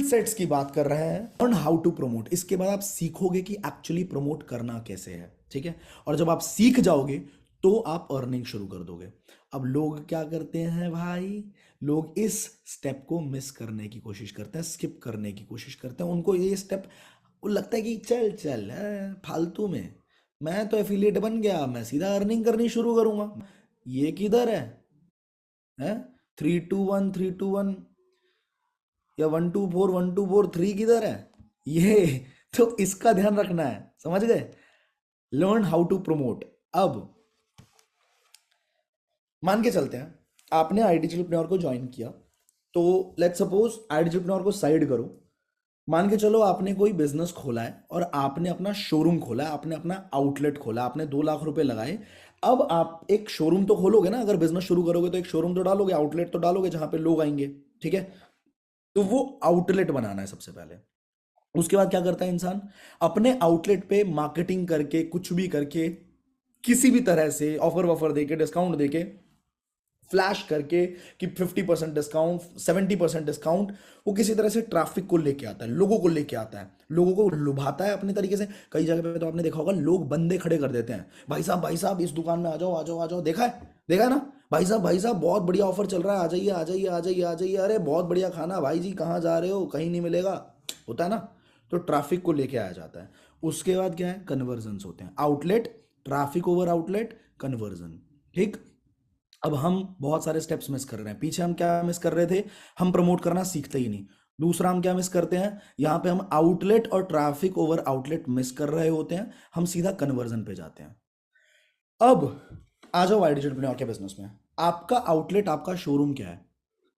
Sets की बात कर रहे हैं, लर्न हाउ टू प्रमोट। इसके बाद आप सीखोगे कि एक्चुअली प्रमोट करना कैसे है, ठीक है। और जब आप सीख जाओगे तो आप अर्निंग शुरू कर दोगे। अब लोग क्या करते हैं भाई, लोग इस स्टेप को मिस करने की कोशिश करते हैं, स्किप करने की कोशिश करते हैं। उनको ये स्टेप लगता है कि चल चल फालतू में, मैं तो एफिलिएट बन गया, मैं सीधा अर्निंग करनी शुरू करूंगा। ये किधर है 3 2 1 3 2 1, या 1 2 4 1 2 4 3 किधर है ये? तो इसका ध्यान रखना है, समझ गए। Learn how to promote. अब मान के चलते हैं आपने आईडिजिटलप्रेन्योर को ज्वाइन किया, तो लेट्स सपोज आईडिजिटलप्रेन्योर को साइड करो। मान के चलो आपने कोई बिजनेस खोला है और आपने अपना शोरूम खोला है, आपने अपना आउटलेट खोला, आपने 2 लाख रुपए लगाए। अब आप एक शोरूम तो खोलोगे ना, अगर बिजनेस शुरू करोगे तो एक शोरूम तो डालोगे, आउटलेट तो डालोगे जहां पे लोग आएंगे, ठीक है। तो वो आउटलेट बनाना है सबसे पहले। उसके बाद क्या करता है इंसान, अपने आउटलेट पे मार्केटिंग करके, कुछ भी करके, किसी भी तरह से ऑफर वफर देके, डिस्काउंट देके, फ्लैश करके कि 50% डिस्काउंट, 70% डिस्काउंट, वो किसी तरह से ट्रैफिक को लेके आता है, लोगों को लेके आता है, लोगों को लुभाता है अपने तरीके से। कई जगह पे तो आपने देखा होगा, लोग बंदे खड़े कर देते हैं, भाई साहब इस दुकान में आ जाओ आ जाओ आ जाओ, देखा है ना, भाई साहब बहुत बढ़िया ऑफर चल रहा है, आ जाइए आ जाइए आ जाइए आ जाइए, अरे बहुत बढ़िया खाना, भाई जी कहाँ जा रहे हो, कहीं नहीं मिलेगा, होता है ना। तो ट्रैफिक को लेके आया जाता है। उसके बाद क्या है, कन्वर्जन्स होते हैं, outlet, traffic over outlet, conversion, ठीक। अब हम बहुत सारे स्टेप्स मिस कर रहे हैं। पीछे हम क्या मिस कर रहे थे, हम प्रमोट करना सीखते ही नहीं। दूसरा हम क्या मिस करते हैं, यहां पे हम आउटलेट और ट्रैफिक ओवर आउटलेट मिस कर रहे होते हैं, हम सीधा कन्वर्जन पे जाते हैं। अब आ जाओ आईडिजिटलप्रेन्योर के बिजनेस में। आपका आउटलेट, आपका शोरूम क्या है?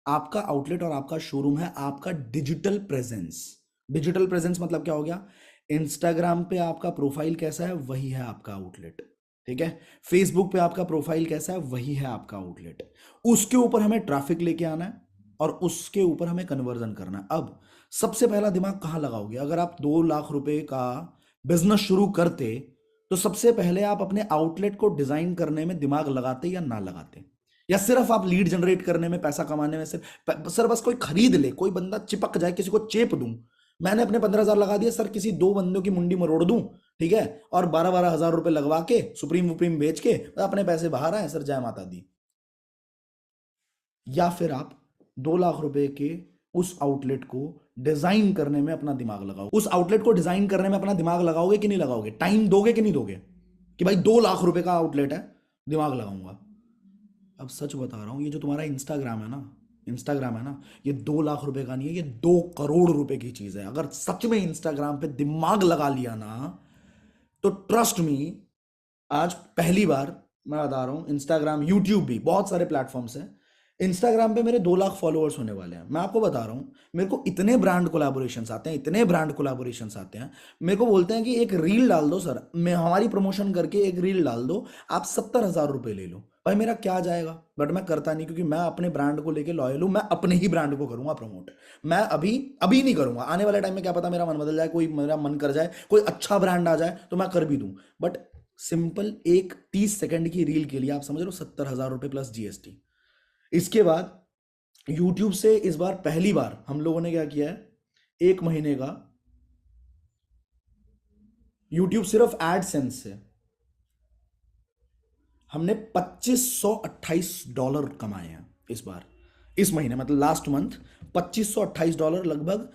आपका आउटलेट और आपका शोरूम है आपका डिजिटल प्रेजेंस। डिजिटल प्रेजेंस मतलब क्या हो गया, इंस्टाग्राम पे आपका प्रोफाइल कैसा है वही है आपका आउटलेट, ठीक है। फेसबुक पे आपका प्रोफाइल कैसा है वही है आपका आउटलेट। उसके ऊपर हमें ट्रैफिक लेके आना है और उसके ऊपर हमें कन्वर्जन करना है। अब सबसे पहला दिमाग कहां लगाओगे? अगर आप 2 लाख रुपए का बिजनेस शुरू करते तो सबसे पहले आप अपने आउटलेट को डिजाइन करने में दिमाग लगाते या ना लगाते? या सिर्फ आप लीड जनरेट करने में, पैसा कमाने में, सिर्फ सर बस कोई खरीद ले, कोई बंदा चिपक जाए, किसी को चेप दूं, मैंने अपने 15,000 लगा दिया सर, किसी 2 बंदों की मुंडी मरोड़ दूं, ठीक है, और 12-12 हजार रुपए लगवा के सुप्रीम वुप्रीम बेच के अपने पैसे बाहर आए सर, जय माता दी। या फिर आप 2 लाख रुपए के उस आउटलेट को डिजाइन करने में अपना दिमाग लगाओ। उस आउटलेट को डिजाइन करने में अपना दिमाग लगाओगे कि नहीं लगाओगे? टाइम दोगे कि नहीं दोगे कि भाई 2 लाख रुपए का आउटलेट है, दिमाग लगाऊंगा। अब सच बता रहा हूं, ये जो तुम्हारा इंस्टाग्राम है ना, ये 2 लाख रुपए का नहीं है, ये 2 करोड़ रुपए की चीज है। अगर सच में इंस्टाग्राम पे दिमाग लगा लिया ना, तो ट्रस्ट मी, आज पहली बार मैं बता रहा हूं, इंस्टाग्राम, यूट्यूब भी, बहुत सारे प्लेटफॉर्म्स हैं, इंस्टाग्राम पे मेरे 2 लाख फॉलोअर्स होने वाले हैं। मैं आपको बता रहा हूं, मेरे को इतने ब्रांड कोलैबोरेशंस आते हैं, इतने ब्रांड कोलैबोरेशंस आते हैं, मेरे को बोलते हैं कि एक रील डाल दो सर, मैं हमारी प्रमोशन करके एक रील डाल दो, आप 70,000 रुपए ले लो। भाई मेरा क्या जाएगा, बट मैं करता नहीं, क्योंकि मैं अपने ब्रांड को लेके लॉयल हूं, मैं अपने ही ब्रांड को करूंगा प्रमोट। मैं अभी अभी नहीं करूंगा, आने वाले टाइम में क्या पता मेरा मन बदल जाए, कोई मेरा मन कर जाए, कोई अच्छा ब्रांड आ जाए तो मैं कर भी दूं। बट सिंपल एक 30 सेकंड की रील के लिए आप समझ लो 70,000 रुपए प्लस जीएसटी। इसके बाद यूट्यूब से इस बार पहली बार हम लोगों ने क्या किया है, 1 महीने का यूट्यूब सिर्फ एडसेंस से हमने $2528 कमाए हैं इस बार, इस महीने, मतलब लास्ट मंथ, $2528 लगभग,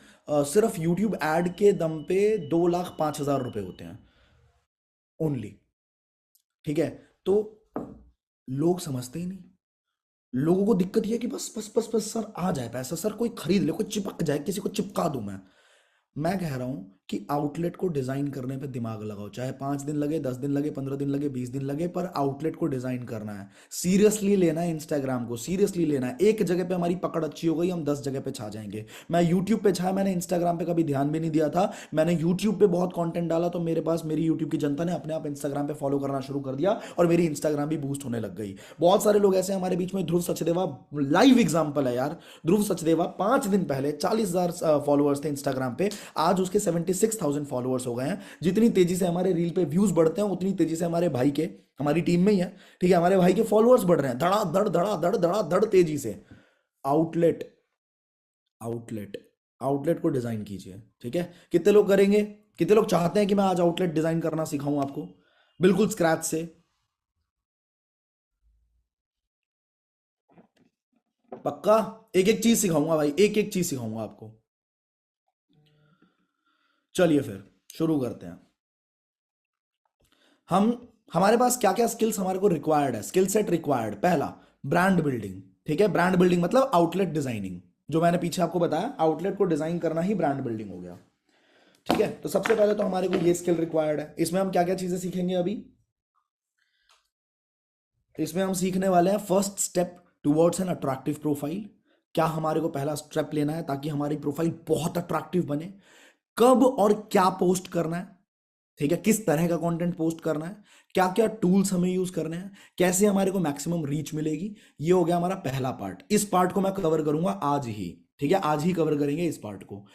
सिर्फ यूट्यूब एड के दम पे 2,05,000 रुपए होते हैं ओनली, ठीक है। तो लोग समझते ही नहीं, लोगों को दिक्कत ये है कि बस बस बस बस सर आ जाए पैसा, सर कोई खरीद ले, कोई चिपक जाए, किसी को चिपका दूं मैं कह रहा हूं कि आउटलेट को डिजाइन करने पे दिमाग लगाओ, चाहे 5 दिन लगे, 10 दिन लगे, 15 दिन लगे, 20 दिन लगे, पर आउटलेट को डिजाइन करना है। सीरियसली लेना है इंस्टाग्राम को, सीरियसली लेना है। एक जगह पे हमारी पकड़ अच्छी हो गई, हम 10 जगह पे छा जाएंगे। मैं यूट्यूब पे छाया, मैंने इंस्टाग्राम पे कभी ध्यान भी नहीं दिया था। मैंने यूट्यूब पे बहुत कंटेंट डाला तो मेरे पास, मेरी यूट्यूब की जनता ने अपने आप इंस्टाग्राम पे फॉलो करना शुरू कर दिया और मेरी इंस्टाग्राम भी बूस्ट होने लग गई। बहुत सारे लोग ऐसे हमारे बीच में, ध्रुव सचदेवा लाइव एग्जाम्पल है यार। ध्रुव सचदेवा 5 दिन पहले 40,000 फॉलोअर्स थे इंस्टाग्राम पे, आज उसके 76,000 फॉलोअर्स हो गए हैं। जितनी तेजी से हमारे रील पे व्यूज बढ़ते हैं, उतनी तेजी से हमारे भाई के, हमारी टीम में ही है, ठीक है, हमारे भाई के फॉलोअर्स बढ़ रहे हैं, धड़ा धड़ तेजी से। आउटलेट, आउटलेट आउटलेट को डिजाइन कीजिए। ठीक है, कितने लोग करेंगे? कितने लोग चाहते हैं कि मैं आज आउटलेट डिजाइन करना सिखाऊं आपको बिल्कुल स्क्रैच से? पक्का? एक एक चीज सिखाऊंगा भाई, एक एक चीज सिखाऊंगा आपको। चलिए फिर शुरू करते हैं। हम हमारे पास क्या क्या स्किल्स हमारे को रिक्वायर्ड है, स्किल सेट रिक्वायर्ड। पहला, ब्रांड बिल्डिंग। ठीक है, ब्रांड बिल्डिंग मतलब आउटलेट डिजाइनिंग। जो मैंने पीछे आपको बताया, आउटलेट को डिजाइन करना ही ब्रांड बिल्डिंग हो गया। ठीक है, तो सबसे पहले तो हमारे को ये स्किल रिक्वायर्ड है। इसमें हम क्या क्या चीजें सीखेंगे अभी? इसमें हम सीखने वाले हैं first step towards an attractive profile. क्या हमारे को पहला स्टेप लेना है ताकि हमारी प्रोफाइल बहुत अट्रैक्टिव बने? कब और क्या पोस्ट करना है? ठीक है, किस तरह का कंटेंट पोस्ट करना है? क्या क्या टूल्स हमें यूज करने हैं? कैसे हमारे को मैक्सिमम रीच मिलेगी? ये हो गया हमारा पहला पार्ट। इस पार्ट को मैं कवर करूंगा आज ही। ठीक है, आज ही कवर करेंगे इस पार्ट को।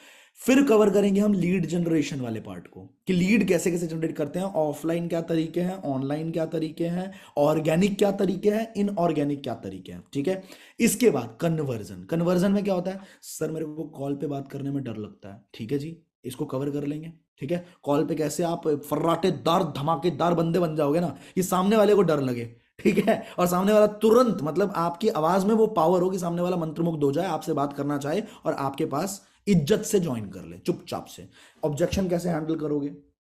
फिर कवर करेंगे हम लीड जनरेशन वाले पार्ट को, कि लीड कैसे कैसे जनरेट करते हैं, ऑफलाइन क्या तरीके हैं, ऑनलाइन क्या तरीके हैं, ऑर्गेनिक क्या तरीके हैं, इनऑर्गेनिक क्या तरीके हैं। ठीक है, इसके बाद कन्वर्जन। कन्वर्जन में क्या होता है? सर मेरे को कॉल पे बात करने में डर लगता है। ठीक है जी, इसको कवर कर लेंगे। ठीक है, कॉल पे कैसे आप फर्राटेदार धमाकेदार बंदे बन जाओगे ना कि सामने वाले को डर लगे। ठीक है, और सामने वाला तुरंत, मतलब आपकी आवाज में वो पावर हो कि सामने वाला मंत्रमुग्ध हो जाए, आपसे बात करना चाहे और आपके पास इज्जत से ज्वाइन कर ले, चुपचाप से। ऑब्जेक्शन कैसे हैंडल करोगे?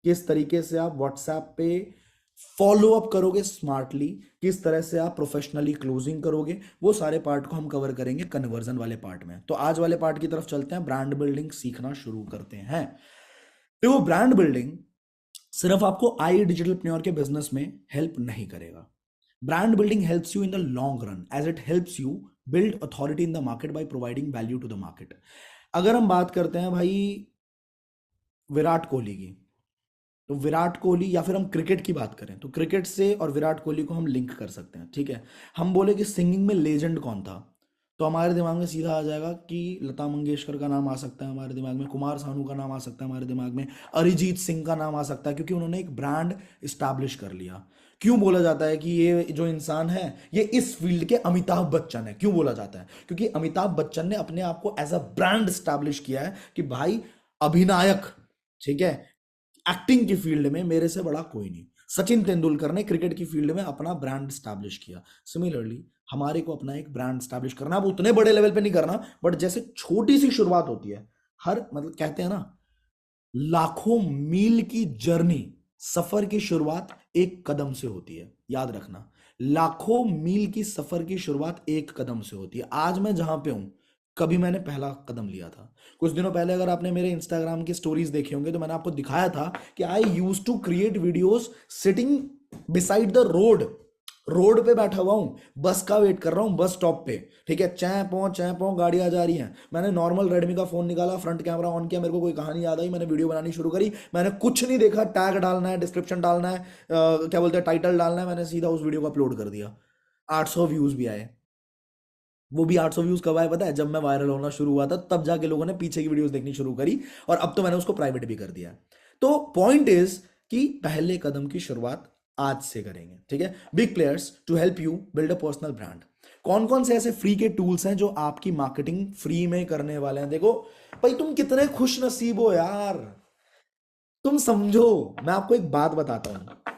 किस तरीके से आप व्हाट्सएप पे फॉलो अप करोगे स्मार्टली? किस तरह से आप प्रोफेशनली क्लोजिंग करोगे? वो सारे पार्ट को हम कवर करेंगे कन्वर्जन वाले पार्ट में। तो आज वाले पार्ट की तरफ चलते हैं, ब्रांड बिल्डिंग सीखना शुरू करते हैं। तो वो ब्रांड बिल्डिंग सिर्फ आपको आई डिजिटलप्रेन्योर के बिजनेस में हेल्प नहीं करेगा। Brand building helps you in the long run, as it helps you build authority in the market by providing value to the market. अगर हम बात करते हैं भाई विराट कोहली की, तो विराट कोहली, या फिर हम क्रिकेट की बात करें तो क्रिकेट से और विराट कोहली को हम लिंक कर सकते हैं। ठीक है, हम बोले कि सिंगिंग में लेजेंड कौन था, तो हमारे दिमाग में सीधा आ जाएगा कि लता मंगेशकर का नाम आ सकता है हमारे दिमाग में, कुमार सानू का नाम आ सकता है हमारे दिमाग में, अरिजीत सिंह का नाम आ सकता है, क्योंकि उन्होंने एक ब्रांड इस्टेब्लिश कर लिया। क्यों बोला जाता है कि ये जो इंसान है ये इस फील्ड के अमिताभ बच्चन है? क्यों बोला जाता है? क्योंकि अमिताभ बच्चन ने अपने आप को एज अ ब्रांड स्टैब्लिश किया है कि भाई अभिनायक, ठीक है, एक्टिंग की फील्ड में मेरे से बड़ा कोई नहीं। सचिन तेंदुलकर ने क्रिकेट की फील्ड में अपना ब्रांड स्टैब्लिश किया। सिमिलरली हमारे को अपना एक ब्रांड स्टैब्लिश करना, अब उतने बड़े लेवल पे नहीं करना, बट जैसे छोटी सी शुरुआत होती है, हर मतलब कहते हैं ना, लाखों मील की जर्नी, सफर की शुरुआत एक कदम से होती है। याद रखना, लाखों मील की सफर की शुरुआत एक कदम से होती है। आज मैं जहां पे हूं, कभी मैंने पहला कदम लिया था। कुछ दिनों पहले अगर आपने मेरे इंस्टाग्राम की स्टोरीज देखे होंगे तो मैंने आपको दिखाया था कि I use to create videos sitting beside the road. Road पे बैठा हुआ हूं, बस का वेट कर रहा हूं, बस स्टॉप पे। ठीक है, चै पौ गाड़ियां जा रही हैं, मैंने नॉर्मल रेडमी का फोन निकाला, फ्रंट कैमरा ऑन किया, मेरे को कोई कहानी याद आई, मैंने वीडियो बनानी शुरू करी। मैंने कुछ नहीं देखा, टैग डालना है, डिस्क्रिप्शन डालना है, क्या बोलते हैं, टाइटल डालना है, मैंने सीधा उस वीडियो को अपलोड कर दिया। 800 व्यूज भी आए। वो भी 800 व्यूज कब आए पता है? जब मैं वायरल होना शुरू हुआ था, तब जाके लोगों ने पीछे की वीडियोस देखनी शुरू करी, और अब तो मैंने उसको प्राइवेट भी कर दिया। तो पॉइंट इज कि पहले कदम की शुरुआत आज से करेंगे। ठीक है, big players to help you build a personal brand. कौन कौन से ऐसे फ्री के टूल्स हैं जो आपकी मार्केटिंग फ्री में करने वाले हैं? देखो भाई, तुम कितने खुश नसीब हो यार, तुम समझो। मैं आपको एक बात बताता हूं,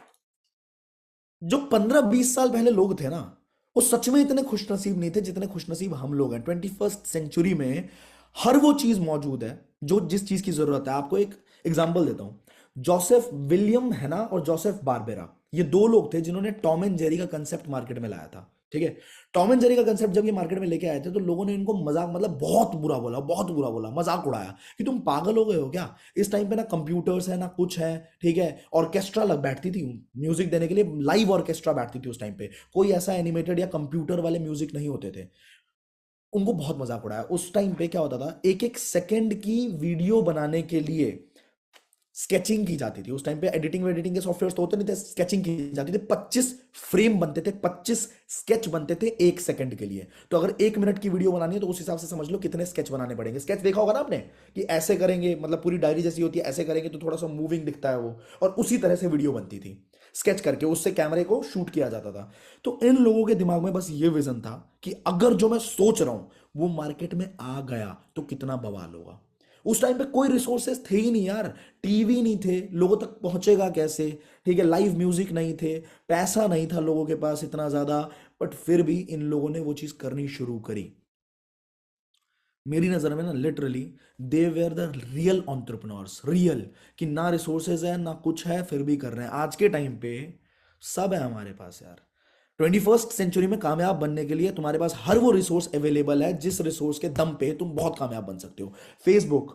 जो 15-20 साल पहले लोग थे ना, वो सच में इतने खुशनसीब नहीं थे जितने खुशनसीब हम लोग हैं। 21st सेंचुरी में हर वो चीज मौजूद है जो जिस चीज की जरूरत है। आपको एक एग्जांपल देता हूं, जोसेफ विलियम है ना, और जोसेफ बारबेरा, ये दो लोग थे जिन्होंने टॉम एंड जेरी का कंसेप्ट मार्केट में लाया था। ठीक है, टॉम एंड जेरी का कंसेप्ट जब ये मार्केट में लेके आए थे तो लोगों ने इनको मजाक, मतलब बहुत बुरा बोला, बहुत बुरा बोला, मजाक उड़ाया कि तुम पागल हो गए हो क्या? इस टाइम पे ना कंप्यूटर्स है ना कुछ है। ठीक है, ऑर्केस्ट्रा लग बैठती थी म्यूजिक देने के लिए, लाइव ऑर्केस्ट्रा बैठती थी उस टाइम पे, कोई ऐसा एनिमेटेड या कंप्यूटर वाले म्यूजिक नहीं होते थे। उनको बहुत मजाक उड़ाया। उस टाइम पे क्या होता था, एक एक सेकंड की वीडियो बनाने के लिए स्केचिंग की जाती थी। उस टाइम पे एडिटिंग एडिटिंग के सॉफ्टवेयर तो होते नहीं थे, स्केचिंग की जाती थी। 25 फ्रेम बनते थे, 25 स्केच बनते थे एक सेकंड के लिए। तो अगर 1 मिनट की वीडियो बनानी है तो उस हिसाब से समझ लो कितने स्केच बनाने पड़ेंगे। स्केच देखा होगा ना आपने, कि ऐसे करेंगे, मतलब पूरी डायरी जैसी होती है, ऐसे करेंगे तो थोड़ा सा मूविंग दिखता है वो, और उसी तरह से वीडियो बनती थी। स्केच करके उससे कैमरे को शूट किया जाता था। तो इन लोगों के दिमाग में बस ये विजन था कि अगर जो मैं सोच रहा हूं वो मार्केट में आ गया तो कितना बवाल होगा। उस टाइम पे कोई रिसोर्सेस थे ही नहीं यार, टीवी नहीं थे, लोगों तक पहुंचेगा कैसे, ठीक है, लाइव म्यूजिक नहीं थे, पैसा नहीं था लोगों के पास इतना ज्यादा, बट फिर भी इन लोगों ने वो चीज करनी शुरू करी। मेरी नज़र में ना literally they were the real entrepreneurs, real, कि ना रिसोर्सेज है ना कुछ है फिर भी कर रहे हैं। आज के टाइम पे सब है हमारे पास यार। 21st सेंचुरी में कामयाब बनने के लिए तुम्हारे पास हर वो रिसोर्स अवेलेबल है जिस रिसोर्स के दम पे तुम बहुत कामयाब बन सकते हो। फेसबुक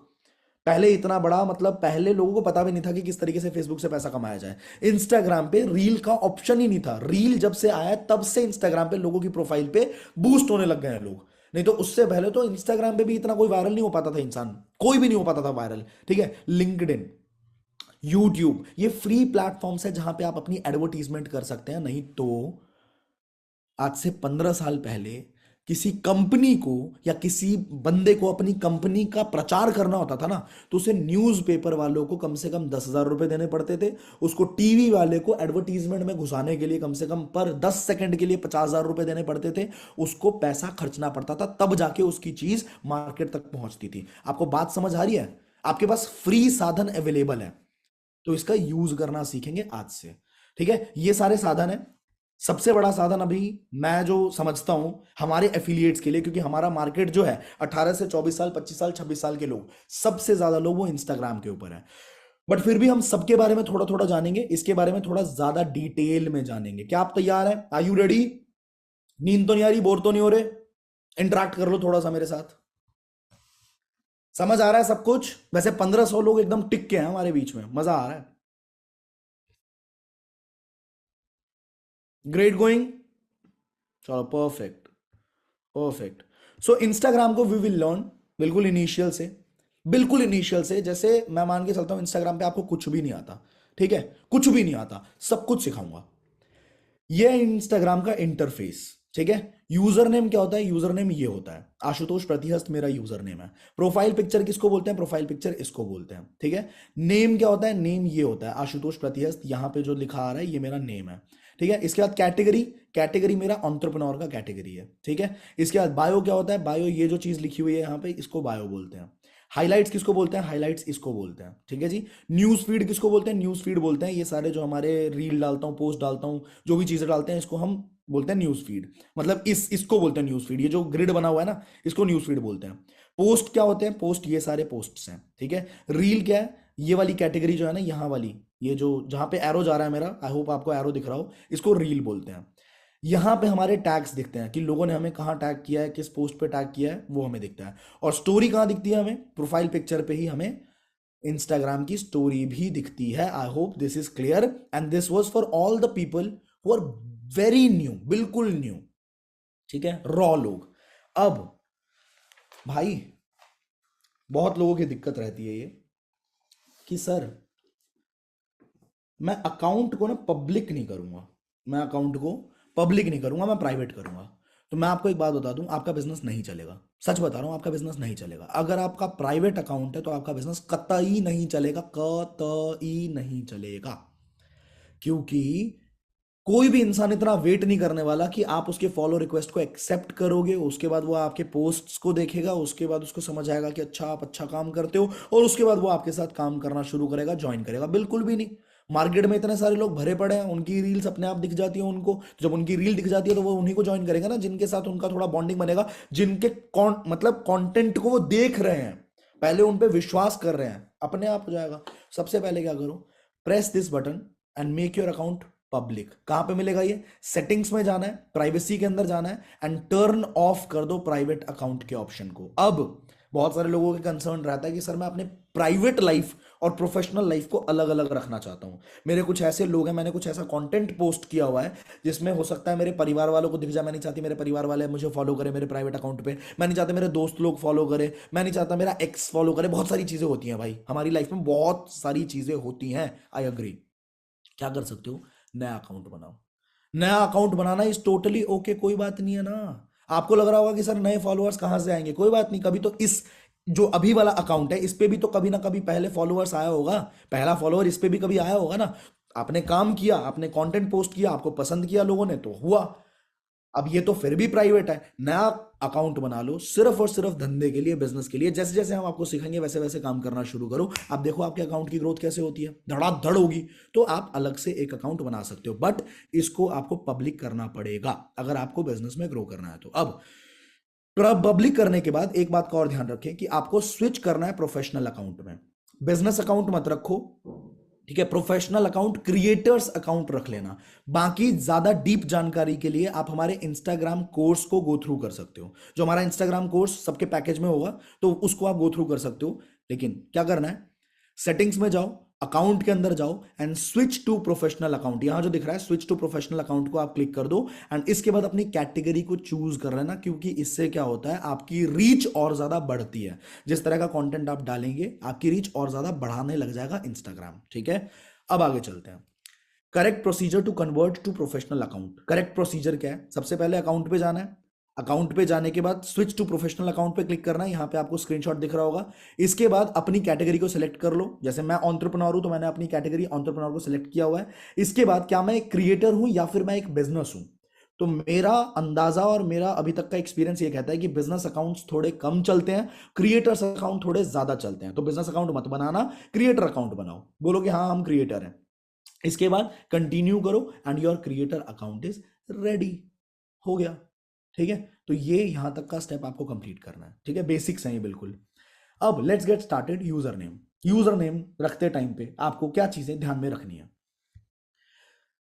पहले इतना बड़ा, मतलब पहले लोगों को पता भी नहीं था कि किस तरीके से फेसबुक से पैसा कमाया जाए। इंस्टाग्राम पे रील का ऑप्शन ही नहीं था, रील जब से आया तब से इंस्टाग्राम पे लोगों की प्रोफाइल पे बूस्ट होने लग गए हैं लोग। नहीं तो उससे पहले तो इंस्टाग्राम पे भी इतना कोई वायरल नहीं हो पाता था, इंसान कोई भी नहीं हो पाता था वायरल, ठीक है। लिंक्डइन, यूट्यूब, ये फ्री प्लेटफॉर्म्स है जहां पे आप अपनी एडवर्टीजमेंट कर सकते हैं। नहीं तो आज से 15 साल पहले किसी कंपनी को या किसी बंदे को अपनी कंपनी का प्रचार करना होता था ना, तो उसे न्यूज़पेपर वालों को कम से कम 10,000 रुपए देने पड़ते थे, उसको टीवी वाले को एडवर्टीजमेंट में घुसाने के लिए कम से कम पर 10 सेकंड के लिए 50,000 रुपए देने पड़ते थे, उसको पैसा खर्चना पड़ता था, तब जाके उसकी चीज मार्केट तक पहुंचती थी। आपको बात समझ आ रही है? आपके पास फ्री साधन अवेलेबल है, तो इसका यूज करना सीखेंगे आज से, ठीक है। ये सारे साधन है। सबसे बड़ा साधन अभी मैं जो समझता हूं हमारे एफिलिएट्स के लिए, क्योंकि हमारा मार्केट जो है 18 से 24 साल, 25 साल, 26 साल के लोग, सबसे ज्यादा लोग वो इंस्टाग्राम के ऊपर है। बट फिर भी हम सबके बारे में थोड़ा थोड़ा जानेंगे, इसके बारे में थोड़ा ज्यादा डिटेल में जानेंगे। क्या आप तैयार हैं? Are you ready? नींद तो नहीं आ रही, बोर तो नहीं हो रहे? इंटरेक्ट कर लो थोड़ा सा मेरे साथ। समझ आ रहा है सब कुछ? वैसे 1500 लोग एकदम टिक के हैं हमारे बीच में, मजा आ रहा है। ग्रेट गोइंग, चलो परफेक्ट, परफेक्ट। सो इंस्टाग्राम को वी विल लर्न बिल्कुल इनिशियल से, बिल्कुल इनिशियल से। जैसे मैं मान के चलता हूं इंस्टाग्राम पे आपको कुछ भी नहीं आता, ठीक है, कुछ भी नहीं आता, सब कुछ सिखाऊंगा। ये है इंस्टाग्राम का इंटरफेस, ठीक है। यूजर नेम क्या होता है? यूजर नेम ये होता है, आशुतोष प्रतिहस्त मेरा यूजर नेम है। प्रोफाइल पिक्चर किसको बोलते हैं? प्रोफाइल पिक्चर इसको बोलते हैं, ठीक है। नेम क्या होता है? नेम ये होता है आशुतोष प्रतिहस्त, यहां पे जो लिखा आ रहा है ये मेरा नेम है, ठीक है। इसके बाद कैटेगरी, कैटेगरी मेरा एंटरप्रेन्योर का कैटेगरी है, ठीक है। इसके बाद बायो क्या होता है? बायो ये जो चीज लिखी हुई है यहाँ पे, इसको बायो बोलते हैं। हाइलाइट्स किसको बोलते हैं? हाइलाइट्स इसको बोलते हैं, ठीक है जी। न्यूज फीड किसको बोलते हैं? न्यूज फीड बोलते हैं ये सारे जो हमारे रील डालता हूँ, पोस्ट डालता हूँ, जो भी चीजें डालते हैं, इसको हम बोलते हैं न्यूज फीड। मतलब इसको बोलते हैं न्यूज फीड, ये जो ग्रिड बना हुआ है ना, इसको न्यूज फीड बोलते हैं। पोस्ट क्या होते हैं? पोस्ट ये सारे पोस्ट्स हैं, ठीक है। रील क्या है? ये वाली कैटेगरी जो है ना, यहाँ वाली, ये जो जहां पे एरो जा रहा है मेरा, आई होप आपको एरो दिख रहा हो, इसको रील बोलते हैं। यहाँ पे हमारे टैग्स दिखते हैं कि लोगों ने हमें कहाँ टैग किया है, किस पोस्ट पे टैग किया है, वो हमें दिखता है। और स्टोरी कहाँ दिखती है? हमें प्रोफाइल पिक्चर पे ही हमें इंस्टाग्राम की स्टोरी भी दिखती है। I hope this is clear and this was for all the people who are very new, बिल्कुल न्यू, ठीक है, रॉ लोग। अब भाई बहुत लोगों की दिक्कत रहती है ये कि सर मैं अकाउंट को ना पब्लिक नहीं करूंगा, मैं अकाउंट को पब्लिक नहीं करूंगा, मैं प्राइवेट करूंगा। तो मैं आपको एक बात बता दूं, आपका बिजनेस नहीं चलेगा। सच बता रहा हूं, आपका बिजनेस नहीं चलेगा। अगर आपका प्राइवेट अकाउंट है तो आपका बिजनेस कतई नहीं चलेगा, कतई नहीं चलेगा। क्योंकि कोई भी इंसान इतना वेट नहीं करने वाला कि आप उसके फॉलो रिक्वेस्ट को एक्सेप्ट करोगे, उसके बाद वो आपके पोस्ट्स को देखेगा, उसके बाद उसको समझ आएगा कि अच्छा आप अच्छा काम करते हो, और उसके बाद वो आपके साथ काम करना शुरू करेगा, ज्वाइन करेगा। बिल्कुल भी नहीं। मार्केट में इतने सारे लोग भरे पड़े हैं, उनकी रील्स अपने आप दिख जाती है उनको, तो जब उनकी रील दिख जाती है तो वो उन्हीं को ज्वाइन करेगा ना, जिनके साथ उनका थोड़ा बॉन्डिंग बनेगा, जिनके मतलब कंटेंट को वो देख रहे हैं, पहले उन पे विश्वास कर रहे हैं, अपने आप हो जाएगा। सबसे पहले क्या करो? Press this button and make your account public. कहां पे मिलेगा ये? सेटिंग्स में जाना है, प्राइवेसी के अंदर जाना है, एंड टर्न ऑफ कर दो प्राइवेट अकाउंट के ऑप्शन को। अब बहुत सारे लोगों के कंसर्न रहता है कि सर मैं अपने प्राइवेट लाइफ और प्रोफेशनल लाइफ को अलग अलग रखना चाहता हूं। मेरे कुछ ऐसे लोग हैं, मैंने कुछ ऐसा कंटेंट पोस्ट किया हुआ है जिसमें हो सकता है मेरे परिवार वालों को दिख जाए। मैं नहीं चाहती मेरे परिवार वाले मुझे फॉलो करें मेरे प्राइवेट अकाउंट पे, मैं नहीं चाहता मेरे दोस्त लोग फॉलो करें, मैं नहीं चाहता मेरा एक्स फॉलो करे। बहुत सारी चीजें होती हैं भाई, हमारी लाइफ में बहुत सारी चीजें होती हैं, आई अग्री। क्या कर सकते हो? नया अकाउंट बनाओ। नया account banana is totally okay, कोई बात नहीं है ना। आपको लग रहा होगा कि सर नए फॉलोअर्स कहां से आएंगे, कोई बात नहीं, कभी तो इस जो अभी वाला अकाउंट है इस पे भी तो कभी ना कभी पहले फॉलोअर्स आया होगा, पहला फॉलोअर इस पे भी कभी आया होगा ना। आपने काम किया, आपने कंटेंट पोस्ट किया, आपको पसंद किया लोगों ने, तो हुआ। अब ये तो फिर भी प्राइवेट है, नया अकाउंट बना लो सिर्फ और सिर्फ धंधे के लिए, बिजनेस के लिए। जैसे जैसे हम आपको सिखाएंगे वैसे वैसे काम करना शुरू करो, आप देखो आपके अकाउंट की ग्रोथ कैसे होती है, धड़ाधड़ होगी। तो आप अलग से एक अकाउंट बना सकते हो, बट इसको आपको पब्लिक करना पड़ेगा अगर आपको बिजनेस में ग्रो करना है तो। अब पब्लिक करने के बाद एक बात का और ध्यान रखें कि आपको स्विच करना है प्रोफेशनल अकाउंट में, बिजनेस अकाउंट मत रखो, ठीक है। प्रोफेशनल अकाउंट, क्रिएटर्स अकाउंट रख लेना। बाकी ज्यादा डीप जानकारी के लिए आप हमारे इंस्टाग्राम कोर्स को गो थ्रू कर सकते हो, जो हमारा इंस्टाग्राम कोर्स सबके पैकेज में होगा, तो उसको आप गो थ्रू कर सकते हो। लेकिन क्या करना है, सेटिंग्स में जाओ, अकाउंट के अंदर जाओ and switch to professional account. यहां जो दिख रहा है स्विच टू प्रोफेशनल अकाउंट को आप क्लिक कर दो एंड इसके बाद अपनी कैटेगरी को चूज कर लेना, क्योंकि इससे क्या होता है आपकी रीच और ज्यादा बढ़ती है। जिस तरह का कंटेंट आप डालेंगे आपकी रीच और ज्यादा बढ़ाने लग जाएगा इंस्टाग्राम, ठीक है। अब आगे चलते हैं। Correct procedure to convert to professional account. Correct procedure क्या है, सबसे पहले अकाउंट पे जाना है, अकाउंट पे जाने के बाद स्विच टू प्रोफेशनल अकाउंट पे क्लिक करना है, यहां पे आपको स्क्रीनशॉट दिख रहा होगा। इसके बाद अपनी कैटेगरी को सिलेक्ट कर लो, जैसे मैं एंटरप्रेन्योर हूं तो मैंने अपनी कैटेगरी एंटरप्रेन्योर को सिलेक्ट किया हुआ है। इसके बाद क्या मैं एक क्रिएटर हूं या फिर मैं एक बिजनेस हूं, तो मेरा अंदाजा और मेरा अभी तक का एक्सपीरियंस ये कहता है कि बिजनेस अकाउंट्स थोड़े कम चलते हैं, क्रिएटर्स अकाउंट थोड़े ज्यादा चलते हैं। तो बिजनेस अकाउंट मत बनाना, क्रिएटर अकाउंट बनाओ, बोलो कि हाँ हम क्रिएटर हैं। इसके बाद कंटिन्यू करो and your creator account is ready, हो गया, ठीक है। तो ये यहां तक का स्टेप आपको कंप्लीट करना है, ठीक है। बेसिक्स हैं ये बिल्कुल। अब let's get started. User name. User name रखते टाइम पे आपको क्या चीजें ध्यान में रखनी है,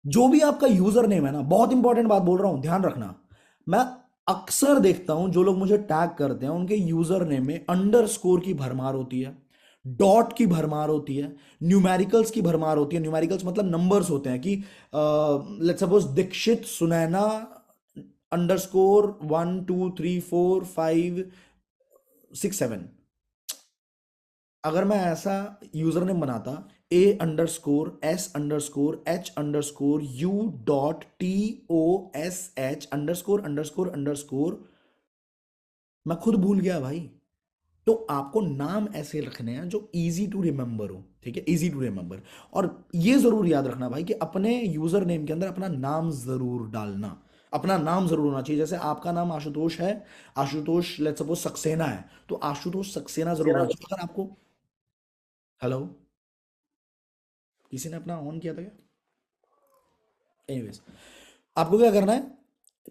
जो भी आपका यूजर नेम है ना, बहुत इंपॉर्टेंट बात बोल रहा हूं, ध्यान रखना। मैं अक्सर देखता हूं जो लोग मुझे टैग करते हैं उनके यूजर नेम में अंडरस्कोर की भरमार होती है, डॉट की भरमार होती है, न्यूमेरिकल्स की भरमार होती है। न्यूमेरिकल्स मतलब नंबर्स होते हैं कि let's suppose Dikshit Sunaina underscore 1 2 3 4 5 6 7। अगर मैं ऐसा यूजर नेम बनाता, A_SCOR_H_U.TOSH____, मैं खुद भूल गया भाई। तो आपको नाम ऐसे रखने हैं जो इजी टू रिमेंबर हो, ठीक है, इजी टू रिमेंबर। और ये जरूर याद रखना भाई कि अपने यूजर नेम के अंदर अपना नाम जरूर डालना, अपना नाम जरूर होना चाहिए। जैसे आपका नाम आशुतोष है, आशुतोष लेट्स सपोज सक्सेना है, तो आशुतोष सक्सेना जरूर होना चाहिए। अगर आपको, हेलो, किसी ने अपना ऑन किया था क्या? एनीवेज, आपको क्या करना है,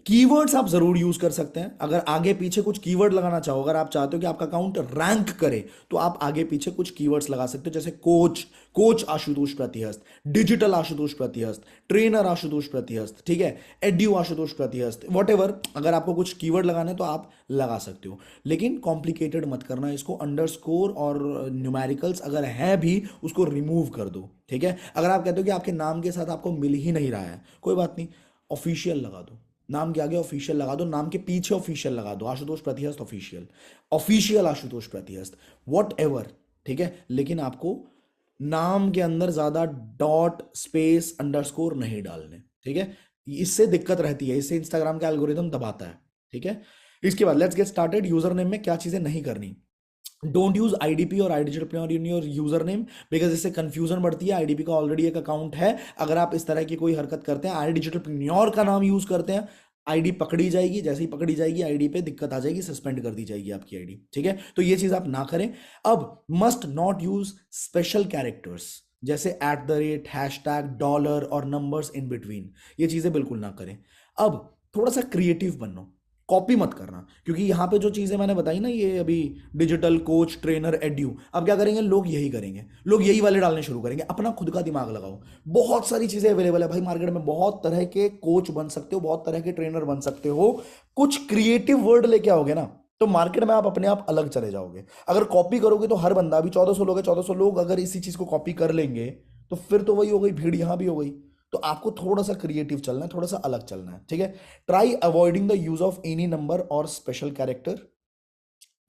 कीवर्ड्स आप जरूर यूज कर सकते हैं। अगर आगे पीछे कुछ कीवर्ड लगाना चाहो, अगर आप चाहते हो कि आपका अकाउंट रैंक करे, तो आप आगे पीछे कुछ कीवर्ड्स लगा सकते हो, जैसे coach, coach Ashutosh प्रतिहस्त, digital Ashutosh प्रतिहस्त, trainer Ashutosh प्रतिहस्त, ठीक है, edu Ashutosh Pratihast, what ever. अगर आपको कुछ कीवर्ड लगाने तो आप लगा सकते हो, लेकिन कॉम्प्लिकेटेड मत करना इसको। अंडरस्कोर और न्यूमेरिकल्स अगर है भी उसको रिमूव कर दो, ठीक है। अगर आप कहते हो कि आपके नाम के साथ आपको मिल ही नहीं रहा है, कोई बात नहीं, ऑफिशियल लगा दो। नाम के आगे ऑफिशियल लगा दो, नाम के पीछे ऑफिशियल लगा दो, Ashutosh Pratihast official, official Ashutosh Pratihast, whatever, ठीक है। लेकिन आपको नाम के अंदर ज्यादा डॉट स्पेस अंडरस्कोर नहीं डालने, ठीक है। इससे दिक्कत रहती है, इससे इंस्टाग्राम का एल्गोरिदम दबाता है, ठीक है। इसके बाद let's get started. User name में क्या चीजें नहीं करनी, डोंट यूज आईडीपी और I Digitalpreneur in your user name, because इससे कंफ्यूजन बढ़ती है। आईडीपी का ऑलरेडी एक अकाउंट है, अगर आप इस तरह की कोई हरकत करते हैं, आईडिजिटलप्रेन्योर का नाम यूज करते हैं, आईडी पकड़ी जाएगी। जैसे ही पकड़ी जाएगी आईडी पे दिक्कत आ जाएगी, सस्पेंड कर दी जाएगी आपकी आईडी, ठीक है। तो ये चीज आप ना करें। अब must not use special characters जैसे @ हैशटैग डॉलर और नंबर्स इन बिटवीन, ये चीजें बिल्कुल ना करें। अब थोड़ा सा क्रिएटिव बनो, कॉपी मत करना, क्योंकि यहाँ पे जो चीजें मैंने बताई ना, ये अभी डिजिटल कोच ट्रेनर एड्यू, अब क्या करेंगे लोग, यही करेंगे, लोग यही वाले डालने शुरू करेंगे। अपना खुद का दिमाग लगाओ, बहुत सारी चीजें अवेलेबल है भाई मार्केट में, बहुत तरह के कोच बन सकते हो, बहुत तरह के ट्रेनर बन सकते हो। कुछ क्रिएटिव वर्ड लेके आओगे ना, तो मार्केट में आप अपने आप अलग चले जाओगे। अगर कॉपी करोगे तो हर बंदा, अभी 1400 लोग है, 1400 लोग अगर इसी चीज को कॉपी कर लेंगे तो फिर तो वही हो गई, भीड़ यहां भी हो गई। तो आपको थोड़ा सा क्रिएटिव चलना है, थोड़ा सा अलग चलना है, ठीक है। Try avoiding the use of any number और स्पेशल कैरेक्टर,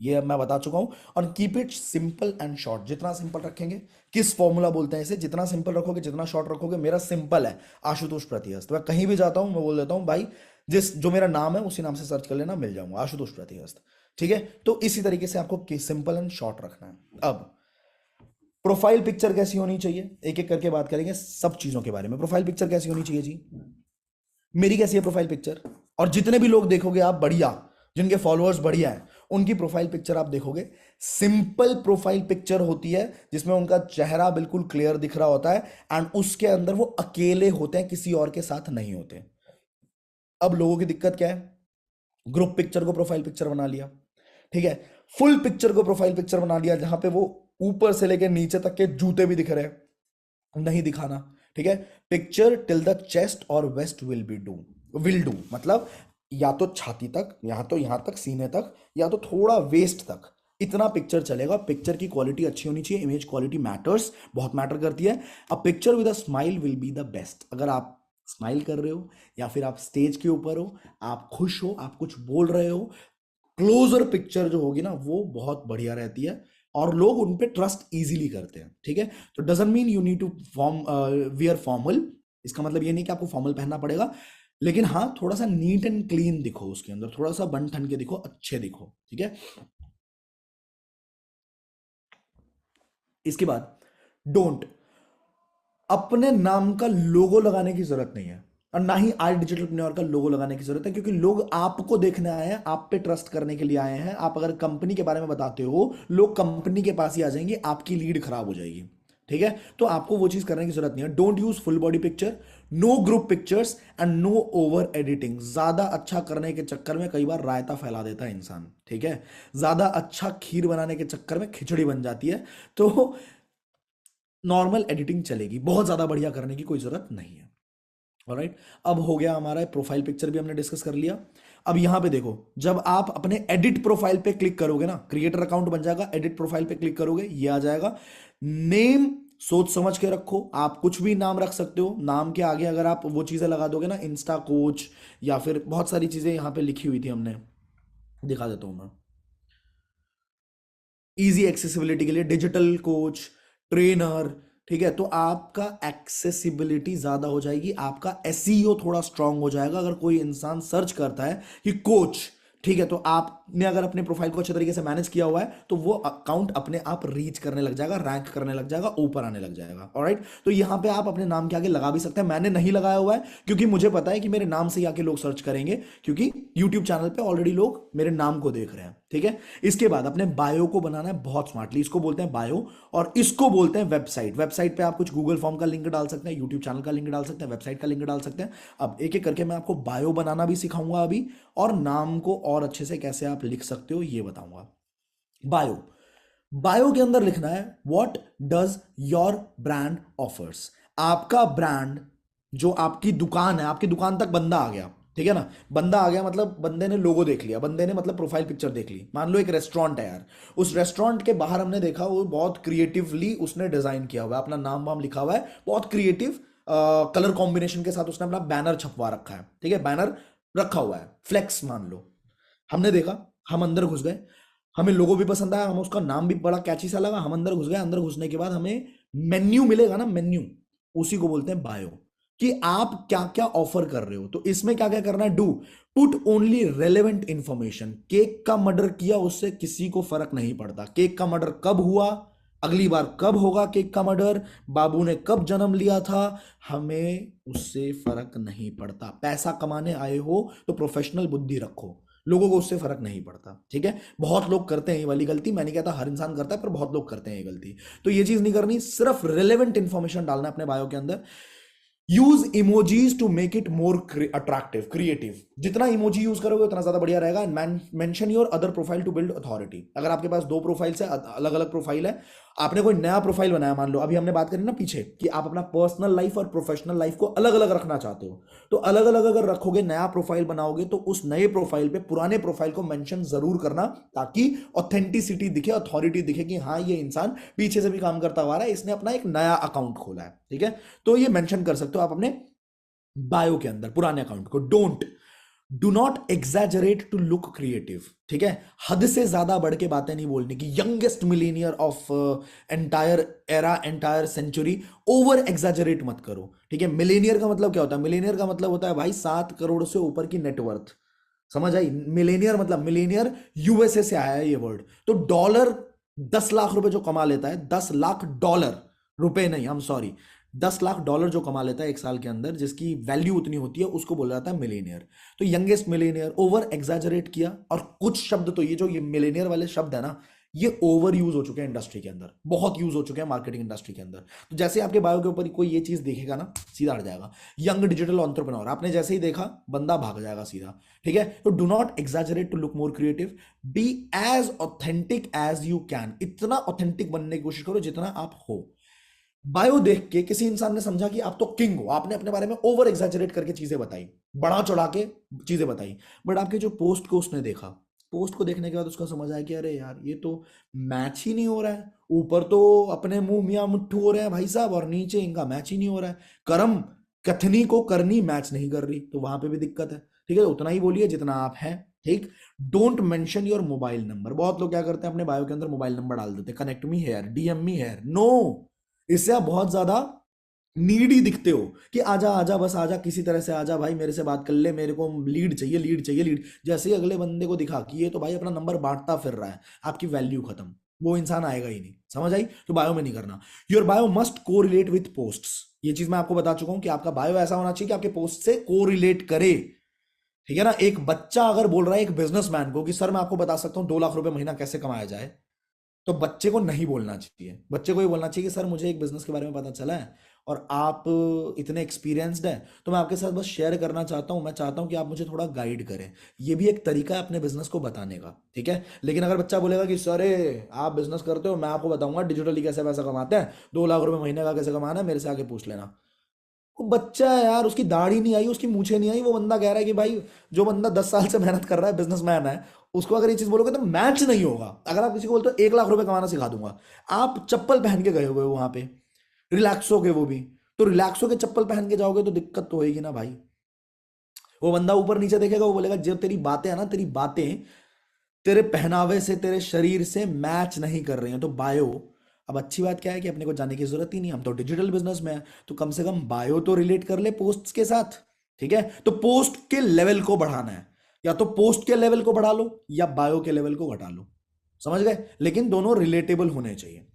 ये अब मैं बता चुका हूं। और keep it simple and short, जितना सिंपल रखेंगे, किस फॉर्मूला बोलते हैं इसे, जितना सिंपल रखोगे जितना शॉर्ट रखोगे। मेरा सिंपल है, आशुतोष प्रतिहस्त। मैं कहीं भी जाता हूं मैं बोल देता हूं भाई, जिस जो मेरा नाम है उसी नाम से सर्च कर लेना, मिल जाऊंगा, आशुतोष प्रतिहस्त, ठीक है। तो इसी तरीके से आपको सिंपल एंड शॉर्ट रखना है। अब प्रोफाइल पिक्चर कैसी होनी चाहिए, एक एक करके बात करेंगे सब चीजों के बारे में। प्रोफाइल पिक्चर कैसी होनी चाहिए जी, मेरी कैसी है प्रोफाइल पिक्चर, और जितने भी लोग देखोगे आप बढ़िया, जिनके फॉलोअर्स बढ़िया हैं, उनकी प्रोफाइल पिक्चर आप देखोगे, सिंपल प्रोफाइल पिक्चर होती है जिसमें उनका चेहरा बिल्कुल क्लियर दिख रहा होता है, एंड उसके अंदर वो अकेले होते हैं, किसी और के साथ नहीं होते। अब लोगों की दिक्कत क्या है, ग्रुप पिक्चर को प्रोफाइल पिक्चर बना लिया, ठीक है, फुल पिक्चर को प्रोफाइल पिक्चर बना लिया जहां पे वो ऊपर से लेकर नीचे तक के जूते भी दिख रहे हैं, नहीं दिखाना, ठीक है। पिक्चर टिल द चेस्ट और वेस्ट विल डू, मतलब या तो छाती तक, यहां तक सीने तक, या तो थोड़ा वेस्ट तक, इतना पिक्चर चलेगा। पिक्चर की क्वालिटी अच्छी होनी चाहिए, इमेज क्वालिटी मैटर्स, बहुत मैटर करती है। A picture with a smile will be the best. अगर आप स्माइल कर रहे हो या फिर आप स्टेज के ऊपर हो, आप खुश हो, आप कुछ बोल रहे हो, क्लोजर पिक्चर जो होगी ना वो बहुत बढ़िया रहती है और लोग उन पे ट्रस्ट इजीली करते हैं, ठीक है। तो doesn't mean you need to wear formal, इसका मतलब ये नहीं कि आपको फॉर्मल पहनना पड़ेगा, लेकिन हाँ थोड़ा सा नीट एंड क्लीन दिखो, उसके अंदर थोड़ा सा बन ठन के दिखो, अच्छे दिखो, ठीक है। इसके बाद डोंट, अपने नाम का लोगो लगाने की जरूरत नहीं है, और ना ही आज डिजिटलप्रेन्योर का लोगो लगाने की जरूरत है, क्योंकि लोग आपको देखने आए हैं, आप पे ट्रस्ट करने के लिए आए हैं। आप अगर कंपनी के बारे में बताते हो, लोग कंपनी के पास ही आ जाएंगे, आपकी लीड खराब हो जाएगी, ठीक है। तो आपको वो चीज करने की जरूरत नहीं है। Don't use full body picture, no group pictures and no over editing. ज्यादा अच्छा करने के चक्कर में कई बार रायता फैला देता है इंसान, ठीक है। ज्यादा अच्छा खीर बनाने के चक्कर में खिचड़ी बन जाती है। तो नॉर्मल एडिटिंग चलेगी, बहुत ज्यादा बढ़िया करने की कोई जरूरत नहीं है। ऑलराइट, अब हो गया हमारा प्रोफाइल पिक्चर भी हमने डिस्कस कर लिया। अब यहां पे देखो, जब आप अपने एडिट प्रोफाइल पे क्लिक करोगे ना, क्रिएटर अकाउंट बन जाएगा, एडिट प्रोफाइल पे क्लिक करोगे, ये आ जाएगा। नेम सोच समझ के रखो, आप कुछ भी नाम रख सकते हो। नाम के आगे अगर आप वो चीजें लगा दोगे ना, इंस्टा कोच या फिर बहुत सारी चीजें यहां पे लिखी हुई थी, हमने दिखा देता हूं मैं। इजी एक्सेसिबिलिटी के लिए डिजिटल कोच, ट्रेनर, ठीक है। तो आपका एक्सेसिबिलिटी ज्यादा हो जाएगी, आपका एसईओ थोड़ा स्ट्रांग हो जाएगा। अगर कोई इंसान सर्च करता है कि कोच, ठीक है, तो आपने अगर अपने प्रोफाइल को अच्छे तरीके से मैनेज किया हुआ है, तो वो अकाउंट अपने आप रीच करने लग जाएगा, रैंक करने लग जाएगा, ऊपर आने लग जाएगा। ऑलराइट, तो यहां पे आप अपने नाम के आगे लगा भी सकते हैं। मैंने नहीं लगाया हुआ है क्योंकि मुझे पता है कि मेरे नाम से ही आके लोग सर्च करेंगे, क्योंकि यूट्यूब चैनल पे ऑलरेडी लोग मेरे नाम को देख रहे हैं, ठीक है। इसके बाद अपने बायो को बनाना है बहुत स्मार्टली, इसको बोलते हैं बायो, और इसको बोलते हैं वेबसाइट। वेबसाइट पे आप कुछ गूगल फॉर्म का लिंक डाल सकते हैं, यूट्यूब चैनल का लिंक डाल सकते हैं, वेबसाइट का लिंक डाल सकते हैं। अब एक एक करके मैं आपको बायो बनाना भी सिखाऊंगा अभी, और नाम को और अच्छे से कैसे आप लिख सकते हो ये बताऊंगा। बायो, बायो के अंदर लिखना है what does your brand offers. आपका ब्रांड, जो आपकी दुकान है, आपकी दुकान तक बंदा आ गया, ठीक है ना। बंदा आ गया मतलब बंदे ने लोगो देख लिया, बंदे ने मतलब प्रोफाइल पिक्चर देख ली। मान लो एक रेस्टोरेंट है यार, उस रेस्टोरेंट के बाहर हमने देखा वो बहुत क्रिएटिवली उसने डिजाइन किया हुआ है, अपना नाम वाम लिखा हुआ है, बहुत क्रिएटिव कलर कॉम्बिनेशन के साथ उसने अपना बैनर छपवा रखा है, ठीक है। बैनर रखा हुआ है, फ्लेक्स मान लो। हमने देखा, हम अंदर घुस गए, हमें लोगो भी पसंद आया, हमें उसका नाम भी बड़ा कैची सा लगा, हम अंदर घुस गए। अंदर घुसने के बाद हमें मेन्यू मिलेगा ना, मेन्यू, उसी को बोलते हैं बायो, कि आप क्या क्या ऑफर कर रहे हो। तो इसमें क्या क्या करना है, do put only relevant information. Cake का मर्डर किया उससे किसी को फर्क नहीं पड़ता, केक का मर्डर कब हुआ, अगली बार कब होगा केक का मर्डर, बाबू ने कब जन्म लिया था, हमें उससे फर्क नहीं पड़ता। पैसा कमाने आए हो तो प्रोफेशनल बुद्धि रखो, लोगों को उससे फर्क नहीं पड़ता, ठीक है। बहुत लोग करते हैं ये वाली गलती, मैं नहीं कहता हर इंसान करता है, पर बहुत लोग करते हैं ये गलती। तो ये चीज नहीं करनी, सिर्फ रिलेवेंट इंफॉर्मेशन डालना है अपने बायो के अंदर। Use emojis to make it more attractive, creative. जितना इमोजी यूज करोगे उतना ज्यादा बढ़िया रहेगा। Mention your other profile to build authority. अगर आपके पास दो प्रोफाइल है, अलग अलग प्रोफाइल है, आपने कोई नया प्रोफाइल बनाया, मान लो अभी हमने बात करी ना पीछे कि आप अपना पर्सनल लाइफ और प्रोफेशनल लाइफ को अलग अलग रखना चाहते हो, तो अलग अलग अगर रखोगे, नया प्रोफाइल बनाओगे, तो उस नए प्रोफाइल पे पुराने प्रोफाइल को मेंशन जरूर करना, ताकि ऑथेंटिसिटी दिखे, अथॉरिटी दिखे कि हाँ ये इंसान पीछे से भी काम करता हुआ रहा है, इसने अपना एक नया अकाउंट खोला है, ठीक है। तो ये मेंशन कर सकते हो आप अपने बायो के अंदर पुराने अकाउंट को। Don't, do not exaggerate to look creative, ठीक है। हद से ज्यादा बढ़ के बातें नहीं बोलने की। Youngest millionaire of entire era, entire century, over exaggerate मत करो, ठीक है। मिलेनियर का मतलब क्या होता है, मिलेनियर का मतलब होता है भाई 7 करोड़ से ऊपर की नेटवर्थ, समझ आई। मिलेनियर मतलब, मिलेनियर यूएसए से आया है ये वर्ड। तो डॉलर 10 लाख रुपए जो कमा लेता है, 10 लाख डॉलर, रुपए नहीं, हम सॉरी, $10 लाख जो कमा लेता है एक साल के अंदर, जिसकी वैल्यू उतनी होती है, उसको बोला जाता है मिलेनियर। तो यंगेस्ट मिलेनियर ओवर एग्जैजरेट किया, और कुछ शब्द तो ये मिलेनियर वाले शब्द है ना, ये ओवर यूज हो चुके हैं इंडस्ट्री के अंदर, बहुत यूज हो चुके हैं मार्केटिंग इंडस्ट्री के अंदर। तो जैसे आपके बायो के ऊपर कोई ये चीज देखेगा ना, सीधा हट जाएगा, यंग डिजिटल एंटरप्रेन्योर, आपने जैसे ही देखा बंदा भाग जाएगा सीधा। ठीक है, तो do not exaggerate to look more creative, be as authentic as you can, इतना ऑथेंटिक बनने की कोशिश करो जितना आप हो। बायो देख के किसी इंसान ने समझा कि आप तो किंग हो, आपने अपने बारे में ओवर एग्जैजरेट करके चीजें बताई, बढ़ा चढ़ा के चीजें बताई, बट आपके जो पोस्ट को उसने देखा, पोस्ट को देखने के बाद उसका समझ आया कि अरे यार ये तो मैच ही नहीं हो रहा है, ऊपर तो अपने मुंह मियां मुट्ठू हो रहे हैं भाई साहब, और नीचे इनका मैच ही नहीं हो रहा है, करम कथनी को करनी मैच नहीं कर रही, तो वहां पे भी दिक्कत है। ठीक है, उतना ही बोलिए जितना आप हैं। ठीक, don't mention your mobile number. बहुत लोग क्या करते हैं, अपने बायो के अंदर मोबाइल नंबर डाल देते हैं, connect me here, DM me here. No, इससे आप बहुत ज्यादा नीडी दिखते हो कि आजा आजा, बस आजा, किसी तरह से आजा भाई, मेरे से बात कर ले, मेरे को लीड चाहिए, लीड चाहिए, लीड। जैसे ही अगले बंदे को दिखा कि ये तो भाई अपना नंबर बांटता फिर रहा है, आपकी वैल्यू खत्म, वो इंसान आएगा ही नहीं। समझ आई? तो बायो में नहीं करना। Your bio must correlate with posts. ये चीज मैं आपको बता चुका हूं कि आपका बायो ऐसा होना चाहिए कि आपके पोस्ट से कोरिलेट करे। ठीक है ना, एक बच्चा अगर बोल रहा है एक बिजनेसमैन को कि सर मैं आपको बता सकता हूं 2 लाख रुपए महीना कैसे कमाया जाए, तो बच्चे को नहीं बोलना चाहिए, बच्चे को ये बोलना चाहिए कि सर मुझे एक बिजनेस के बारे में पता चला है और आप इतने एक्सपीरियंस्ड हैं, तो मैं आपके साथ बस शेयर करना चाहता हूं, मैं चाहता हूं कि आप मुझे थोड़ा गाइड करें। ये भी एक तरीका है अपने बिजनेस को बताने का। ठीक है, लेकिन अगर बच्चा बोलेगा कि सर आप बिजनेस करते हो, मैं आपको बताऊंगा डिजिटली कैसे पैसा कमाते हैं, 2 लाख रुपए महीने का कैसे कमाना है, मेरे से आके पूछ लेना। वो बच्चा है यार, उसकी दाढ़ी नहीं आई, उसकी मूछें नहीं आई, वो बंदा कह रहा है कि भाई जो बंदा 10 साल से मेहनत कर रहा है, बिजनेसमैन है, उसको अगर ये चीज बोलोगे तो मैच नहीं होगा। अगर आप किसी को बोलते हो 1 लाख रुपए कमाना सिखा दूंगा, आप चप्पल पहन के गए हुए हो वहां पे, रिलैक्सो के, वो भी तो रिलैक्सो के चप्पल पहन के जाओगे तो दिक्कत तो होगी ना भाई। वो बंदा ऊपर नीचे देखेगा, वो बोलेगा जब तेरी बातें है ना, तेरी बातें तेरे पहनावे से, तेरे शरीर से मैच नहीं कर रही हैं, तो बायो। अब अच्छी बात क्या है कि अपने को जाने की जरूरत ही नहीं, हम तो डिजिटल बिजनेस में है, तो कम से कम बायो तो रिलेट कर ले पोस्ट्स के साथ। ठीक है, तो पोस्ट के लेवल को बढ़ाना है, या तो पोस्ट के लेवल को बढ़ा लो या बायो के लेवल को घटा लो। समझ गए? लेकिन दोनों रिलेटेबल होने चाहिए।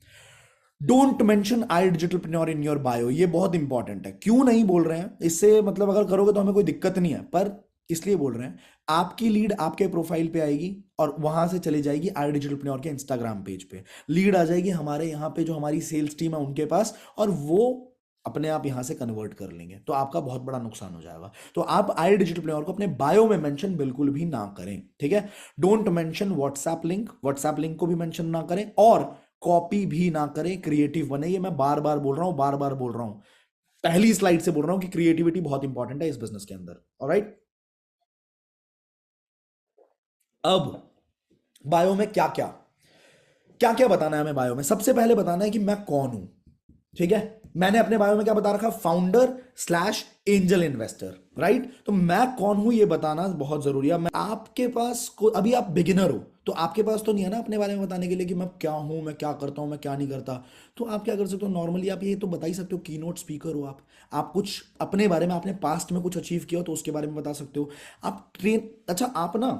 Don't mention I Digitalpreneur in your bio, ये बहुत इंपॉर्टेंट है। क्यों नहीं बोल रहे हैं, इससे मतलब अगर करोगे तो हमें कोई दिक्कत नहीं है, पर इसलिए बोल रहे हैं आपकी लीड आपके प्रोफाइल पे आएगी और वहां से चली जाएगी आई डिजिटलप्रेन्योर के इंस्टाग्राम पेज पे, लीड आ जाएगी हमारे यहाँ पे जो हमारी सेल्स टीम है उनके पास, और वो अपने आप यहां से कन्वर्ट कर लेंगे, तो आपका बहुत बड़ा नुकसान हो जाएगा। तो आप आई डिजिटलप्रेन्योर को अपने बायो में मेंशन बिल्कुल भी ना करें। ठीक है, don't mention WhatsApp link, WhatsApp link को भी मेंशन ना करें, और कॉपी भी ना करें, क्रिएटिव बने। ये मैं बार बार बोल रहा हूं, बार बार बोल रहा हूं, पहली स्लाइड से बोल रहा हूं कि क्रिएटिविटी बहुत इंपॉर्टेंट है इस बिजनेस के अंदर। ऑलराइट, अब बायो में क्या क्या क्या क्या बताना है हमें? बायो में सबसे पहले बताना है कि मैं कौन हूं। ठीक है, मैंने अपने बायो में क्या बता रखा? Founder slash angel investor. Right, तो मैं कौन हूं ये बताना बहुत जरूरी है। मैं आपके पास अभी आप बिगिनर हो, तो आपके पास तो नहीं है ना अपने बारे में बताने के लिए कि मैं क्या हूं, मैं क्या करता हूं, मैं क्या नहीं करता। तो आप क्या कर सकते हो, नॉर्मली आप ये तो बता ही सकते हो, की नोट स्पीकर हो आप कुछ अपने बारे में, आपने पास्ट में कुछ अचीव किया हो तो उसके बारे में बता सकते हो। आप ट्रेन, अच्छा आप ना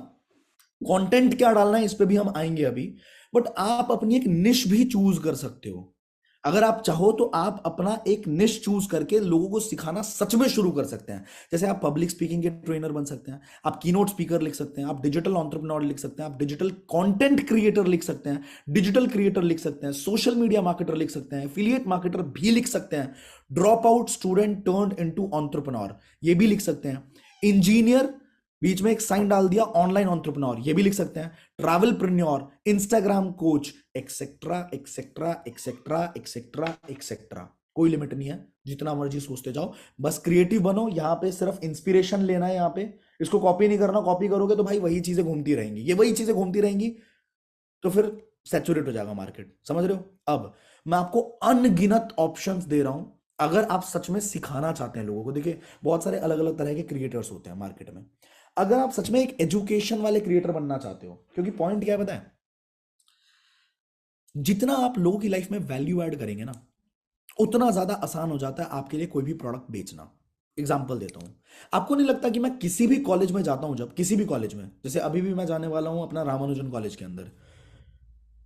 कंटेंट क्या डालना है इस पे भी हम आएंगे अभी, बट आप अपनी एक निश भी चूज कर सकते हो। अगर आप चाहो तो आप अपना एक निश चूज करके लोगों को सिखाना सच में शुरू कर सकते हैं। जैसे आप पब्लिक स्पीकिंग के ट्रेनर बन सकते हैं, आप कीनोट स्पीकर लिख सकते हैं, आप डिजिटल एंटरप्रेन्योर लिख सकते हैं, आप डिजिटल कंटेंट क्रिएटर लिख सकते हैं, डिजिटल क्रिएटर लिख सकते हैं, सोशल मीडिया मार्केटर लिख सकते हैं, एफिलिएट मार्केटर भी लिख सकते हैं, drop out student turned into entrepreneur ये भी लिख सकते हैं, इंजीनियर बीच में एक साइन डाल दिया ऑनलाइन एंटरप्रेन्योर ये भी लिख सकते हैं, travelpreneur, Instagram coach, etcetera etcetera etcetera etcetera etcetera. कोई लिमिट नहीं है, जितना मर्जी सोचते जाओ, बस क्रिएटिव बनो। यहाँ पे सिर्फ इंस्पिरेशन लेना है, यहाँ पे इसको कॉपी नहीं करना। कॉपी करोगे तो भाई वही चीजें घूमती रहेंगी, ये वही चीजें घूमती रहेंगी, तो फिर सैचुरेट हो जाएगा मार्केट। समझ रहे हो? अब मैं आपको अनगिनत ऑप्शंस दे रहा हूं, अगर आप सच में सिखाना चाहते हैं लोगों को। देखिए बहुत सारे अलग अलग तरह के क्रिएटर्स होते हैं मार्केट में, अगर आप सच में एक एजुकेशन वाले क्रिएटर बनना चाहते हो, क्योंकि पॉइंट क्या है पता है, जितना आप लोगों की लाइफ में वैल्यू ऐड करेंगे ना, उतना ज्यादा आसान हो जाता है आपके लिए कोई भी प्रोडक्ट बेचना। एग्जाम्पल देता हूं, आपको नहीं लगता कि मैं किसी भी कॉलेज में जाता हूं, जब किसी भी कॉलेज में, जैसे अभी भी मैं जाने वाला हूं अपना रामानुजन कॉलेज के अंदर,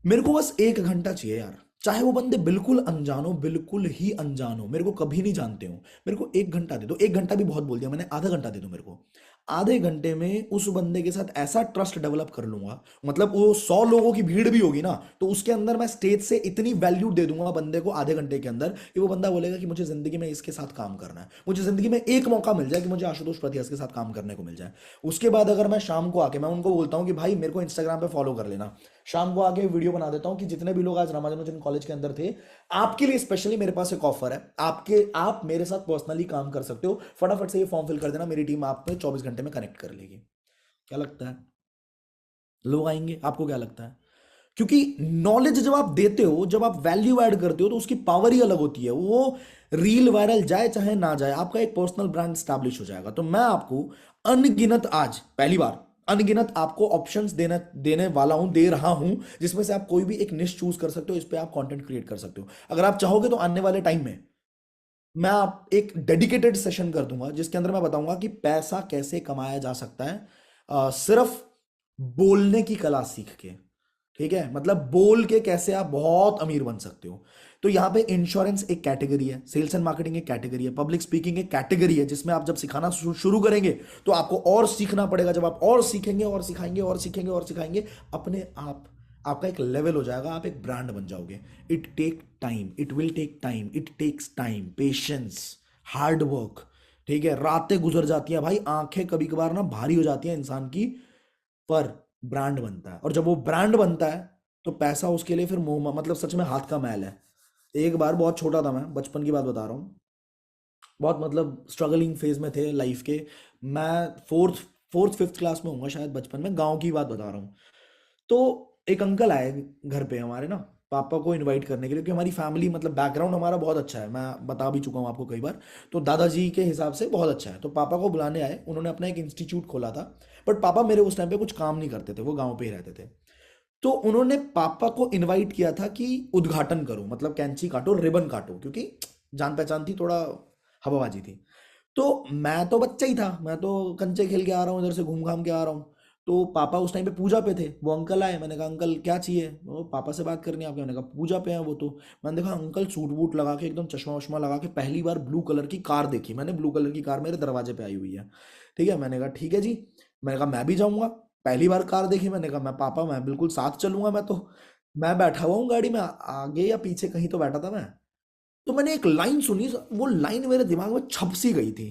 मेरे को बस 1 घंटा चाहिए यार, चाहे वो बंदे बिल्कुल अनजान हो, बिल्कुल ही अनजान हो, मेरे को कभी नहीं जानते हो, मेरे को 1 घंटा दे दो, 1 घंटा भी बहुत बोल दिया मैंने, आधा घंटा दे दो मेरे को। आधे घंटे में उस बंदे के साथ ऐसा ट्रस्ट डेवलप कर लूंगा, मतलब वो 100 लोगों की भीड़ भी होगी ना, तो उसके अंदर मैं स्टेज से इतनी वैल्यू दे दूंगा बंदे को आधे घंटे के अंदर, कि वो बंदा बोलेगा कि मुझे जिंदगी में इसके साथ काम करना है, मुझे जिंदगी में एक मौका मिल जाए कि मुझे आशुतोष प्रतियास के साथ काम करने को मिल जाए। उसके बाद अगर मैं शाम को आके मैं उनको बोलता हूँ कि भाई मेरे को इंस्टाग्राम पे फॉलो कर लेना, शाम को आके वीडियो बना देता हूँ कि जितने भी लोग आज रामानुजन कॉलेज के अंदर थे, आपके लिए स्पेशली मेरे पास एक ऑफर है, आप मेरे साथ पर्सनली काम कर सकते हो, फटाफट से ये फॉर्म फिल कर देना, मेरी टीम आप में 24 घंटे में कनेक्ट कर लेगी। क्या लगता है, लोग आएंगे? आपको क्या लगता है? क्योंकि नॉलेज जब आप देते हो, जब आप वैल्यू ऐड करते हो, तो उसकी पावर ही अलग होती है। वो रील वायरल जाए चाहे ना जाए, आपका एक पर्सनल ब्रांड स्टैब्लिश हो जाएगा। तो मैं आपको अनगिनत, आज पहली बार अनगिनत आपको ऑप्शंस देने देने वाला हूं, दे रहा हूं, जिसमें से आप कोई भी एक निश चूज कर सकते हो, इस पे आप कंटेंट क्रिएट कर सकते हो। अगर आप चाहोगे तो आने वाले टाइम में मैं आप एक डेडिकेटेड सेशन कर दूंगा, जिसके अंदर मैं बताऊंगा कि पैसा कैसे कमाया जा सकता है, सिर्फ बोलने की कला सीख के। ठीक है, मतलब बोल के कैसे आप बहुत अमीर बन सकते हो। तो यहाँ पे इंश्योरेंस एक कैटेगरी है, सेल्स एंड मार्केटिंग एक कैटेगरी है, पब्लिक स्पीकिंग एक कैटेगरी है, जिसमें आप जब सिखाना शुरू करेंगे तो आपको और सीखना पड़ेगा। जब आप और सीखेंगे और सिखाएंगे और सीखेंगे और सिखाएंगे, अपने आप आपका एक लेवल हो जाएगा, आप एक ब्रांड बन जाओगे। It take time, it will take time, it takes time, patience, hard work. ठीक है, रातें गुजर जाती हैं भाई, आंखें कभी कभार ना भारी हो जाती हैं इंसान की, पर ब्रांड बनता है। और जब वो ब्रांड बनता है तो पैसा उसके लिए फिर मुंह, मतलब सच में हाथ का मैल है। एक बार बहुत छोटा था, मैं बचपन की बात बता रहा हूँ, बहुत मतलब स्ट्रगलिंग फेज में थे लाइफ के। मैं फोर्थ फोर्थ फिफ्थ क्लास में हूँ शायद, बचपन में, गांव की बात बता रहा हूँ। तो एक अंकल आए घर पे हमारे ना, पापा को इनवाइट करने के लिए, क्योंकि हमारी फैमिली, मतलब बैकग्राउंड हमारा बहुत अच्छा है, मैं बता भी चुका हूँ आपको कई बार। तो दादाजी के हिसाब से बहुत अच्छा है, तो पापा को बुलाने आए, उन्होंने अपना एक इंस्टीट्यूट खोला था। बट पापा मेरे उस टाइम पे कुछ काम नहीं करते थे, वो गांव पे ही रहते थे। तो उन्होंने पापा को इनवाइट किया था कि उद्घाटन करो, मतलब कैंची काटो, रिबन काटो, क्योंकि जान पहचान थी, थोड़ा हवाबाजी थी। तो मैं तो बच्चा ही था, मैं तो कंचे खेल के आ रहा हूँ, इधर से घूम घाम के आ रहा हूँ। तो पापा उस टाइम पे पूजा पे थे, वो अंकल आए, मैंने कहा अंकल क्या चाहिए? वो पापा से बात करनी है आपके? मैंने कहा पूजा पे हैं वो तो। मैंने देखा अंकल सूट वूट लगा के, एकदम चश्मा वश्मा लगा के, पहली बार ब्लू कलर की कार देखी मैंने, ब्लू कलर की कार मेरे दरवाजे पे आई हुई है। ठीक है, मैंने कहा ठीक है जी। मैंने कहा मैं भी जाऊंगा, पहली बार कार देखी। मैंने कहा मैं पापा, मैं बिल्कुल साथ चलूंगा, मैं तो, मैं बैठा हुआ हूँ गाड़ी में, आगे या पीछे कहीं तो बैठा था मैं। तो मैंने एक लाइन सुनी, वो लाइन मेरे दिमाग में छप सी गई थी।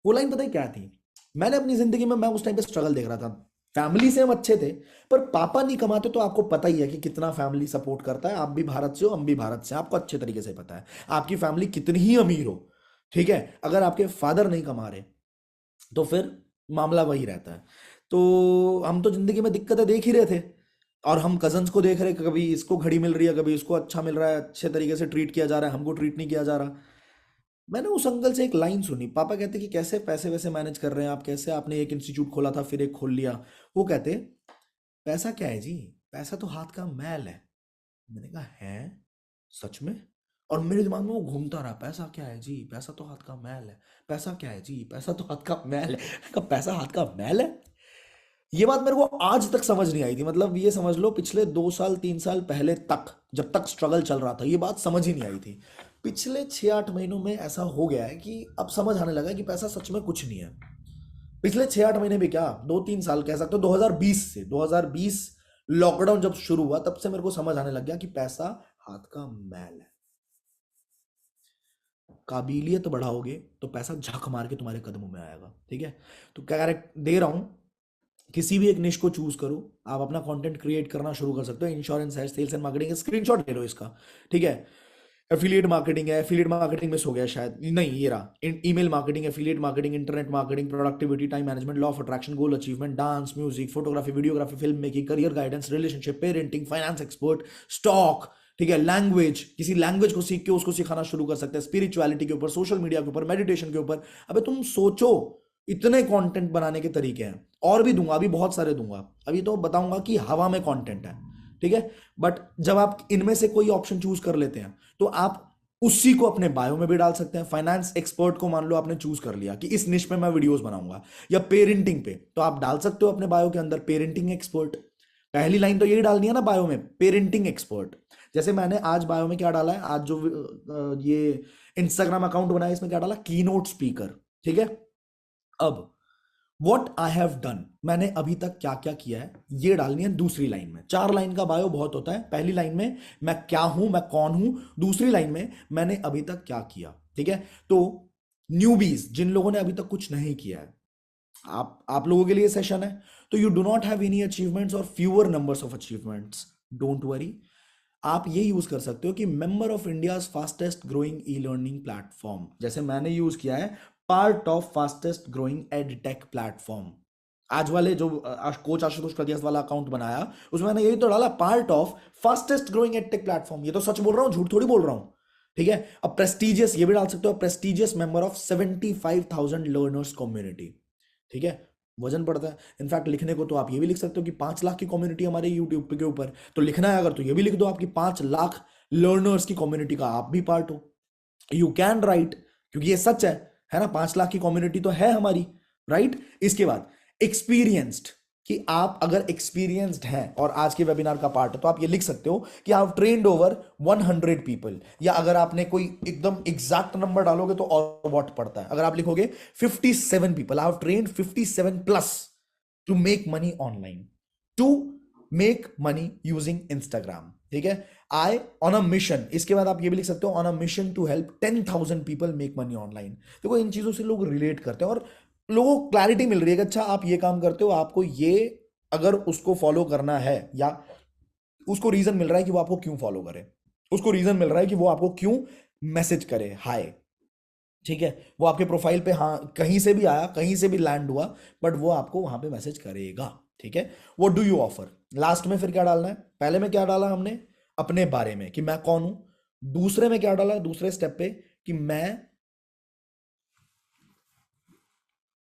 वो लाइन पता है क्या थी? मैंने अपनी जिंदगी में, मैं उस टाइम पे स्ट्रगल देख रहा था, फैमिली से हम अच्छे थे, पर पापा नहीं कमाते, तो आपको पता ही है कि कितना फैमिली सपोर्ट करता है। आप भी भारत से हो, हम भी भारत से हैं, आपको अच्छे तरीके से पता है आपकी फैमिली कितनी ही अमीर हो। ठीक है, अगर आपके फादर नहीं कमा रहे तो फिर मामला वही रहता है। तो हम तो जिंदगी में दिक्कतें देख ही रहे थे, और हम कजन्स को देख रहे, कभी इसको घड़ी मिल रही है, कभी इसको अच्छा मिल रहा है, अच्छे तरीके से ट्रीट किया जा रहा है, हमको ट्रीट नहीं किया जा रहा। मैंने उस अंकल से एक लाइन सुनी, पापा कहते कि कैसे पैसे वैसे मैनेज कर रहे हैं आप, कैसे आपने एक इंस्टीट्यूट खोला था फिर एक खोल लिया। वो कहते पैसा क्या है जी, पैसा तो हाथ का मैल है। मैंने कहा है, सच में? और मेरे दिमाग में वो घूमता रहा, पैसा क्या है जी, पैसा तो हाथ का मैल है, पैसा क्या है जी, पैसा तो हाथ का मैल है। मैंने कहा, पैसा हाथ का मैल है? ये बात मेरे को आज तक समझ नहीं आई थी, मतलब ये समझ लो पिछले 2 साल 3 साल पहले तक, जब तक स्ट्रगल चल रहा था, ये बात समझ ही नहीं आई थी। पिछले 6-8 महीनों में ऐसा हो गया है कि अब समझ आने लगा है कि पैसा सच में कुछ नहीं है। पिछले 6-8 महीने भी क्या, 2-3 साल कह सकते हो, 2020 से, 2020 लॉकडाउन जब शुरू हुआ, तब से मेरे को समझ आने लग गया कि पैसा हाथ का मैल है। काबिलियत बढ़ाओगे तो पैसा झक मार के तुम्हारे कदमों में आएगा। ठीक है, तो कैरेक्ट दे रहा हूं, किसी भी एक निश को चूज करो, आप अपना कंटेंट क्रिएट करना शुरू कर सकते हो। इंश्योरेंस है, सेल्स एंड मार्केटिंग है, स्क्रीनशॉट ले लो इसका। ठीक है, एफिलिएट मार्केटिंग है, एफिलिएट मार्केटिंग मिस हो गया शायद, नहीं ये रहा, email marketing, affiliate marketing, internet marketing, productivity, time management, law of attraction, goal achievement, dance, music, photography, videography, film making, career guidance, relationship, parenting, finance expert, stock. ठीक है, language, किसी language को सीख के उसको सिखाना शुरू कर सकते हैं, स्पिरिचुअलिटी के ऊपर, सोशल मीडिया के ऊपर, मेडिटेशन के ऊपर। अबे तुम सोचो, इतने कंटेंट बनाने के तरीके हैं, और भी दूंगा, अभी बहुत सारे दूंगा, अभी तो बताऊंगा कि हवा में कंटेंट है। ठीक है, बट जब आप इनमें से कोई ऑप्शन चूज कर लेते हैं, तो आप उसी को अपने बायो में भी डाल सकते हैं। फाइनेंस एक्सपर्ट को मान लो आपने चूज कर लिया कि इस निश पे मैं वीडियोस बनाऊंगा, या पेरेंटिंग पे, तो आप डाल सकते हो अपने बायो के अंदर पेरेंटिंग एक्सपर्ट। पहली लाइन तो यही डालनी है ना बायो में, पेरेंटिंग एक्सपर्ट। जैसे मैंने आज बायो में क्या डाला है, आज जो ये इंस्टाग्राम अकाउंट बनाया इसमें क्या डाला, की नोट स्पीकर, ठीक है। अब वॉट आई हैव डन, मैंने अभी तक क्या क्या किया है, ये डालनी है दूसरी लाइन में। 4 लाइन का बायो बहुत होता है, पहली लाइन में मैं क्या हूं, मैं कौन हूं, दूसरी लाइन में मैंने अभी तक क्या किया, ठीक है। तो न्यूबीज, जिन लोगों ने अभी तक कुछ नहीं किया है, आप लोगों के लिए सेशन है। तो you do not have any achievements और fewer numbers of achievements, don't worry, आप ये यूज कर सकते हो कि member of India fastest growing e learning platform, जैसे मैंने यूज किया है part of fastest growing edtech platform. आज वाले जो कोच आशुतोष प्रदियास वाला अकाउंट बनाया उसमें मैंने यही तो डाला, part of fastest growing edtech platform. ये तो सच बोल रहा हूं, झूठ थोड़ी बोल रहा हूं, ठीक है। अब प्रेस्टिजियस ये भी डाल सकते हो, prestigious member of 75,000 learners community, ठीक है। वजन पड़ता है, इनफैक्ट लिखने को तो आप ये भी लिख सकते हो कि 5 लाख की कम्युनिटी हमारे यूट्यूब के ऊपर, तो लिखना है अगर तो ये भी लिख दो आपकी 5 लाख लर्नर्स की कम्युनिटी का आप भी पार्ट हो, यू कैन राइट, क्योंकि ये सच है ना, 5 लाख की कम्युनिटी तो है हमारी, राइट। इसके बाद एक्सपीरियंस्ड, कि आप अगर एक्सपीरियंस्ड हैं और आज के वेबिनार का पार्ट है तो आप ये लिख सकते हो कि आप ट्रेंड ओवर 100 पीपल, या अगर आपने कोई एकदम एग्जैक्ट नंबर डालोगे तो और व्हाट पड़ता है, अगर आप लिखोगे 57 people, I have trained 57 plus to make money online, to make money using Instagram, ठीक है। आई ऑन अ मिशन, इसके बाद आप ये भी लिख सकते हो on a mission to help 10,000 people make money online. देखो इन चीजों से लोग रिलेट करते हैं और लोगों को क्लैरिटी मिल रही है कि अच्छा आप ये काम करते हो, आपको ये अगर उसको फॉलो करना है, या उसको रीजन मिल रहा है कि वो आपको क्यों फॉलो करे, उसको रीजन मिल रहा है कि वो आपको क्यों मैसेज करे हाय, ठीक है। वो आपके प्रोफाइल पे हाँ कहीं से भी आया, कहीं से भी लैंड हुआ, बट वो आपको वहां पे मैसेज करेगा, ठीक है। What do you offer, last में फिर क्या डालना है, पहले में क्या डाला हमने अपने बारे में कि मैं कौन हूं, दूसरे में क्या डाला, दूसरे स्टेप पे कि मैं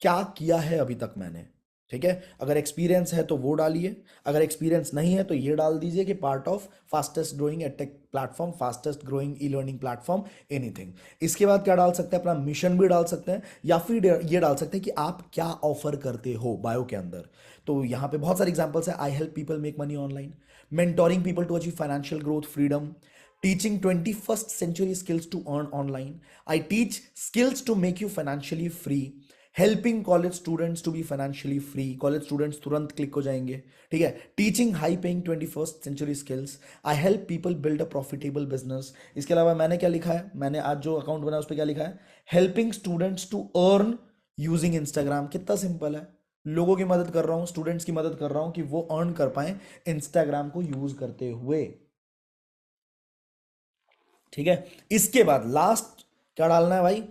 क्या किया है अभी तक मैंने, ठीक है। अगर एक्सपीरियंस है तो वो डालिए, अगर एक्सपीरियंस नहीं है तो ये डाल दीजिए कि part of fastest growing edtech platform, fastest growing e learning platform, anything. इसके बाद क्या डाल सकते हैं, अपना मिशन भी डाल सकते हैं, या फिर ये डाल सकते हैं कि आप क्या ऑफर करते हो बायो के अंदर। तो यहाँ पे बहुत सारे एग्जाम्पल्स है, I help people make money online, mentoring people to achieve financial growth freedom, teaching 21st century skills to earn online, I teach skills to make you financially free, helping college students to be financially free, college students तुरंत click हो जाएंगे, ठीक है। Teaching high paying 21st century skills, I help people build a profitable business. इसके अलावा मैंने क्या लिखा है, मैंने आज जो अकाउंट बनाया उस पर क्या लिखा है, helping students to earn using Instagram. कितना सिंपल है, लोगों की मदद कर रहा हूं, स्टूडेंट्स की मदद कर रहा हूं कि वो अर्न कर पाए इंस्टाग्राम को यूज करते हुए, ठीक है। इसके बाद लास्ट क्या डालना है भाई,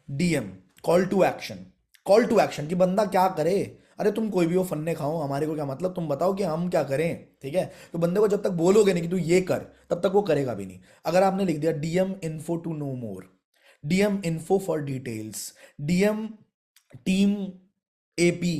DM, call to action, call to action कि बंदा क्या करे, अरे तुम कोई भी हो फन्ने खाओ, हमारे को क्या मतलब, तुम बताओ कि हम क्या करें, ठीक है। तो बंदे को जब तक बोलोगे नहीं कि तू ये कर, तब तक वो करेगा भी नहीं। अगर आपने लिख दिया DM info to know more, DM info for details, DM team AP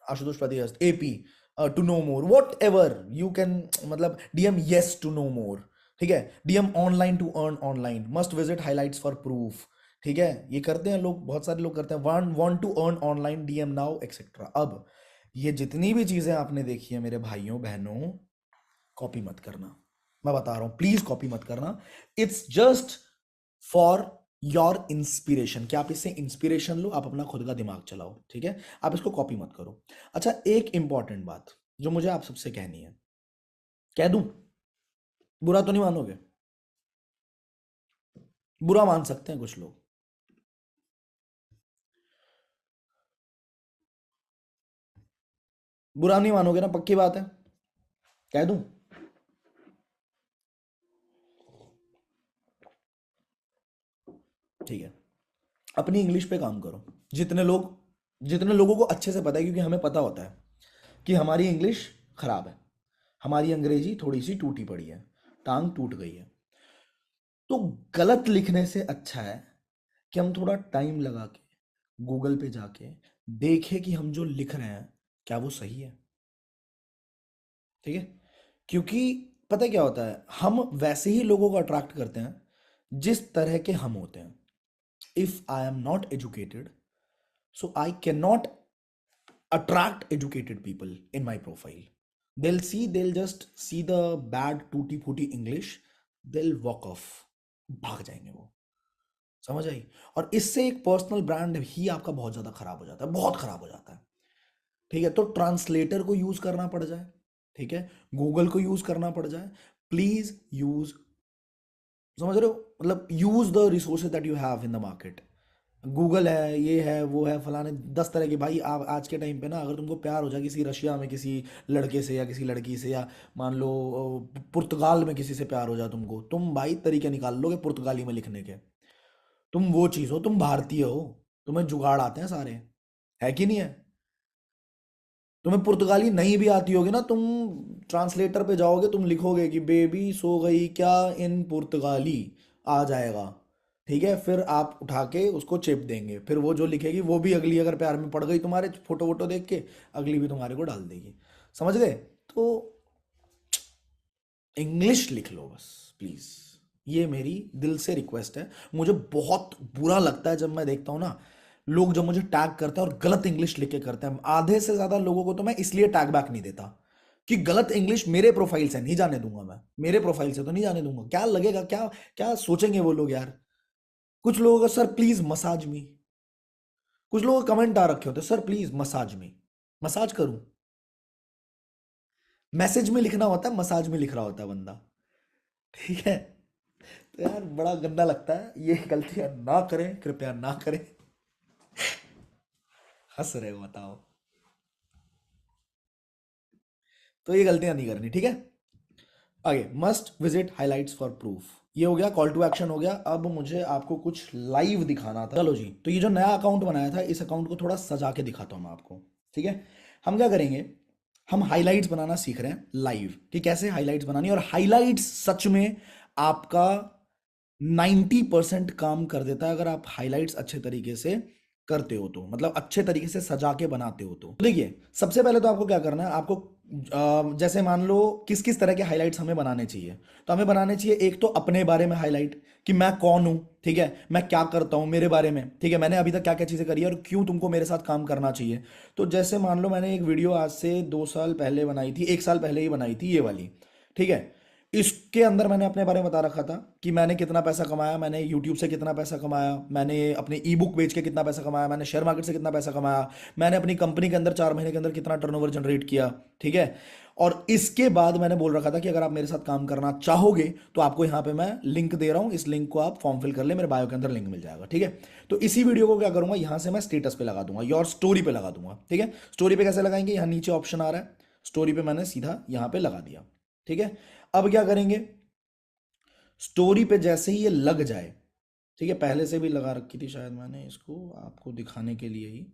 Ashutosh Pradiyas AP to know more, whatever you can, मतलब DM yes to know more, ठीक है। DM online to earn online, must visit highlights for proof, ठीक है। ये करते हैं लोग, बहुत सारे लोग करते हैं, want to earn online, DM now etcetera. अब ये जितनी भी चीजें आपने देखी है मेरे भाइयों बहनों, कॉपी मत करना, मैं बता रहा हूं, प्लीज कॉपी मत करना, it's just for your inspiration, कि आप इससे इंस्पिरेशन लो, आप अपना खुद का दिमाग चलाओ, ठीक है। आप इसको कॉपी मत करो। अच्छा एक इंपॉर्टेंट बात जो मुझे आप सबसे कहनी है, कह दूं, बुरा तो नहीं मानोगे, बुरा मान सकते हैं कुछ लोग, बुरा नहीं मानोगे ना, पक्की बात है, कह दूं, ठीक है। अपनी इंग्लिश पे काम करो, जितने लोगों को अच्छे से पता है, क्योंकि हमें पता होता है कि हमारी इंग्लिश खराब है, हमारी अंग्रेजी थोड़ी सी टूटी पड़ी है, टांग टूट गई है, तो गलत लिखने से अच्छा है कि हम थोड़ा टाइम लगा के गूगल पे जाके देखें कि हम जो लिख रहे हैं क्या वो सही है, ठीक है। क्योंकि पता है क्या होता है, हम वैसे ही लोगों को अट्रैक्ट करते हैं जिस तरह के हम होते हैं। If I am not educated, so I cannot attract educated people in my profile. They'll just see the bad tutti frutti English, दिल वॉक ऑफ, भाग जाएंगे वो। समझ आई? और इससे एक पर्सनल ब्रांड ही आपका बहुत ज्यादा खराब हो जाता है, बहुत खराब हो जाता है। ठीक है, तो ट्रांसलेटर को यूज करना पड़ जाए, ठीक है, गूगल को यूज करना पड़ जाए, प्लीज यूज, समझ रहे हो, मतलब use the resources that you have in the market. Google है, ये है, वो है, फलाने 10 तरह के। भाई आप आज के टाइम पे ना, अगर तुमको प्यार हो जाए किसी रशिया में किसी लड़के से या किसी लड़की से, या मान लो पुर्तगाल में किसी से प्यार हो जाए तुमको, तुम भाई तरीके निकाल लोगे पुर्तगाली में लिखने के। तुम वो चीज़ हो, तुम भारतीय हो, तुम्हें जुगाड़ आते हैं सारे, है कि नहीं है? तुम्हें पुर्तगाली नहीं भी आती होगी ना, तुम ट्रांसलेटर पे जाओगे, तुम लिखोगे कि बेबी सो गई क्या इन पुर्तगाली, आ जाएगा। ठीक है, फिर आप उठा के उसको चिप देंगे, फिर वो जो लिखेगी वो भी अगली अगर प्यार में पड़ गई तुम्हारे फोटो वोटो देख के, अगली भी तुम्हारे को डाल देगी। समझ गए? तो इंग्लिश लिख लो बस, प्लीज। ये मेरी दिल से रिक्वेस्ट है। मुझे बहुत बुरा लगता है जब मैं देखता हूँ ना, लोग जब मुझे टैग करते हैं और गलत इंग्लिश लिख के करते हैं। आधे से ज्यादा लोगों को तो मैं इसलिए टैग बैक नहीं देता कि गलत इंग्लिश मेरे प्रोफाइल से नहीं जाने दूंगा, मैं मेरे प्रोफाइल से तो नहीं जाने दूंगा। क्या लगेगा, क्या क्या सोचेंगे वो लोग यार। कुछ लोगों का सर प्लीज मसाज मी, कुछ लोगों का कमेंट आ रखे होते sir please massage me, massage करूं? मैसेज में लिखना होता है, मसाज में लिख रहा होता है बंदा। ठीक है, तो यार बड़ा गंदा लगता है, ये गलतियां ना करें, कृपया ना करें। हंस रहे हो, बताओ। तो ये गलतियां नहीं करनी, ठीक है। आगे, must visit highlights for proof, ये हो गया, कॉल टू एक्शन हो गया। अब मुझे आपको कुछ लाइव दिखाना था। चलो जी, तो ये जो नया अकाउंट बनाया था, इस अकाउंट को थोड़ा सजा के दिखाता हूँ मैं आपको। ठीक है, हम क्या करेंगे, हम हाइलाइट्स बनाना सीख रहे हैं लाइव कि कैसे हाइलाइट्स बनानी है। और हाइलाइट्स सच में आपका 90% काम कर देता है, अगर आप हाइलाइट्स अच्छे तरीके से करते हो तो, मतलब अच्छे तरीके से सजा के बनाते हो तो। देखिए, सबसे पहले तो आपको क्या करना है, आपको जैसे मान लो किस किस तरह के हाइलाइट्स हमें बनाने चाहिए। तो हमें बनाने चाहिए एक तो अपने बारे में हाईलाइट, कि मैं कौन हूं, ठीक है, मैं क्या करता हूं, मेरे बारे में, ठीक है, मैंने अभी तक क्या क्या चीजें करी है और क्यों तुमको मेरे साथ काम करना चाहिए। तो जैसे मान लो मैंने एक वीडियो आज से 2 साल पहले बनाई थी, 1 साल पहले ही बनाई थी, ये वाली। ठीक है, इसके अंदर मैंने अपने बारे में बता रखा था कि मैंने कितना पैसा कमाया, मैंने यूट्यूब से कितना पैसा कमाया, मैंने अपने ई बुक बेच के कितना पैसा कमाया, मैंने शेयर मार्केट से कितना पैसा कमाया, मैंने अपनी कंपनी के अंदर 4 महीने के अंदर कितना टर्नओवर जनरेट किया। ठीक है, और इसके बाद मैंने बोल रखा था कि अगर आप मेरे साथ काम करना चाहोगे तो आपको यहाँ पे मैं लिंक दे रहा हूँ, इस लिंक को आप फॉर्म फिल कर ले, मेरे बायो के अंदर लिंक मिल जाएगा। ठीक है, तो इसी वीडियो को क्या करूंगा, यहाँ से मैं स्टेटस पे लगा दूंगा, योर स्टोरी पे लगा दूंगा। ठीक है, स्टोरी पे कैसे लगाएंगे, यहाँ नीचे ऑप्शन आ रहा है, स्टोरी पे मैंने सीधा यहाँ पे लगा दिया। ठीक है, अब क्या करेंगे, स्टोरी पे जैसे ही ये लग जाए, ठीक है, पहले से भी लगा रखी थी शायद मैंने इसको आपको दिखाने के लिए ही,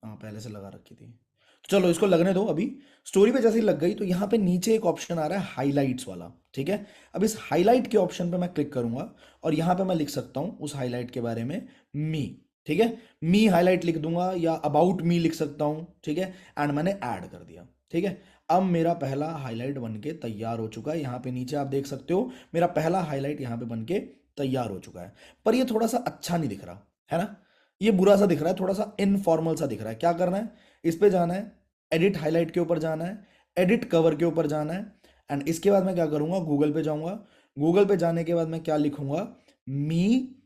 हाँ पहले से लगा रखी थी, तो चलो इसको लगने दो अभी। स्टोरी पे जैसे ही लग गई तो यहाँ पे नीचे एक ऑप्शन आ रहा है हाइलाइट्स वाला। ठीक है, अब इस हाईलाइट के ऑप्शन पे मैं क्लिक करूंगा और यहाँ पे मैं लिख सकता हूँ उस हाईलाइट के बारे में मी। ठीक है, मी हाईलाइट लिख दूंगा या अबाउट मी लिख सकता हूँ। ठीक है, एंड मैंने ऐड कर दिया। ठीक है, अब मेरा पहला हाईलाइट बन के तैयार हो चुका है। यहाँ पे नीचे आप देख सकते हो मेरा पहला हाईलाइट यहाँ पे बन के तैयार हो चुका है। पर ये थोड़ा सा अच्छा नहीं दिख रहा है ना, ये बुरा सा दिख रहा है, थोड़ा सा इनफॉर्मल सा दिख रहा है। क्या करना है, इस पे जाना है, एडिट हाईलाइट के ऊपर जाना है, एडिट कवर के ऊपर जाना है, एंड इसके बाद मैं क्या करूंगा, गूगल पे जाऊंगा। गूगल पे जाने के बाद मैं क्या लिखूंगा, मी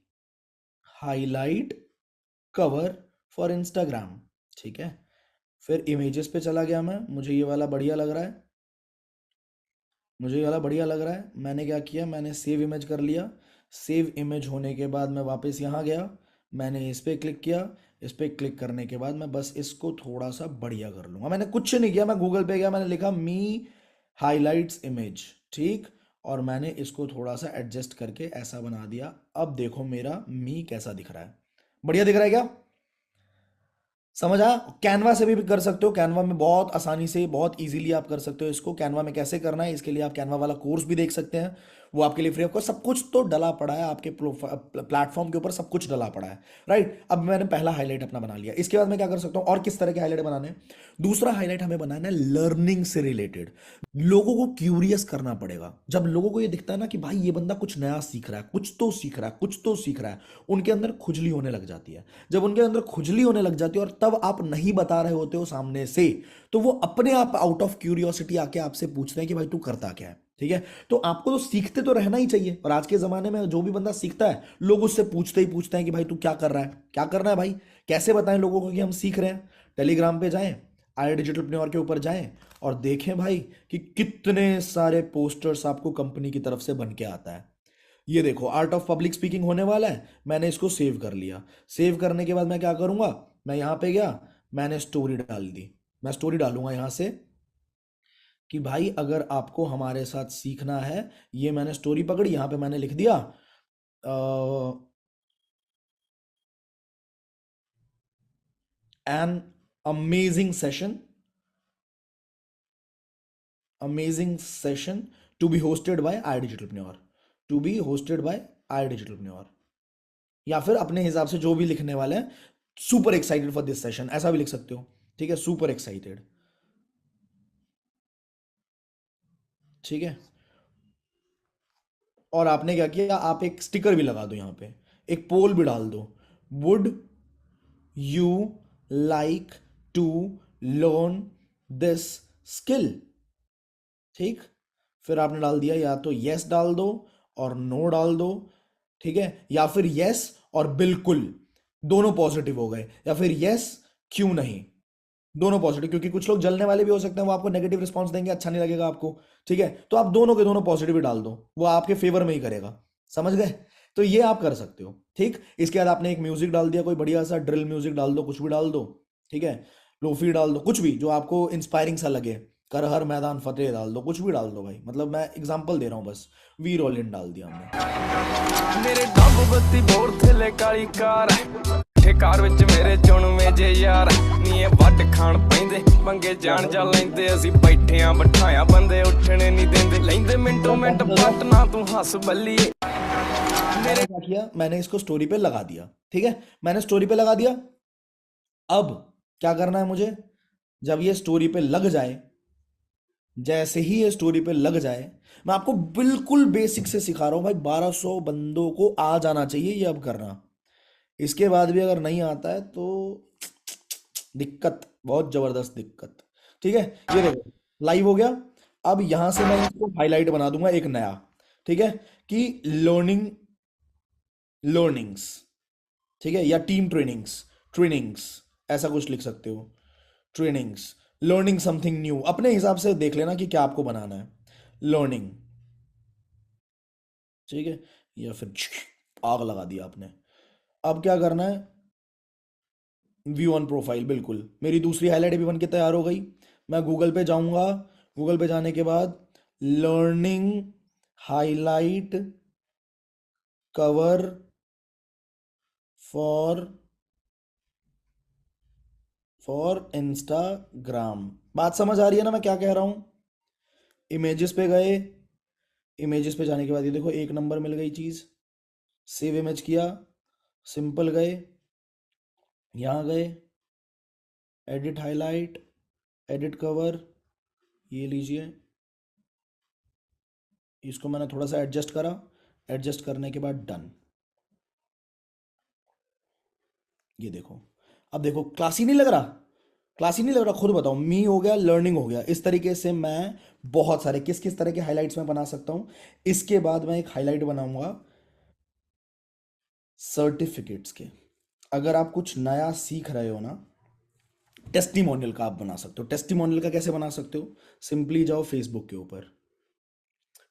हाईलाइट कवर फॉर इंस्टाग्राम। ठीक है, फिर इमेजेस पे चला गया मैं, मुझे ये वाला बढ़िया लग रहा है, मुझे ये वाला बढ़िया लग रहा है। मैंने क्या किया, मैंने सेव इमेज कर लिया। सेव इमेज होने के बाद मैं वापस यहाँ गया, मैंने इस पे क्लिक किया। इस पे क्लिक करने के बाद मैं बस इसको थोड़ा सा बढ़िया कर लूँगा। मैंने कुछ नहीं किया, मैं गूगल पे गया, मैंने लिखा मी हाइलाइट्स इमेज, ठीक, और मैंने इसको थोड़ा सा एडजस्ट करके ऐसा बना दिया। अब देखो मेरा मी कैसा दिख रहा है, बढ़िया दिख रहा है क्या? समझ आया? कैनवा से भी कर सकते हो, कैनवा में बहुत आसानी से, बहुत इजीली आप कर सकते हो इसको। कैनवा में कैसे करना है, इसके लिए आप कैनवा वाला कोर्स भी देख सकते हैं, वो आपके लिए फ्री ऑफ कॉस्ट, सब कुछ तो डला पड़ा है आपके प्लेटफॉर्म के ऊपर, सब कुछ डला पड़ा है। राइट, अब मैंने पहला हाईलाइट अपना बना लिया, इसके बाद मैं क्या कर सकता हूँ, और किस तरह के हाईलाइट बनाने हैं? दूसरा हाईलाइट हमें बनाना है लर्निंग से रिलेटेड। लोगों को क्यूरियस करना पड़ेगा। जब लोगों को ये दिखता है ना कि भाई ये बंदा कुछ नया सीख रहा है, कुछ तो सीख रहा है, कुछ तो सीख रहा है, उनके अंदर खुजली होने लग जाती है। जब उनके अंदर खुजली होने लग जाती है और तब आप नहीं बता रहे होते हो सामने से, तो वो अपने आप आउट ऑफ क्यूरियोसिटी आके आपसे पूछते हैं कि भाई तू करता क्या है। ठीक है। तो आपको तो सीखते तो रहना ही चाहिए, और आज के ज़माने में जो भी बंदा सीखता है लोग उससे पूछते ही पूछते हैं कि भाई तू क्या कर रहा है, क्या करना है भाई, कैसे बताएं लोगों को कि हम सीख रहे हैं। टेलीग्राम पे जाएं, आई डिजिटलप्रेन्योर के ऊपर जाएं और देखें भाई कि कितने सारे पोस्टर्स आपको कंपनी की तरफ से बन के आता है। ये देखो आर्ट ऑफ पब्लिक स्पीकिंग होने वाला है, मैंने इसको सेव कर लिया। सेव करने के बाद मैं क्या करूंगा, मैं यहाँ पे गया, मैंने स्टोरी डाल दी। मैं स्टोरी डालूंगा यहाँ से कि भाई अगर आपको हमारे साथ सीखना है, ये मैंने स्टोरी पकड़ी, यहाँ पे मैंने लिख दिया an amazing session, amazing session to be hosted by I Digitalpreneur, to be hosted by I Digitalpreneur, या फिर अपने हिसाब से जो भी लिखने वाले हैं, super excited for this session, ऐसा भी लिख सकते हो। ठीक है, सुपर एक्साइटेड। ठीक है, और आपने क्या किया, आप एक स्टिकर भी लगा दो यहाँ पे, एक पोल भी डाल दो, would you like to learn this skill. ठीक, फिर आपने डाल दिया, या तो यस डाल दो और नो डाल दो, ठीक है, या फिर यस और बिल्कुल, दोनों पॉजिटिव हो गए, या फिर यस क्यों नहीं, दोनों पॉजिटिव, क्योंकि कुछ लोग जलने वाले भी हो सकते हैं, वो आपको नेगेटिव रिस्पॉन्स देंगे, अच्छा नहीं लगेगा आपको। ठीक है, तो आप दोनों के दोनों पॉजिटिव ही डाल दो, वो आपके फेवर में ही करेगा। समझ गए? तो ये आप कर सकते हो। ठीक, इसके बाद आपने एक म्यूजिक डाल दिया, कोई बढ़िया सा ड्रिल म्यूजिक डाल दो, कुछ भी डाल दो। ठीक है, लोफी डाल दो, कुछ भी जो आपको इंस्पायरिंग सा लगे, कर हर मैदान फतेह डाल दो, कुछ भी डाल दो भाई, मतलब मैं एग्जांपल दे रहा हूँ बस। वीर ऑलिन डाल दिया हमने। मेरे डब बत्ती बोर थले काली कार ठेकार विच मेरे चुनवे जे यार नी वट खान पैंदे पंगे जान जा लैंदे ਅਸੀਂ बैठे आ बिठाया बंदे उठने नहीं देंदे लैंदे मिंटो मिंट पट ना तू हंस बल्ली। मैंने क्या किया, मैंने इसको स्टोरी पे लगा दिया। ठीक है, मैंने स्टोरी पे लगा दिया। अब क्या करना है मुझे, जब ये स्टोरी पे लग जाए, जैसे ही ये स्टोरी पे लग जाए, मैं आपको बिल्कुल बेसिक से सिखा रहा हूं भाई, 1200 बंदों को आ जाना चाहिए ये अब करना। इसके बाद भी अगर नहीं आता है तो दिक्कत, बहुत जबरदस्त दिक्कत। ठीक है, ये देखो लाइव हो गया। अब यहां से मैं इसको हाईलाइट बना दूंगा एक नया। ठीक है, कि लर्निंग्स, ठीक है, या टीम ट्रेनिंग्स, ट्रेनिंग्स, ऐसा कुछ लिख सकते हो, ट्रेनिंग्स, लर्निंग समथिंग न्यू, अपने हिसाब से देख लेना कि क्या आपको बनाना है, लर्निंग। ठीक है, या फिर आग लगा दिया आपने। अब क्या करना है, व्यू ऑन प्रोफाइल, बिल्कुल मेरी दूसरी हाईलाइट भी बन के तैयार हो गई। मैं गूगल पे जाऊंगा, गूगल पे जाने के बाद learning highlight cover for Instagram. बात समझ आ रही है ना मैं क्या कह रहा हूं? इमेजेस पे गए, इमेजेस पे जाने के बाद ये देखो एक नंबर मिल गई चीज, सेव इमेज किया, सिंपल गए, यहाँ गए, एडिट हाईलाइट, एडिट कवर, ये लीजिए, इसको मैंने थोड़ा सा एडजस्ट करा, एडजस्ट करने के बाद डन। ये देखो, अब देखो क्लासी नहीं लग रहा, क्लासी नहीं लग रहा, खुद बताओ, मी हो गया, लर्निंग हो गया। इस तरीके से मैं बहुत सारे किस किस तरह के हाइलाइट्स में बना सकता हूं। इसके बाद मैं एक हाईलाइट बनाऊंगा सर्टिफिकेट्स के। अगर आप कुछ नया सीख रहे हो ना, टेस्टिमोनियल का आप बना सकते हो। टेस्टिमोनियल का कैसे बना सकते हो, सिंपली जाओ फेसबुक के ऊपर,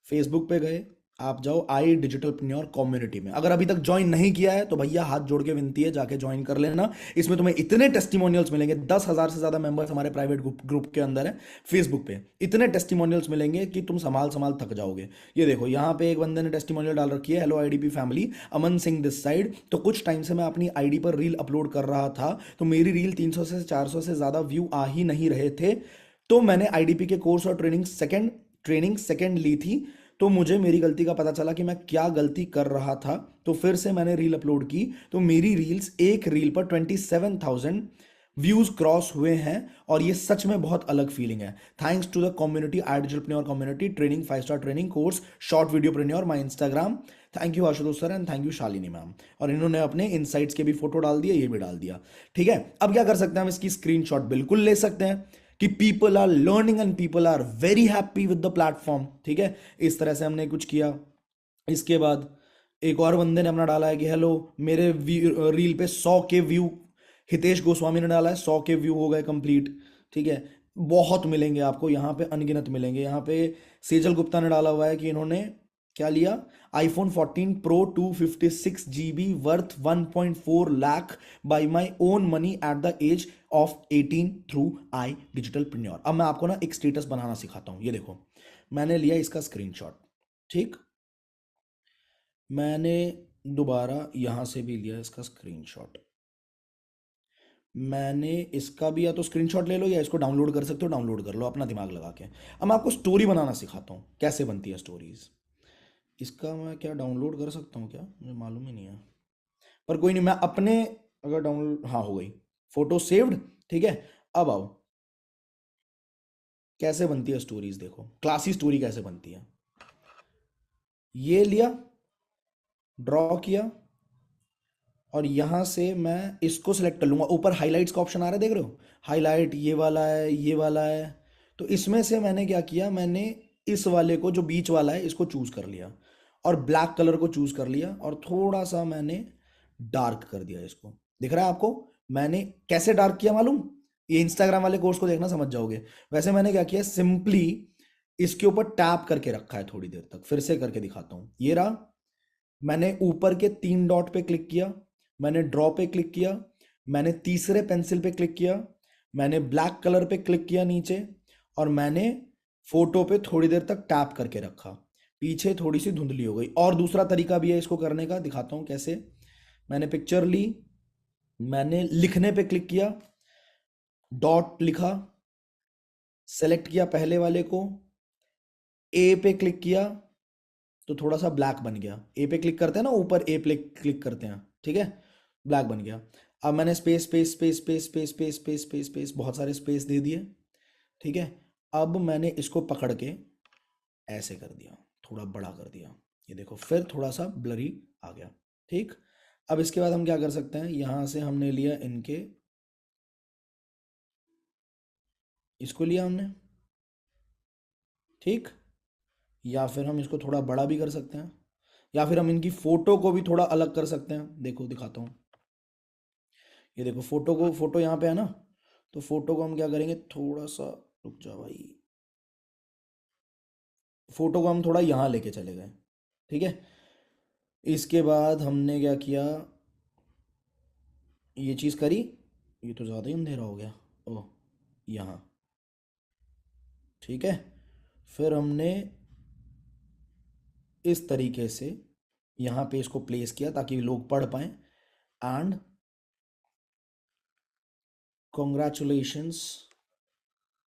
फेसबुक पे गए, आप जाओ आई डिजिटलप्रेन्योर कम्युनिटी में। अगर अभी तक ज्वाइन नहीं किया है तो भैया हाथ जोड़ के विनती है, जाके ज्वाइन कर लेना। इसमें तुम्हें इतने टेस्टिमोनियल्स मिलेंगे, 10,000 से ज्यादा मेंबर्स हमारे प्राइवेट ग्रुप के अंदर है फेसबुक पे। इतने टेस्टिमोनियल्स मिलेंगे कि तुम संभाल संभाल थक जाओगे। ये देखो यहाँ पे एक बंदे ने टेस्टिमोनियल डाल रखी है, hello IDP family, Aman Singh this side. तो कुछ टाइम से मैं अपनी आईडी पर रील अपलोड कर रहा था, तो मेरी रील 300 से 400 से ज्यादा व्यू आ ही नहीं रहे थे। तो मैंने आईडीपी के कोर्स और ट्रेनिंग सेकंड ली थी। तो मुझे मेरी गलती का पता चला कि मैं क्या गलती कर रहा था, तो फिर से मैंने रील अपलोड की। तो मेरी रील्स, एक रील पर 27,000 व्यूज क्रॉस हुए हैं, और ये सच में बहुत अलग फीलिंग है। Thanks to the community, I Digitalpreneur community training, 5 star training course, short video preneur, my Instagram. Thank you Ashutosh sir and thank you Shalini ma'am. और इन्होंने अपने इनसाइट्स के भी फोटो डाल दिए, ये भी डाल दिया। ठीक है, अब क्या कर सकते हैं हम, इसकी स्क्रीनशॉट बिल्कुल ले सकते हैं। कि people are learning and people are very happy with the platform. ठीक है, इस तरह से हमने कुछ किया। इसके बाद एक और बंदे ने अपना डाला है कि हेलो मेरे रील पे 100 के व्यू, हितेश गोस्वामी ने डाला है 100 के व्यू हो गए कंप्लीट। ठीक है, बहुत मिलेंगे आपको यहाँ पे, अनगिनत मिलेंगे। यहाँ पे सेजल गुप्ता ने डाला हुआ है कि इन्होंने क्या लिया, iPhone 14 pro 256 GB worth 1.4 lakh by my own money at the age of 18 through I Digitalpreneur. अब मैं आपको ना एक स्टेटस बनाना सिखाता हूँ। ये देखो, मैंने लिया इसका स्क्रीनशॉट। ठीक, मैंने दोबारा यहां से भी लिया इसका स्क्रीनशॉट। मैंने इसका भी, या तो स्क्रीनशॉट ले लो या इसको डाउनलोड कर सकते हो, डाउनलोड कर लो अपना दिमाग लगा के। अब मैं आपको स्टोरी बनाना सिखाता हूँ कैसे बनती है स्टोरीज। इसका मैं क्या डाउनलोड कर सकता हूँ क्या, मुझे मालूम ही नहीं है, पर कोई नहीं, मैं अपने अगर डाउनलोड, हाँ हो गई, फोटो सेव्ड। ठीक है, अब आओ कैसे बनती है स्टोरीज। देखो क्लासी स्टोरी कैसे बनती है। ये लिया, ड्रॉ किया, और यहां से मैं इसको सेलेक्ट कर लूंगा। ऊपर हाइलाइट्स का ऑप्शन आ रहा है, देख रहे हो, हाईलाइट ये वाला है, ये वाला है। तो इसमें से मैंने क्या किया, मैंने इस वाले को जो बीच वाला है इसको चूज कर लिया, और ब्लैक कलर को चूज कर लिया, और थोड़ा सा मैंने डार्क कर दिया इसको। दिख रहा है आपको मैंने कैसे डार्क किया मालूम? ये इंस्टाग्राम वाले कोर्स को देखना, समझ जाओगे। वैसे मैंने क्या किया, सिंपली इसके ऊपर टैप करके रखा है थोड़ी देर तक। फिर से करके दिखाता हूं, ये रहा। मैंने ऊपर के 3 डॉट पे क्लिक किया, मैंने ड्रॉ पे क्लिक किया, मैंने तीसरे पेंसिल पे क्लिक किया, मैंने ब्लैक कलर पे क्लिक किया नीचे, और मैंने फोटो पे थोड़ी देर तक टैप करके रखा। पीछे थोड़ी सी धुंधली हो गई। और दूसरा तरीका भी है इसको करने का, दिखाता हूं कैसे। मैंने पिक्चर ली, मैंने लिखने पे क्लिक किया, डॉट लिखा, सेलेक्ट किया पहले वाले को, ए पे क्लिक किया तो थोड़ा सा ब्लैक बन गया। ए पे क्लिक करते हैं ना, ऊपर ए पे क्लिक करते हैं, ठीक है, ब्लैक बन गया। अब मैंने space space space space space space space space space बहुत सारे स्पेस दे दिए। ठीक है, अब मैंने इसको पकड़ के ऐसे कर दिया, थोड़ा बड़ा कर दिया। ये देखो, फिर थोड़ा सा ब्लरी आ गया। ठीक, अब इसके बाद हम क्या कर सकते हैं, यहां से हमने लिया इनके, इसको लिया हमने। ठीक, या फिर हम इसको थोड़ा बड़ा भी कर सकते हैं, या फिर हम इनकी फोटो को भी थोड़ा अलग कर सकते हैं। देखो दिखाता हूँ, ये देखो फोटो को, फोटो यहाँ पे है ना, तो फोटो को हम क्या करेंगे, थोड़ा सा, रुक जा भाई, फोटो को हम थोड़ा यहाँ लेके चले गए। ठीक है, इसके बाद हमने क्या किया, ये चीज़ करी। ये तो ज़्यादा ही अंधेरा हो गया, ओह, यहाँ। ठीक है, फिर हमने इस तरीके से यहाँ पे इसको प्लेस किया ताकि लोग पढ़ पाएं। एंड कॉन्ग्रेचुलेशंस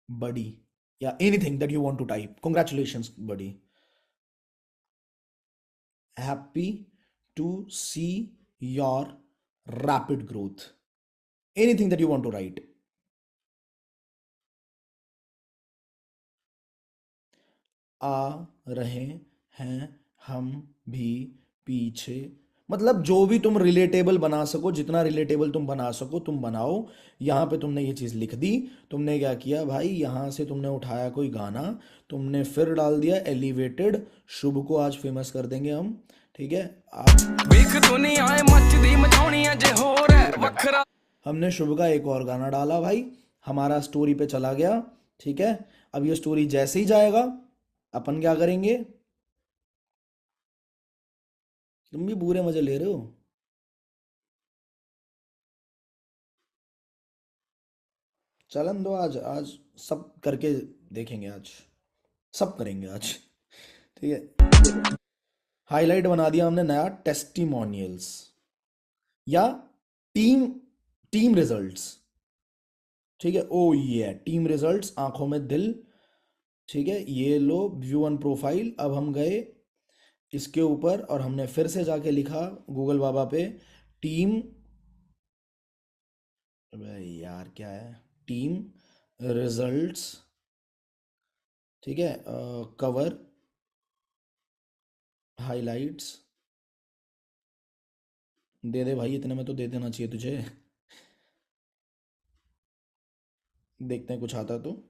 बडी, या anything that you want to type, congratulations buddy, happy to see your rapid growth, anything that you want to write. आ रहे हैं हम भी पीछे, मतलब जो भी तुम रिलेटेबल बना सको, जितना रिलेटेबल तुम बना सको तुम बनाओ। यहाँ पे तुमने ये चीज़ लिख दी। तुमने क्या किया भाई, यहाँ से तुमने उठाया कोई गाना, तुमने फिर डाल दिया एलिवेटेड, शुभ को आज फेमस कर देंगे हम। ठीक है, आप ਵੇਖ ਦੁਨੀਆ ਏ ਮੱਚਦੀ ਮਚਾਉਣੀ ਅਜੇ ਹੋਰ ਹੈ ਵੱਖਰਾ हमने शुभ का एक और गाना डाला भाई, हमारा स्टोरी पे चला गया। ठीक है, अब ये स्टोरी जैसे ही जाएगा, अपन क्या करेंगे, तुम भी बुरे मजे ले रहे हो। चलन दो, आज आज सब करके देखेंगे, आज सब करेंगे आज। ठीक है, हाईलाइट बना दिया हमने नया, टेस्टिमोनियल्स या टीम टीम रिजल्ट्स। ठीक है, ओ ये टीम रिजल्ट्स, आंखों में दिल। ठीक है, ये लो व्यू ऑन प्रोफाइल। अब हम गए इसके ऊपर और हमने फिर से जाके लिखा गूगल बाबा पे, टीम, अबे यार क्या है, टीम रिजल्ट्स। ठीक है, कवर हाइलाइट्स दे दे भाई, इतने में तो दे देना चाहिए तुझे। देखते हैं कुछ आता तो।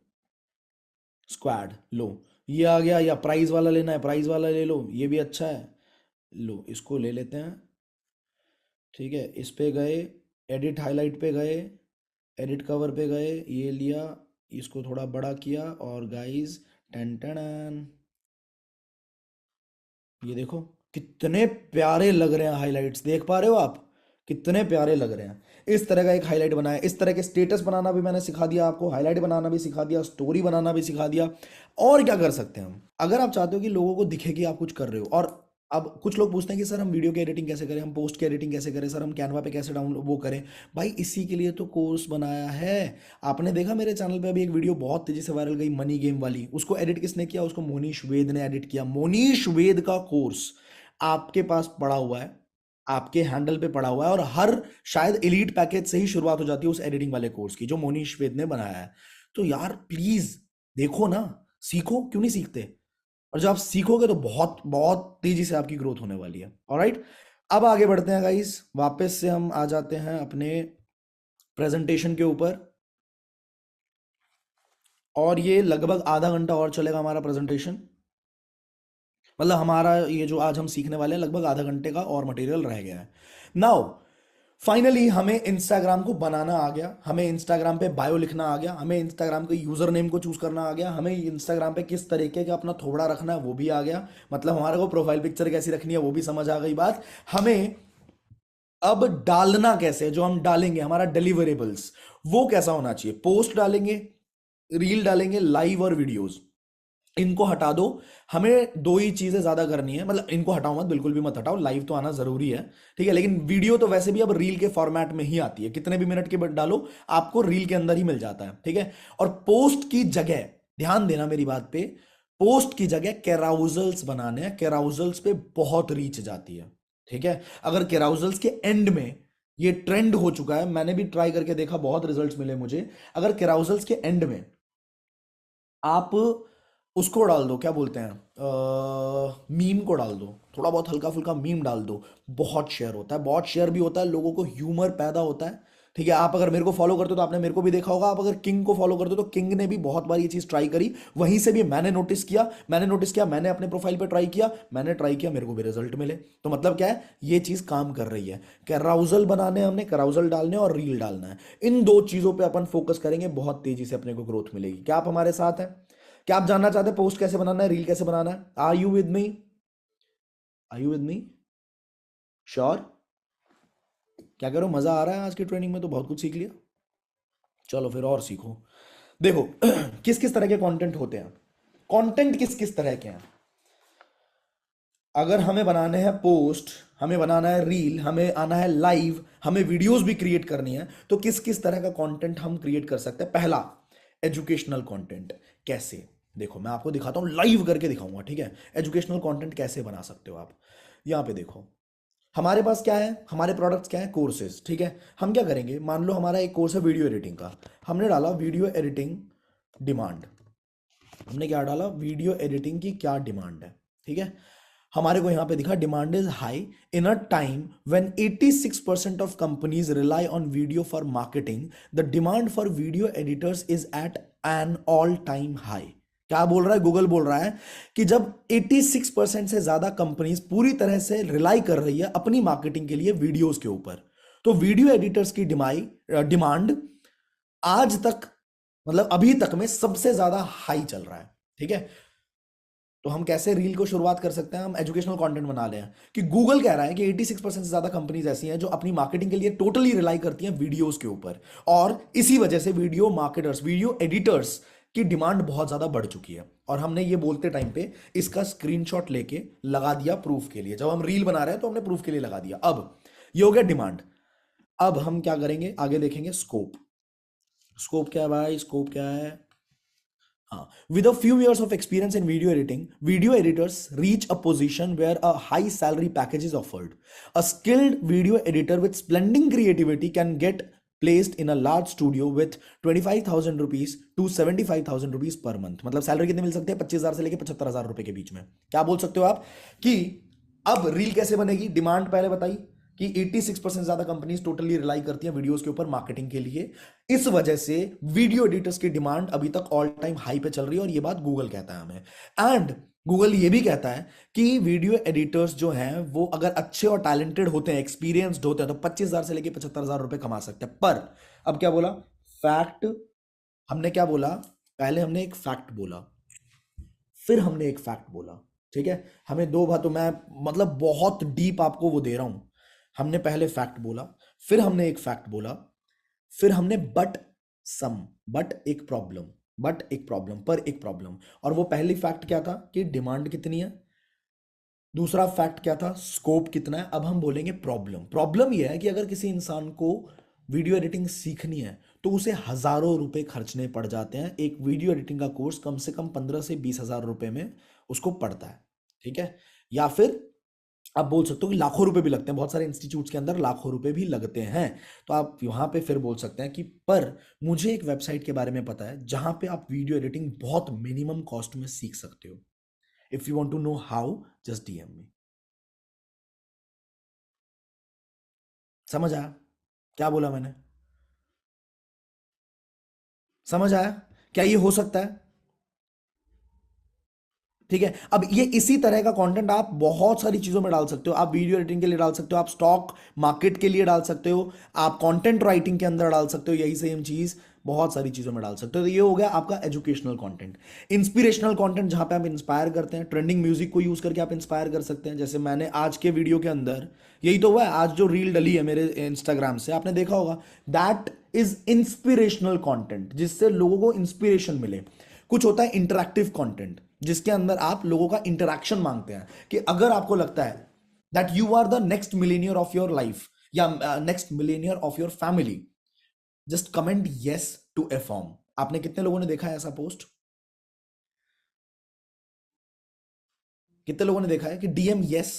स्क्वाड लो, ये आ गया। या प्राइस वाला लेना है, प्राइस वाला ले लो, ये भी अच्छा है। लो इसको ले लेते हैं। ठीक है, इस पे गए, एडिट हाईलाइट पे गए, एडिट कवर पे गए, ये लिया, इसको थोड़ा बड़ा किया और गाइस टन टन, ये देखो कितने प्यारे लग रहे हैं हाइलाइट्स, देख पा रहे हो आप कितने प्यारे लग रहे हैं। इस तरह का एक हाईलाइट बनाया, इस तरह के स्टेटस बनाना भी मैंने सिखा दिया आपको, हाईलाइट बनाना भी सिखा दिया, स्टोरी बनाना भी सिखा दिया। और क्या कर सकते हैं हम, अगर आप चाहते हो कि लोगों को दिखे कि आप कुछ कर रहे हो। और अब कुछ लोग पूछते हैं कि सर हम वीडियो की एडिटिंग कैसे करें, हम पोस्ट की एडिटिंग कैसे करें, सर हम कैनवा पे कैसे डाउनलोड वो करें। भाई इसी के लिए तो कोर्स बनाया है। आपने देखा मेरे चैनल पे अभी एक वीडियो बहुत तेजी से वायरल गई, मनी गेम वाली, उसको एडिट किसने किया, उसको मोनीश वेद ने एडिट किया। मोनीश वेद का कोर्स आपके पास पड़ा हुआ है, आपके हैंडल पे पड़ा हुआ है, और हर शायद एलीट पैकेज से ही शुरुआत हो जाती है उस एडिटिंग वाले कोर्स की जो मोनीश वेद ने बनाया है। तो यार प्लीज देखो ना, सीखो, क्यों नहीं सीखते। और जब आप सीखोगे तो बहुत बहुत तेजी से आपकी ग्रोथ होने वाली है। ऑलराइट, अब आगे बढ़ते हैं गाइस, वापस से हम आ जाते हैं अपने प्रेजेंटेशन के ऊपर। और ये लगभग आधा घंटा और चलेगा हमारा प्रेजेंटेशन, मतलब हमारा ये जो आज हम सीखने वाले हैं लगभग आधा घंटे का और मटेरियल रह गया है। नाउ फाइनली हमें इंस्टाग्राम को बनाना आ गया, हमें इंस्टाग्राम पे बायो लिखना आ गया, हमें इंस्टाग्राम के यूजर नेम को चूज करना आ गया, हमें इंस्टाग्राम पे किस तरीके का अपना थोबड़ा रखना है वो भी आ गया, मतलब हमारे को प्रोफाइल पिक्चर कैसी रखनी है वो भी समझ आ गई बात। हमें अब डालना कैसे, जो हम डालेंगे हमारा डिलीवरेबल्स वो कैसा होना चाहिए, पोस्ट डालेंगे, रील डालेंगे, लाइव और वीडियोस, इनको हटा दो। हमें दो ही चीजें ज्यादा करनी है, मतलब इनको हटाओ मत, बिल्कुल भी मत हटाओ, लाइव तो आना जरूरी है, ठीक है, लेकिन वीडियो तो वैसे भी अब रील के फॉर्मेट में ही आती है, कितने भी मिनट के डालो आपको रील के अंदर ही मिल जाता है, ठीक है। और पोस्ट की जगह, ध्यान देना मेरी बात पे, पोस्ट की जगह कैराउजल्स बनाने हैं, कैराउजल्स पे बहुत रीच जाती है, ठीक है। अगर कैराउजल्स के एंड में, ये ट्रेंड हो चुका है, मैंने भी ट्राई करके देखा, बहुत रिजल्ट्स मिले मुझे। अगर कैराउजल्स के एंड में आप उसको डाल दो, क्या बोलते हैं, मीम को डाल दो, थोड़ा बहुत हल्का फुल्का मीम डाल दो, बहुत शेयर होता है, बहुत शेयर भी होता है, लोगों को ह्यूमर पैदा होता है, ठीक है। आप अगर मेरे को फॉलो करते हो तो आपने मेरे को भी देखा होगा, आप अगर किंग को फॉलो करते हो तो किंग ने भी बहुत बार ये चीज ट्राई करी, वहीं से भी मैंने नोटिस किया, मैंने अपने प्रोफाइल पे ट्राई किया, मैंने ट्राई किया, मेरे को भी रिजल्ट मिले। तो मतलब क्या है, ये चीज काम कर रही है। कैराउजल बनाने हमने, कैराउजल डालने और रील डालना है, इन दो चीजों पे अपन फोकस करेंगे, बहुत तेजी से अपने को ग्रोथ मिलेगी। क्या आप हमारे साथ हैं? क्या आप जानना चाहते हैं पोस्ट कैसे बनाना है, रील कैसे बनाना है? Are you with me? Are you with me? Sure? क्या करो, मजा आ रहा है आज की ट्रेनिंग में? तो बहुत कुछ सीख लिया, चलो फिर और सीखो। देखो किस किस तरह के कंटेंट होते हैं, कंटेंट किस किस तरह के हैं। अगर हमें बनाने हैं पोस्ट, हमें बनाना है रील, हमें आना है लाइव, हमें वीडियोस भी क्रिएट करनी है, तो किस किस तरह का कंटेंट हम क्रिएट कर सकते हैं। पहला, एजुकेशनल कंटेंट। कैसे, देखो मैं आपको दिखाता हूं, लाइव करके दिखाऊंगा, ठीक है। एजुकेशनल कंटेंट कैसे बना सकते हो आप, यहां पे देखो हमारे पास क्या है, हमारे प्रोडक्ट्स क्या है, कोर्सेज, ठीक है। हम क्या करेंगे, मान लो हमारा एक कोर्स है वीडियो एडिटिंग का, हमने डाला वीडियो एडिटिंग डिमांड, हमने क्या डाला, वीडियो एडिटिंग की क्या डिमांड है, ठीक है। हमारे को यहां पे दिखा demand is high in a time when 86% of companies rely on video for marketing, the demand for video editors is at an all time high. क्या बोल रहा है, गूगल बोल रहा है कि जब 86% से ज्यादा कंपनीज पूरी तरह से रिलाई कर रही है अपनी मार्केटिंग के लिए वीडियोस के ऊपर, तो वीडियो एडिटर्स की डिमांड आज तक, मतलब अभी तक में सबसे ज्यादा हाई चल रहा है, ठीक है। तो हम कैसे रील को शुरुआत कर सकते हैं, हम एजुकेशनल कंटेंट बना लें कि गूगल कह रहा है कि 86% से ज्यादा कंपनीज ऐसी हैं जो अपनी मार्केटिंग के लिए टोटली रिलाई करती हैं वीडियोस के ऊपर, और इसी वजह से वीडियो मार्केटर्स, वीडियो एडिटर्स की डिमांड बहुत ज्यादा बढ़ चुकी है। और हमने ये बोलते टाइम पे इसका स्क्रीनशॉट लेके लगा दिया प्रूफ के लिए, जब हम रील बना रहे हैं तो हमने प्रूफ के लिए लगा दिया। अब ये हो गया डिमांड। अब हम क्या करेंगे, आगे देखेंगे स्कोप। स्कोप क्या है भाई, स्कोप क्या है, हाँ, with a few years of experience in video editing, video editors reach a position where a high salary package is offered. A skilled video editor with splendid creativity can get placed in a large studio with 25,000 rupees to 75,000 rupees per month. मतलब salary कितनी मिल सकती है, 25,000 से लेके 75,000 रुपए के बीच में। क्या बोल सकते हो आप कि अब रील कैसे बनेगी, डिमांड पहले बताई, कि 86% ज्यादा कंपनीज टोटली रिलाई करती हैं वीडियोस के ऊपर मार्केटिंग के लिए। इस वजह से वीडियो एडिटर्स की डिमांड अभी तक ऑल टाइम हाई पे चल रही है, और ये बात गूगल कहता है हमें। एंड गूगल ये भी कहता है कि वीडियो एडिटर्स जो हैं वो अगर अच्छे और टैलेंटेड होते हैं, एक्सपीरियंस्ड होते हैं, तो 25,000 से लेकर 75,000 रुपए कमा सकते हैं। पर अब क्या बोला, फैक्ट, हमने क्या बोला, पहले हमने एक फैक्ट बोला, फिर हमने एक फैक्ट बोला, ठीक है। हमें दो बातों, मैं मतलब बहुत डीप आपको वो दे रहा हूं। हमने पहले फैक्ट बोला, फिर हमने एक फैक्ट बोला, फिर हमने बट एक प्रॉब्लम, बट एक प्रॉब्लम, पर एक प्रॉब्लम। और वो पहली फैक्ट क्या था कि डिमांड कितनी है, दूसरा फैक्ट क्या था, स्कोप कितना है। अब हम बोलेंगे प्रॉब्लम। प्रॉब्लम यह है कि अगर किसी इंसान को वीडियो एडिटिंग सीखनी है तो उसे हजारों रुपए खर्चने पड़ जाते हैं। एक वीडियो एडिटिंग का कोर्स कम से कम 15 से 20 हजार रुपए में उसको पड़ता है, ठीक है। या फिर आप बोल सकते हो कि लाखों रुपए भी लगते हैं, बहुत सारे इंस्टीट्यूट्स के अंदर लाखों रुपए भी लगते हैं। तो आप वहां पे फिर बोल सकते हैं कि पर मुझे एक वेबसाइट के बारे में पता है जहां पे आप वीडियो एडिटिंग बहुत मिनिमम कॉस्ट में सीख सकते हो। If you want to know how, just DM me. समझ आया क्या बोला मैंने? समझ आया? क्या ये हो सकता है? ठीक है। अब ये इसी तरह का कंटेंट आप बहुत सारी चीजों में डाल सकते हो। आप वीडियो एडिटिंग के लिए डाल सकते हो, आप स्टॉक मार्केट के लिए डाल सकते हो, आप कंटेंट राइटिंग के अंदर डाल सकते हो, यही सेम चीज बहुत सारी चीजों में डाल सकते हो। तो ये हो गया आपका एजुकेशनल कंटेंट। इंस्पिरेशनल कंटेंट, जहां पे आप इंस्पायर करते हैं, ट्रेंडिंग म्यूजिक को यूज करके आप इंस्पायर कर सकते हैं। जैसे मैंने आज के वीडियो के अंदर यही तो हुआ है, आज जो रील डली है मेरे इंस्टाग्राम से, आपने देखा होगा, दैट इज इंस्पिरेशनल कंटेंट, जिससे लोगों को इंस्पिरेशन मिले। कुछ होता है इंटरैक्टिव कंटेंट, जिसके अंदर आप लोगों का इंटरैक्शन मांगते हैं, कि अगर आपको लगता है that you are the next millionaire of your life या next millionaire of your family, just comment yes to a form. आपने कितने लोगों ने देखा है ऐसा पोस्ट? कितने लोगों ने देखा है कि डीएम यस?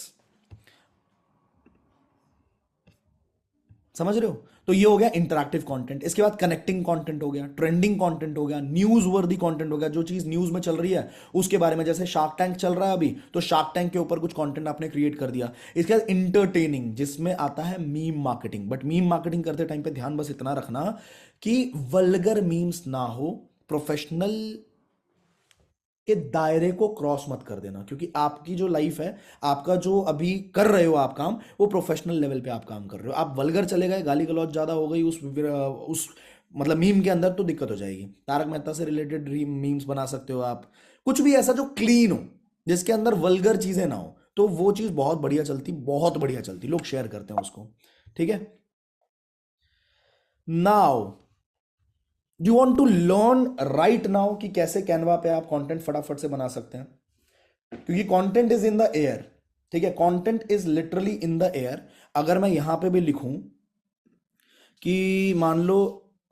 समझ रहे हो? तो ये हो गया इंटरैक्टिव कंटेंट। इसके बाद कनेक्टिंग कंटेंट हो गया, ट्रेंडिंग कंटेंट हो गया, न्यूज वर्दी कंटेंट हो गया, जो चीज न्यूज में चल रही है उसके बारे में। जैसे शार्क टैंक चल रहा है अभी, तो शार्क टैंक के ऊपर कुछ कंटेंट आपने क्रिएट कर दिया। इसके बाद इंटरटेनिंग, जिसमें आता है meme marketing. But meme marketing करते टाइम पे ध्यान बस इतना रखना कि वल्गर मीम्स ना हो, प्रोफेशनल के दायरे को क्रॉस मत कर देना, क्योंकि आपकी जो लाइफ है, आपका जो अभी कर रहे हो आप काम, वो प्रोफेशनल लेवल पे आप काम कर रहे हो। आप वल्गर चले गए, गाली गलौज ज्यादा हो गई उस मतलब मीम के अंदर, तो दिक्कत हो जाएगी। तारक मेहता से रिलेटेड मीम्स बना सकते हो आप, कुछ भी ऐसा जो क्लीन हो, जिसके अंदर वल्गर चीजें ना हो, तो वो चीज बहुत बढ़िया चलती, बहुत बढ़िया चलती, लोग शेयर करते हैं उसको, ठीक है। Now you want to learn right now कि कैसे कैनवा पे आप कंटेंट फटाफट से बना सकते हैं, क्योंकि content is in the air, ठीक है। Content is literally in the air. अगर मैं यहां पे भी लिखूं कि मान लो,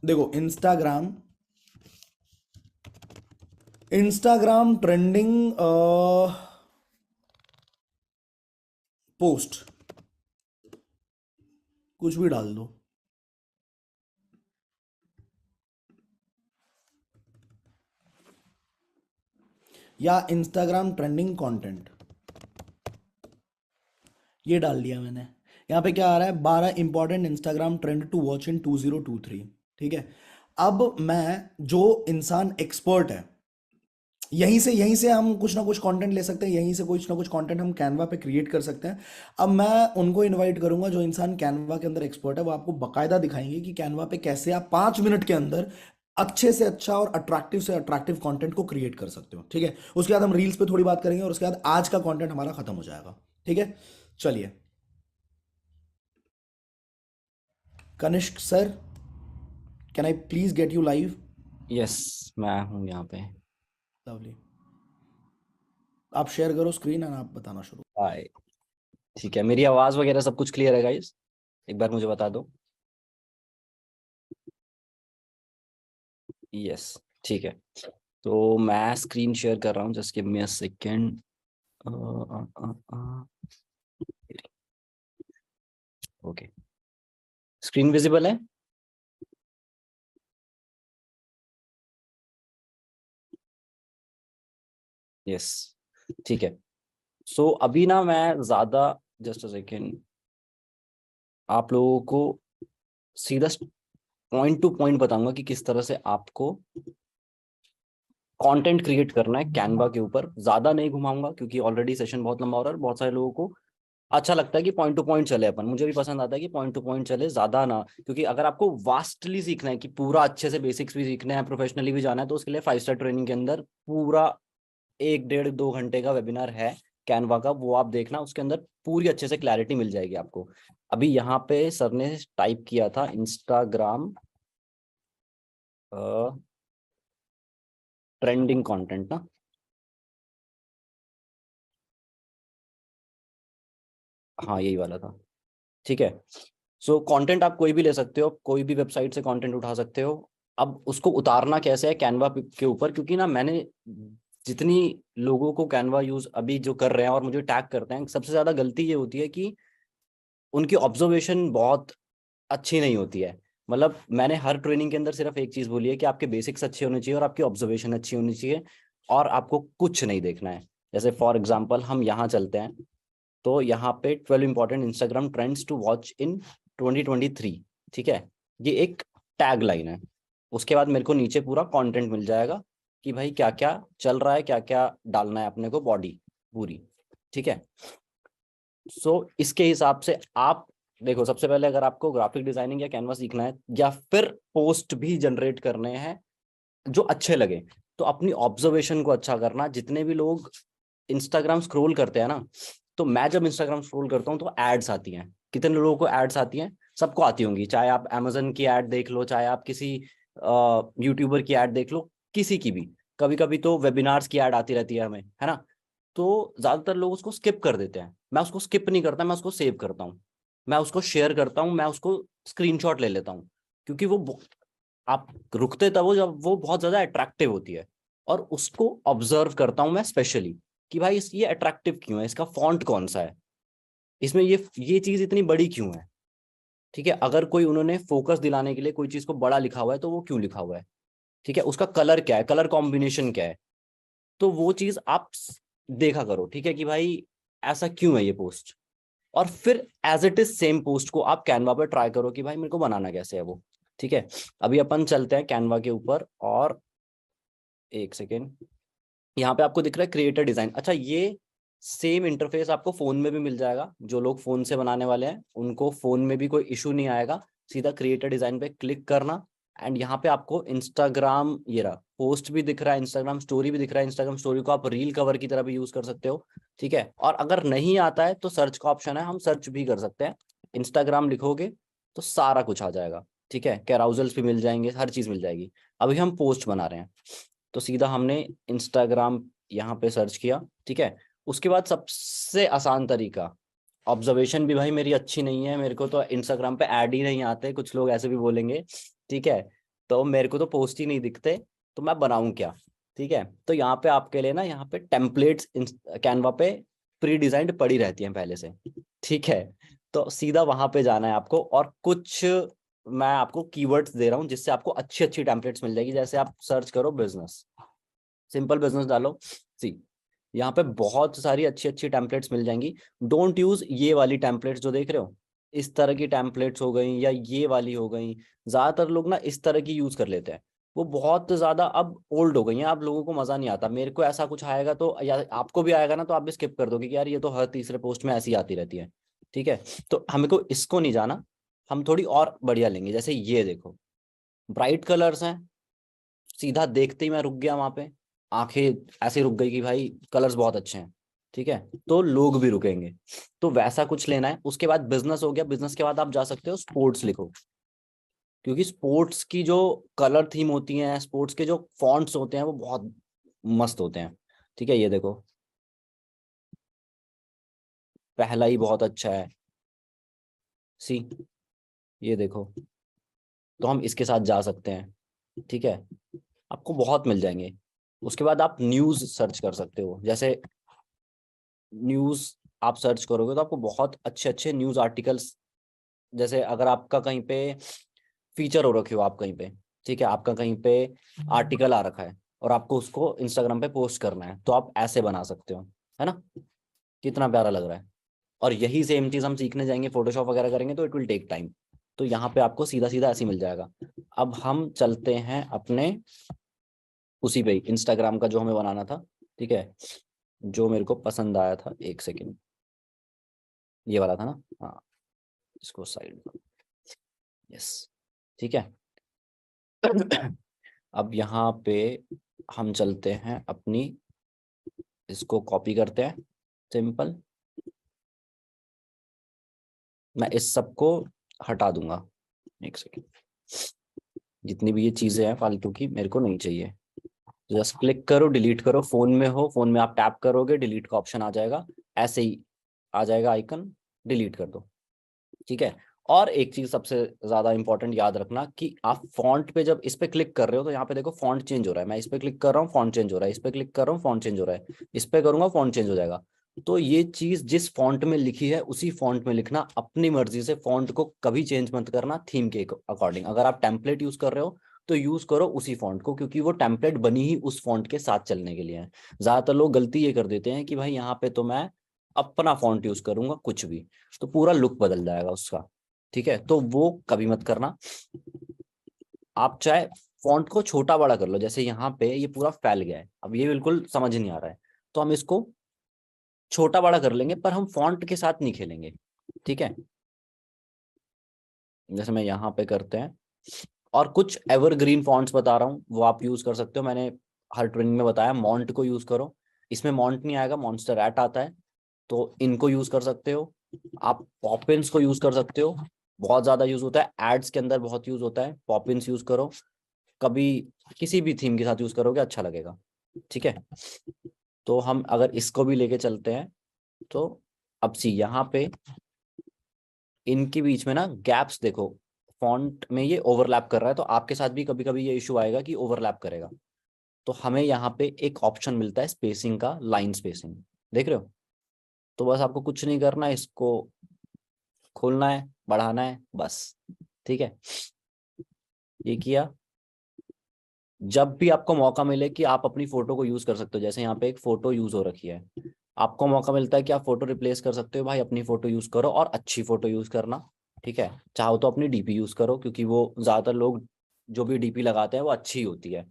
देखो, इंस्टाग्राम, इंस्टाग्राम ट्रेंडिंग पोस्ट, कुछ भी डाल दो, या इंस्टाग्राम ट्रेंडिंग कंटेंट, ये डाल दिया मैंने। यहाँ पे क्या आ रहा है, 12 important Instagram trend to watch in 2023, ठीक है। अब मैं, जो इंसान एक्सपर्ट है, यहीं से हम कुछ ना कुछ कंटेंट ले सकते हैं, यहीं से कुछ ना कुछ कंटेंट हम कैनवा पे क्रिएट कर सकते हैं। अब मैं उनको इनवाइट करूंगा, जो इंसान कैनवा के अंदर एक्सपर्ट है, वो आपको बकायदा दिखाएंगे कि कैनवा पे कैसे आप 5 मिनट के अंदर अच्छे से अच्छा और अट्रैक्टिव से अट्रैक्टिव कंटेंट को क्रिएट कर सकते हो, ठीक है। उसके बाद हम रील्स पे थोड़ी बात करेंगे, और उसके बाद आज का कंटेंट हमारा खत्म हो जाएगा, ठीक है। चलिए, Kanishk sir, can I please get you live? Yes, मैं हूँ यहाँ पे। लवली, आप शेयर करो स्क्रीन और आप बताना शुरू। हाय, ठीक है। मेरी आवाज वगैरह सब कुछ क्लियर है गाइस? एक बार मुझे बता दो। यस, ठीक है। तो मैं स्क्रीन शेयर कर रहा हूँ, just give me a second. Okay, screen visible है? यस, ठीक है। सो अभी ना मैं ज्यादा, जस्ट अ सेकंड, आप लोगों को सीधा पॉइंट टू पॉइंट बताऊंगा कि किस तरह से आपको कंटेंट क्रिएट करना है कैनवा के ऊपर। ज्यादा नहीं घुमाऊंगा क्योंकि ऑलरेडी सेशन बहुत लंबा हो रहा है और बहुत सारे लोगों को अच्छा लगता है कि पॉइंट टू पॉइंट चले अपन। मुझे भी पसंद आता है कि पॉइंट टू पॉइंट चले, ज्यादा ना। क्योंकि अगर आपको वास्टली सीखना है कि पूरा अच्छे से बेसिक्स भी सीखना है, प्रोफेशनली भी जाना है, तो उसके लिए 5 स्टार ट्रेनिंग के अंदर पूरा 1 डेढ़ 2 घंटे का वेबिनार है कैनवा का, वो आप देखना। उसके अंदर पूरी अच्छे से क्लैरिटी मिल जाएगी आपको। अभी यहाँ पे सर ने टाइप किया था इंस्टाग्राम ट्रेंडिंग कंटेंट ना। हाँ यही वाला था, ठीक है। सो कंटेंट आप कोई भी ले सकते हो, कोई भी वेबसाइट से कंटेंट उठा सकते हो। अब उसको उतारना कैसे है कैनवा के ऊपर, क्योंकि ना मैंने जितनी लोगों को कैनवा यूज अभी जो कर रहे हैं और मुझे टैग करते हैं, सबसे ज्यादा गलती ये होती है कि उनकी ऑब्जर्वेशन बहुत अच्छी नहीं होती है। मतलब मैंने हर ट्रेनिंग के अंदर सिर्फ एक चीज बोली है कि आपके बेसिक्स अच्छे होने चाहिए और आपकी ऑब्जर्वेशन अच्छी होनी चाहिए, और आपको कुछ नहीं देखना है। जैसे फॉर एग्जाम्पल हम यहाँ चलते हैं, तो यहाँ पे 12 important Instagram trends to watch in 2023, ठीक है। ये एक टैग लाइन है। उसके बाद मेरे को नीचे पूरा कंटेंट मिल जाएगा कि भाई क्या क्या चल रहा है, क्या क्या डालना है अपने को, बॉडी पूरी, ठीक है। सो इसके हिसाब से आप देखो, सबसे पहले अगर आपको ग्राफिक डिजाइनिंग या कैनवा सीखना है या फिर पोस्ट भी जनरेट करने हैं जो अच्छे लगे, तो अपनी ऑब्जर्वेशन को अच्छा करना। जितने भी लोग इंस्टाग्राम स्क्रॉल करते हैं ना, तो मैं जब इंस्टाग्राम स्क्रॉल करता हूँ तो एड्स आती हैं। कितने लोगों को एड्स आती हैं? सबको आती होंगी, चाहे आप अमेजन की ऐड देख लो, चाहे आप किसी यूट्यूबर की ऐड देख लो, किसी की भी। कभी कभी तो वेबिनार्स की ऐड आती रहती है हमें, है ना। तो ज्यादातर लोग उसको स्किप कर देते हैं। मैं उसको स्किप नहीं करता, मैं उसको सेव करता हूँ, मैं उसको शेयर करता हूँ, मैं उसको स्क्रीनशॉट ले लेता हूँ। क्योंकि वो आप रुकते तब हो जब वो बहुत ज्यादा अट्रैक्टिव होती है, और उसको ऑब्जर्व करता हूं मैं स्पेशली कि भाई ये अट्रैक्टिव क्यों है, इसका फॉन्ट कौन सा है, इसमें ये चीज इतनी बड़ी क्यों है, ठीक है। अगर कोई उन्होंने फोकस दिलाने के लिए कोई चीज को बड़ा लिखा हुआ है तो वो क्यों लिखा हुआ है, ठीक है। उसका कलर क्या है, कलर कॉम्बिनेशन क्या है, तो वो चीज आप देखा करो, ठीक है, कि भाई ऐसा क्यों है ये पोस्ट। और फिर as it is same post को आप कैनवा पे ट्राई करो कि भाई मेरे को बनाना कैसे है वो, ठीक है। अभी अपन चलते हैं कैनवा के ऊपर, और एक सेकेंड, यहाँ पे आपको दिख रहा है क्रिएटर डिजाइन। अच्छा, ये सेम इंटरफेस आपको फोन में भी मिल जाएगा। जो लोग फोन से बनाने वाले हैं उनको फोन में भी कोई इशू नहीं आएगा। सीधा क्रिएटर डिजाइन पे क्लिक करना, एंड यहाँ पे आपको इंस्टाग्राम, ये रहा, पोस्ट भी दिख रहा है, इंस्टाग्राम स्टोरी भी दिख रहा है। इंस्टाग्राम स्टोरी को आप रील कवर की तरह भी यूज कर सकते हो, ठीक है। और अगर नहीं आता है तो सर्च का ऑप्शन है, हम सर्च भी कर सकते हैं। इंस्टाग्राम लिखोगे तो सारा कुछ आ जाएगा, ठीक है। कैराउजल्स भी मिल जाएंगे, हर चीज मिल जाएगी। अभी हम पोस्ट बना रहे हैं, तो सीधा हमने इंस्टाग्राम यहाँ पे सर्च किया, ठीक है। उसके बाद सबसे आसान तरीका, ऑब्जर्वेशन भी भाई मेरी अच्छी नहीं है, मेरे को तो इंस्टाग्राम पे ऐड ही नहीं आते, कुछ लोग ऐसे भी बोलेंगे, ठीक है। तो मेरे को तो पोस्ट ही नहीं दिखते, तो मैं बनाऊं क्या, ठीक है। तो यहाँ पे आपके लिए ना, यहाँ पे टेम्पलेट्स कैनवा पे प्री डिजाइंड पड़ी रहती हैं पहले से, ठीक है। तो सीधा वहां पे जाना है आपको, और कुछ मैं आपको कीवर्ड्स दे रहा हूँ जिससे आपको अच्छी अच्छी टेम्पलेट्स मिल जाएगी। जैसे आप सर्च करो बिजनेस, सिंपल बिजनेस डालो, सी यहाँ पे बहुत सारी अच्छी अच्छी टेम्पलेट्स मिल जाएंगी। डोंट यूज ये वाली टेम्पलेट्स जो देख रहे हो, इस तरह की टेम्पलेट्स हो गई या ये वाली हो गई। ज्यादातर लोग ना इस तरह की यूज कर लेते हैं, वो बहुत ज्यादा अब ओल्ड हो गई हैं। आप लोगों को मजा नहीं आता। मेरे को ऐसा कुछ आएगा तो, या आपको भी आएगा ना, तो आप भी स्किप कर दोगे कि यार ये तो हर तीसरे पोस्ट में ऐसी आती रहती है, ठीक है। तो हमें को इसको नहीं जाना, हम थोड़ी और बढ़िया लेंगे। जैसे ये देखो, ब्राइट कलर्स हैं, सीधा देखते ही मैं रुक गया वहां पे, आंखें ऐसे रुक गई कि भाई कलर्स बहुत अच्छे हैं, ठीक है। तो लोग भी रुकेंगे। तो वैसा कुछ लेना है। उसके बाद बिजनेस हो गया, बिजनेस के बाद आप जा सकते हो स्पोर्ट्स लिखो, क्योंकि स्पोर्ट्स की जो कलर थीम होती है, स्पोर्ट्स के जो फॉन्ट्स होते हैं वो बहुत मस्त होते हैं, ठीक है। ये देखो, पहला ही बहुत अच्छा है, सी, ये देखो। तो हम इसके साथ जा सकते हैं, ठीक है। आपको बहुत मिल जाएंगे। उसके बाद आप न्यूज सर्च कर सकते हो। जैसे न्यूज आप सर्च करोगे तो आपको बहुत अच्छे अच्छे न्यूज आर्टिकल्स, जैसे अगर आपका कहीं पे फीचर हो रखे हो, आप कहीं पे, ठीक है, आपका कहीं पे आर्टिकल आ रखा है और आपको उसको इंस्टाग्राम पे पोस्ट करना है, तो आप ऐसे बना सकते हो, है ना। कितना प्यारा लग रहा है। और यही सेम चीज हम सीखने जाएंगे, फोटोशॉप वगैरह करेंगे तो इट विल टेक टाइम। तो यहाँ पे आपको सीधा सीधा ऐसे ही मिल जाएगा। अब हम चलते हैं अपने उसी पे इंस्टाग्राम का जो हमें बनाना था, ठीक है, जो मेरे को पसंद आया था, एक सेकेंड, ये वाला था ना, हाँ, इसको साइड, यस, ठीक है। अब यहाँ पे हम चलते हैं अपनी, इसको कॉपी करते हैं, सिंपल, मैं इस सबको हटा दूंगा, एक सेकेंड, जितनी भी ये चीजें हैं फालतू की मेरे को नहीं चाहिए। जस्ट क्लिक करो, डिलीट करो, फोन में हो, फोन में आप टैप करोगे, डिलीट का ऑप्शन आ जाएगा, ऐसे ही आ जाएगा आइकन, डिलीट कर दो, ठीक है। और एक चीज सबसे ज्यादा इंपॉर्टेंट याद रखना कि आप फॉन्ट पे जब इस पे क्लिक कर रहे हो तो यहाँ पे देखो फॉन्ट चेंज हो रहा है, मैं इस पे क्लिक कर रहा हूँ फॉन्ट चेंज हो रहा है, इस पे क्लिक कर रहा हूँ फॉन्ट चेंज हो रहा है, इस पे करूंगा फॉन्ट चेंज हो जाएगा। तो ये चीज जिस फॉन्ट में लिखी है उसी फॉन्ट में लिखना, अपनी मर्जी से फॉन्ट को कभी चेंज मत करना थीम के अकॉर्डिंग। अगर आप टेम्पलेट यूज कर रहे हो तो यूज करो उसी फॉन्ट को, क्योंकि वो टेम्पलेट बनी ही उस फॉन्ट के साथ चलने के लिए है। ज्यादातर लोग गलती ये कर देते हैं कि भाई यहाँ पे तो मैं अपना फॉन्ट यूज करूंगा कुछ भी, तो पूरा लुक बदल जाएगा उसका, ठीक है, तो वो कभी मत करना। आप चाहे फॉन्ट को छोटा बड़ा कर लो, जैसे यहाँ पे ये पूरा फैल गया है, अब ये बिल्कुल समझ नहीं आ रहा है, तो हम इसको छोटा बड़ा कर लेंगे, पर हम फॉन्ट के साथ नहीं खेलेंगे, ठीक है। जैसे मैं यहाँ पे करते हैं, और कुछ एवरग्रीन फॉन्ट्स बता रहा हूँ वो आप यूज कर सकते हो, मैंने हर ट्रेनिंग में बताया मॉन्ट को यूज करो, इसमें मॉन्ट नहीं आएगा, मॉन्स्टर एट आता है, तो इनको यूज कर सकते हो। आप पॉपिंस को यूज कर सकते हो, बहुत ज्यादा यूज होता है एड्स के अंदर, बहुत यूज होता है, पॉपिंस यूज करो, कभी किसी भी थीम के साथ यूज करोगे अच्छा लगेगा, ठीक है। तो हम अगर इसको भी लेके चलते हैं तो अब सी यहाँ पे इनके बीच में ना गैप्स देखो, फॉन्ट में ये ओवरलैप कर रहा है, तो आपके साथ भी कभी कभी ये इशू आएगा कि ओवरलैप करेगा, तो हमें यहाँ पे एक ऑप्शन मिलता है स्पेसिंग का, लाइन स्पेसिंग, देख रहे हो। तो बस आपको कुछ नहीं करना है, इसको खोलना है, बढ़ाना है, बस, ठीक है, ये किया। जब भी आपको मौका मिले कि आप अपनी फोटो को यूज कर सकते हो, जैसे यहाँ पे एक फोटो यूज हो रखी है, आपको मौका मिलता है कि आप फोटो रिप्लेस कर सकते हो, भाई अपनी फोटो यूज करो और अच्छी फोटो यूज करना, ठीक है। चाहो तो अपनी डीपी यूज करो, क्योंकि वो ज्यादातर लोग जो भी डीपी लगाते हैं वो अच्छी होती है,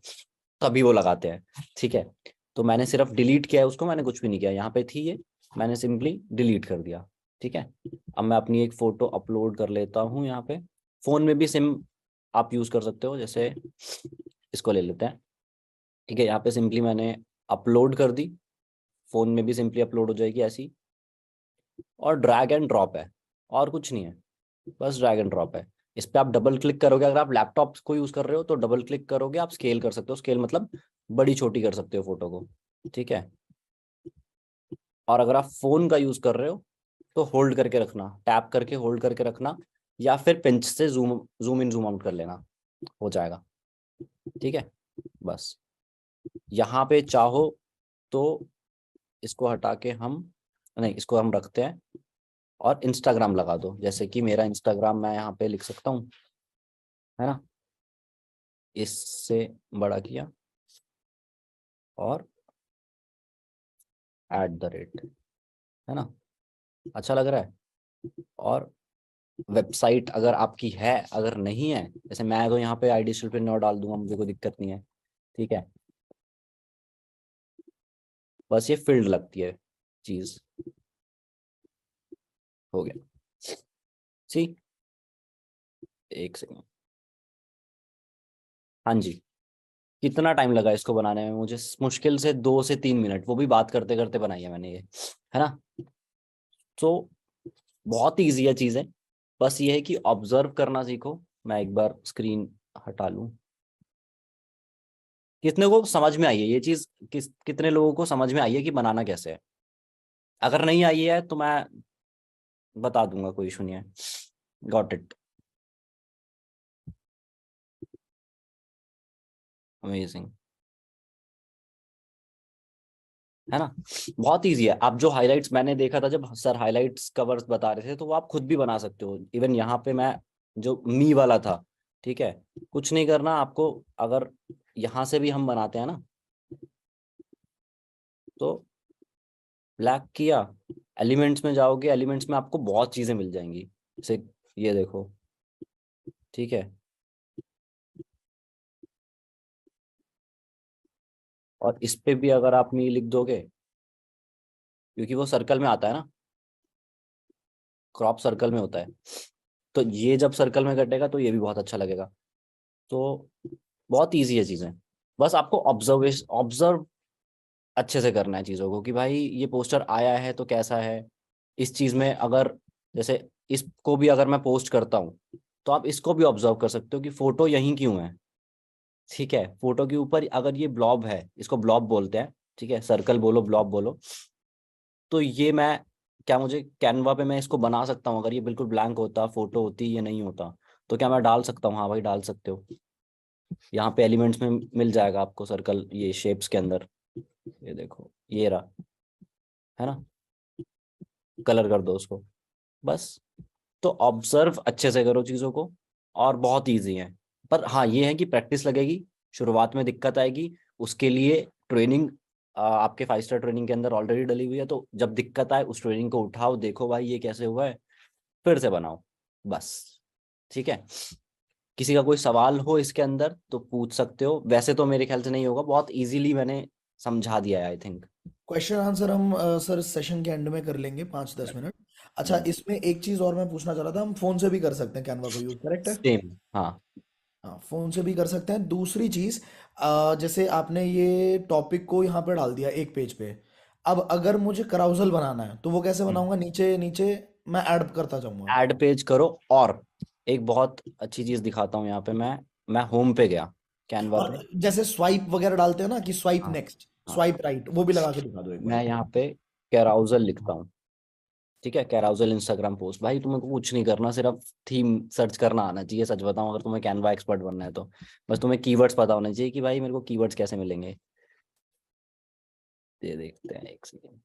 तभी वो लगाते हैं, ठीक है। तो मैंने सिर्फ डिलीट किया है उसको, मैंने कुछ भी नहीं किया, यहाँ पे थी ये, मैंने सिंपली डिलीट कर दिया, ठीक है। अब मैं अपनी एक फोटो अपलोड कर लेता हूँ यहाँ पे, फोन में भी सिम आप यूज कर सकते हो, जैसे इसको ले लेते हैं, ठीक है। यहाँ पे सिंपली मैंने अपलोड कर दी, फोन में भी सिंपली अपलोड हो जाएगी ऐसी, और ड्रैग एंड ड्रॉप है, और कुछ नहीं है, बस ड्रैग एंड ड्रॉप है। इस पे आप डबल क्लिक करोगे, अगर आप लैपटॉप को यूज कर रहे हो तो डबल क्लिक करोगे, आप स्केल कर सकते हो, स्केल मतलब बड़ी छोटी कर सकते हो फोटो को, ठीक है। और अगर आप फोन का यूज कर रहे हो तो होल्ड करके रखना, टैप करके होल्ड करके रखना, या फिर पिंच से zoom zoom in zoom out कर लेना, हो जाएगा, ठीक है। बस यहाँ पे चाहो तो इसको हटा के हम, नहीं इसको हम रखते हैं, और इंस्टाग्राम लगा दो, जैसे कि मेरा इंस्टाग्राम मैं यहाँ पे लिख सकता हूँ, है ना, इससे बड़ा किया और @, है ना, अच्छा लग रहा है। और वेबसाइट अगर आपकी है, अगर नहीं है, जैसे मैं तो यहाँ पे आईडी पे नॉट डाल दूंगा, मुझे कोई दिक्कत नहीं है, ठीक है, बस ये फील्ड लगती है चीज, हो गया, सी, एक सेकंड, हाँ जी। कितना टाइम लगा इसको बनाने में मुझे, मुश्किल से 2 से 3 मिनट, वो भी बात करते करते बनाई है मैंने ये, है ना। तो बहुत ही ईजी है चीजें, बस ये है कि ऑब्जर्व करना सीखो। मैं एक बार स्क्रीन हटा लूं, कितने को समझ में आई है ये चीज, कितने लोगों को समझ में आई है कि बनाना कैसे है। अगर नहीं आई है तो मैं बता दूंगा, कोई इशू नहीं है, गॉट इट, अमेजिंग, है ना, बहुत इजी है। आप जो हाइलाइट्स मैंने देखा था जब सर हाइलाइट्स कवर्स बता रहे थे, तो वो आप खुद भी बना सकते हो, इवन यहाँ पे मैं जो मी वाला था, ठीक है, कुछ नहीं करना आपको, अगर यहाँ से भी हम बनाते हैं ना, तो ब्लैक किया, एलिमेंट्स में जाओगे, एलिमेंट्स में आपको बहुत चीजें मिल जाएंगी, जैसे ये देखो, ठीक है। और इस पे भी अगर आप मी लिख दोगे, क्योंकि वो सर्कल में आता है ना, क्रॉप सर्कल में होता है, तो ये जब सर्कल में कटेगा तो ये भी बहुत अच्छा लगेगा। तो बहुत ईजी है चीजें, बस आपको ऑब्जर्व अच्छे से करना है चीज़ों को, कि भाई ये पोस्टर आया है तो कैसा है। इस चीज़ में अगर जैसे इसको भी अगर मैं पोस्ट करता हूँ, तो आप इसको भी ऑब्जर्व कर सकते हो कि फोटो यहीं क्यों है। ठीक है, फोटो के ऊपर अगर ये ब्लॉब है, इसको ब्लॉब बोलते हैं, ठीक है, सर्कल बोलो ब्लॉब बोलो, तो ये मैं क्या, मुझे कैनवा पे मैं इसको बना सकता हूँ, अगर ये बिल्कुल ब्लैंक होता, फोटो होती, ये नहीं होता, तो क्या मैं डाल सकता हूँ? हाँ भाई डाल सकते हो। यहाँ पे एलिमेंट्स में मिल जाएगा आपको सर्कल, ये शेप्स के अंदर, ये देखो ये रहा, है ना, कलर कर दो उसको, बस। तो ऑब्जर्व अच्छे से करो चीज़ों को, और बहुत इजी है। पर हाँ ये है कि प्रैक्टिस लगेगी, शुरुआत में दिक्कत आएगी, उसके लिए ट्रेनिंग आपके 5 स्टार ट्रेनिंग के अंदर ऑलरेडी डली हुई है, तो जब दिक्कत आए उस ट्रेनिंग को उठाओ, देखो भाई ये कैसे हुआ है, फिर से बनाओ, बस। ठीक है, किसी का कोई सवाल हो इसके अंदर तो पूछ सकते हो, वैसे तो मेरे ख्याल से नहीं होगा, बहुत इजीली मैंने समझा दिया है आई थिंक। क्वेश्चन आंसर हम सर सेशन के एंड में कर लेंगे 5-10 मिनट। अच्छा, इसमें एक चीज और मैं पूछना चाह रहा था, हम फोन से भी कर सकते हैं कैनवा को यूज, करेक्ट है? सेम, हाँ। हाँ, फोन से भी कर सकते हैं। दूसरी चीज, जैसे आपने ये टॉपिक को यहाँ पे डाल दिया एक पेज पे, अब अगर मुझे कराउजल बनाना है तो वो कैसे बनाऊंगा? नीचे नीचे मैं ऐड करता जाऊंगा। ऐड पेज करो, और एक बहुत अच्छी चीज दिखाता हूँ यहाँ पे, मैं होम पे गया कैनवा और पे। जैसे स्वाइप वगैरह डालते हैं ना, कि स्वाइप हाँ नेक्स्ट, हाँ, स्वाइप राइट, वो भी लगा के दिखा दो एक बार। मैं यहाँ पे कैराउजल लिखता हूँ, ठीक है, कैराउजल इंस्टाग्राम पोस्ट। भाई तुम्हें कुछ नहीं करना, सिर्फ थीम सर्च करना आना चाहिए, सच बताऊं, अगर तुम्हें कैनवा एक्सपर्ट बनना है तो बस तुम्हें कीवर्ड्स पता होने चाहिए, कि भाई मेरे को कीवर्ड्स कैसे मिलेंगे। ये देखते हैं एक सेकेंड,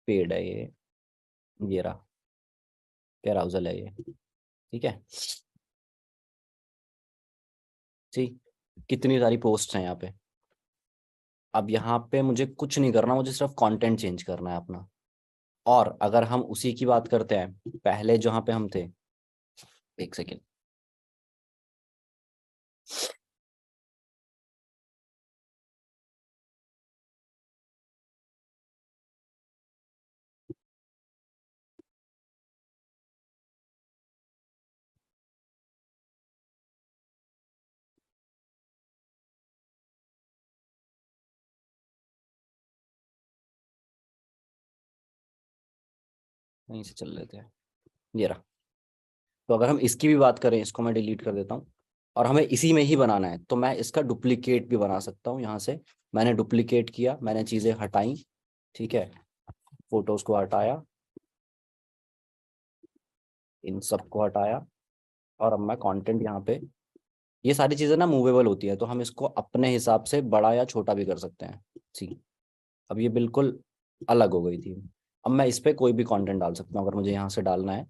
पेड है ये रहा, कैराउजल है ये, ठीक है जी। कितनी सारी पोस्ट हैं यहाँ पे। अब यहाँ पे मुझे कुछ नहीं करना, मुझे सिर्फ कंटेंट चेंज करना है अपना। और अगर हम उसी की बात करते हैं, पहले जहाँ पे हम थे, एक सेकेंड, यहीं से चल लेते हैं, ये रहा। तो अगर हम इसकी भी बात करें, इसको मैं डिलीट कर देता हूँ, और हमें इसी में ही बनाना है, तो मैं इसका डुप्लीकेट भी बना सकता हूँ यहाँ से। मैंने डुप्लीकेट किया, मैंने चीज़ें हटाई, ठीक है, फोटोज को हटाया, इन सबको हटाया, और अब मैं कंटेंट यहाँ पे, ये सारी चीज़ें ना मूवेबल होती है, तो हम इसको अपने हिसाब से बड़ा या छोटा भी कर सकते हैं। ठीक, अब ये बिल्कुल अलग हो गई थी। अब मैं इस पे कोई भी कंटेंट डाल सकता हूँ, अगर मुझे यहाँ से डालना है,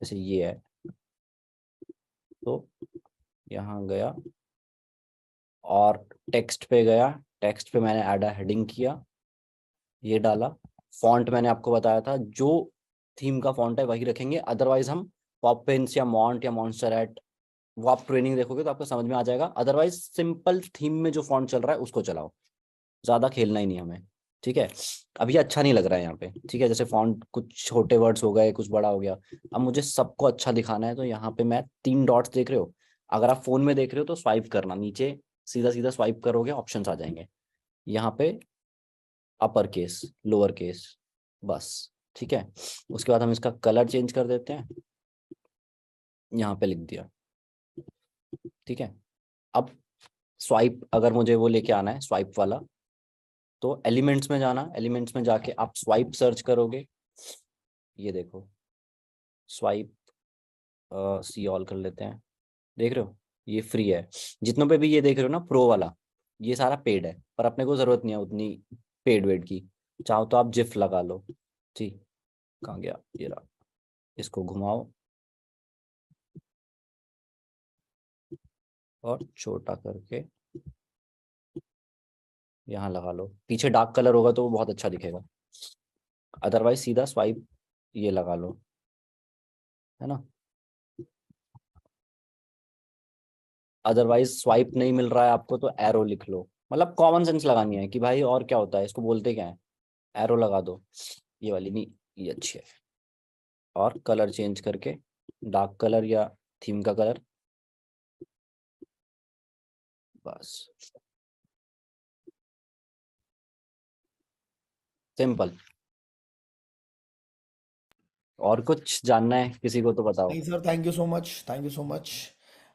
जैसे ये है, तो यहाँ गया, और टेक्स्ट पे गया, टेक्स्ट पे मैंने ऐड हेडिंग किया, ये डाला। फॉन्ट मैंने आपको बताया था, जो थीम का फॉन्ट है वही रखेंगे, अदरवाइज हम पॉपिंस या मॉन्ट या मॉन्स्टरएट, वो आप ट्रेनिंग देखोगे तो आपको समझ में आ जाएगा। अदरवाइज सिंपल थीम में जो फॉन्ट चल रहा है उसको चलाओ, ज्यादा खेलना ही नहीं हमें। ठीक है, अब ये अच्छा नहीं लग रहा है यहाँ पे, ठीक है, जैसे फॉन्ट कुछ छोटे वर्ड्स हो गए, कुछ बड़ा हो गया। अब मुझे सबको अच्छा दिखाना है, तो यहाँ पे मैं 3 डॉट्स देख रहे हो, अगर आप फोन में देख रहे हो तो स्वाइप करना नीचे, सीधा सीधा स्वाइप करोगे ऑप्शंस आ जाएंगे, यहाँ पे अपर केस, लोअर केस, बस। ठीक है, उसके बाद हम इसका कलर चेंज कर देते हैं, यहाँ पे लिख दिया, ठीक है। अब स्वाइप अगर मुझे वो लेके आना है स्वाइप वाला, तो एलिमेंट्स में जाना, एलिमेंट्स में जाके आप स्वाइप सर्च करोगे, ये देखो स्वाइप, सी ऑल कर लेते हैं, देख रहे हो ये फ्री है। जितनों पे भी ये देख रहे हो ना प्रो वाला, ये सारा पेड है, पर अपने को जरूरत नहीं है उतनी पेड वेड की। चाहो तो आप जिफ लगा लो। ठीक, कहाँ गया, ये रहा, इसको घुमाओ और छोटा करके यहाँ लगा लो, पीछे डार्क कलर होगा तो वो बहुत अच्छा दिखेगा। अदरवाइज सीधा स्वाइप ये लगा लो, है ना। अदरवाइज स्वाइप नहीं मिल रहा है आपको तो एरो लिख लो, मतलब कॉमन सेंस लगानी है कि भाई और क्या होता है, इसको बोलते क्या है, एरो लगा दो। ये वाली नहीं, ये अच्छी है। और कलर चेंज करके डार्क कलर या थीम का कलर, बस सिंपल। और कुछ जानना है किसी को तो बताओ। नहीं sir, thank you so much, thank you so much.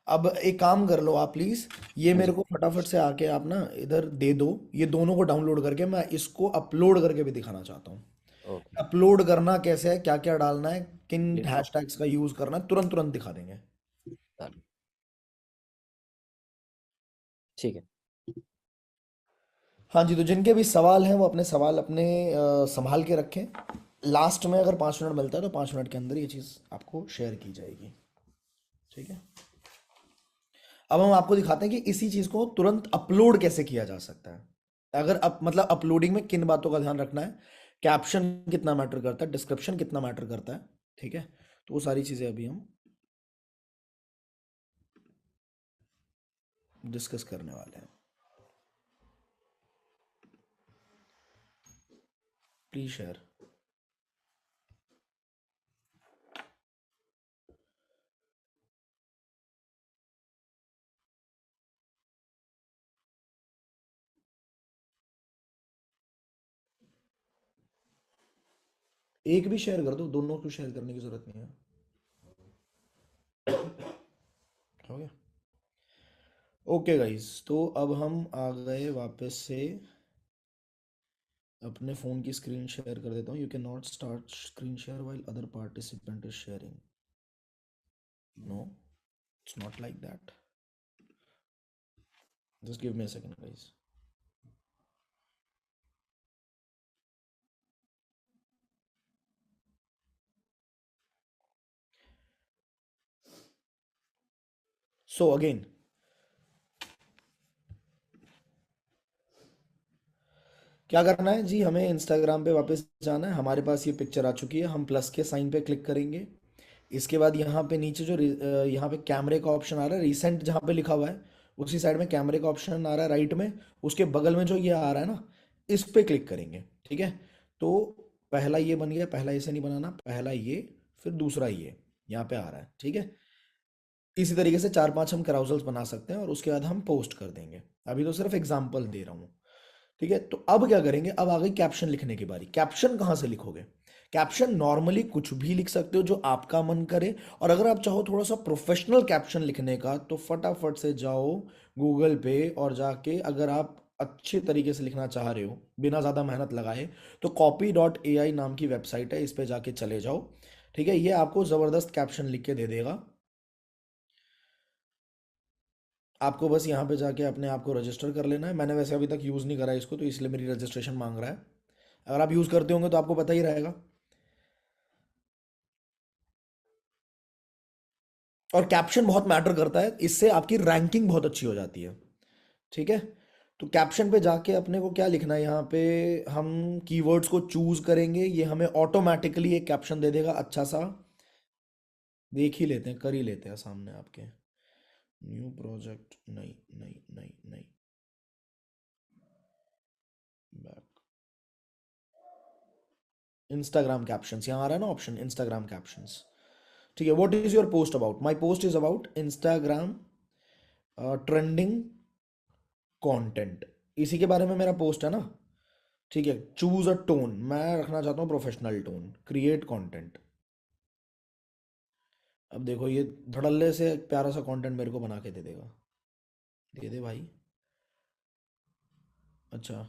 अब एक काम कर लो आप प्लीज़, ये हाँ मेरे जी। को फटाफट से आके आप ना इधर दे दो। ये दोनों को डाउनलोड करके मैं इसको अपलोड करके भी दिखाना चाहता हूँ। ओके। अपलोड करना कैसे है, क्या क्या डालना है, किन लिख लो। हैशटैग्स का यूज़ करना है, तुरंत तुरंत दिखा देंगे। Done। ठीक है। हाँ जी, तो जिनके भी सवाल हैं वो अपने सवाल अपने संभाल के रखें। लास्ट में अगर 5 मिनट मिलता है तो 5 मिनट के अंदर ये चीज़ आपको शेयर की जाएगी। ठीक है। अब हम आपको दिखाते हैं कि इसी चीज़ को तुरंत अपलोड कैसे किया जा सकता है। अगर मतलब अपलोडिंग में किन बातों का ध्यान रखना है, कैप्शन कितना मैटर करता है, डिस्क्रिप्शन कितना मैटर करता है। ठीक है। तो वो सारी चीज़ें अभी हम डिस्कस करने वाले हैं। Please share. एक भी शेयर कर दो, दोनों को शेयर करने की जरूरत नहीं है। हो गया। ओके गाइस, तो अब हम आ गए वापस से। अपने फ़ोन की स्क्रीन शेयर कर देता हूँ। You can not start screen share while other participant is sharing. No, it's not like that. Just give me a second guys. So again, क्या करना है जी, हमें इंस्टाग्राम पे वापस जाना है। हमारे पास ये पिक्चर आ चुकी है, हम प्लस के साइन पे क्लिक करेंगे। इसके बाद यहाँ पे नीचे जो यहाँ पे कैमरे का ऑप्शन आ रहा है, रिसेंट जहाँ पे लिखा हुआ है उसी साइड में कैमरे का ऑप्शन आ रहा है राइट में। उसके बगल में जो ये आ रहा है ना, इस पे क्लिक करेंगे। ठीक है। तो पहला ये बन गया, पहला इसे नहीं बनाना, पहला ये, फिर दूसरा ये यहाँ पे आ रहा है। ठीक है। इसी तरीके से 4-5 हम कराउजल्स बना सकते हैं और उसके बाद हम पोस्ट कर देंगे। अभी तो सिर्फ एग्जाम्पल दे रहा हूँ। ठीक है। तो अब क्या करेंगे, अब आ गई कैप्शन लिखने की बारी। कैप्शन कहाँ से लिखोगे? कैप्शन नॉर्मली कुछ भी लिख सकते हो जो आपका मन करे। और अगर आप चाहो थोड़ा सा प्रोफेशनल कैप्शन लिखने का, तो फटाफट से जाओ गूगल पे और जाके, अगर आप अच्छे तरीके से लिखना चाह रहे हो बिना ज़्यादा मेहनत लगाए, तो copy.ai नाम की वेबसाइट है, इस पे जाके चले जाओ। ठीक है। ये आपको ज़बरदस्त कैप्शन लिख के दे देगा। आपको बस यहाँ पे जाके अपने आप को रजिस्टर कर लेना है। मैंने वैसे अभी तक यूज़ नहीं करा है इसको, तो इसलिए मेरी रजिस्ट्रेशन मांग रहा है। अगर आप यूज़ करते होंगे तो आपको पता ही रहेगा। और कैप्शन बहुत मैटर करता है, इससे आपकी रैंकिंग बहुत अच्छी हो जाती है। ठीक है। तो कैप्शन पे जाके अपने को क्या लिखना है, यहाँ पे हम कीवर्ड्स को चूज करेंगे, ये हमें ऑटोमेटिकली एक कैप्शन दे देगा अच्छा सा। देख ही लेते हैं, कर ही लेते हैं सामने आपके। न्यू प्रोजेक्ट, नहीं नहीं नहीं नहीं, बैक। इंस्टाग्राम कैप्शंस यहाँ आ रहा है ना ऑप्शन, इंस्टाग्राम कैप्शंस। ठीक है। What is your post about? My post is about Instagram trending content. इसी के बारे में मेरा पोस्ट है ना। ठीक है। चूज अ टोन, मैं रखना चाहता हूँ प्रोफेशनल टोन। Create content. अब देखो ये धड़ल्ले से एक प्यारा सा कंटेंट मेरे को बना के दे देगा। दे दे भाई। अच्छा,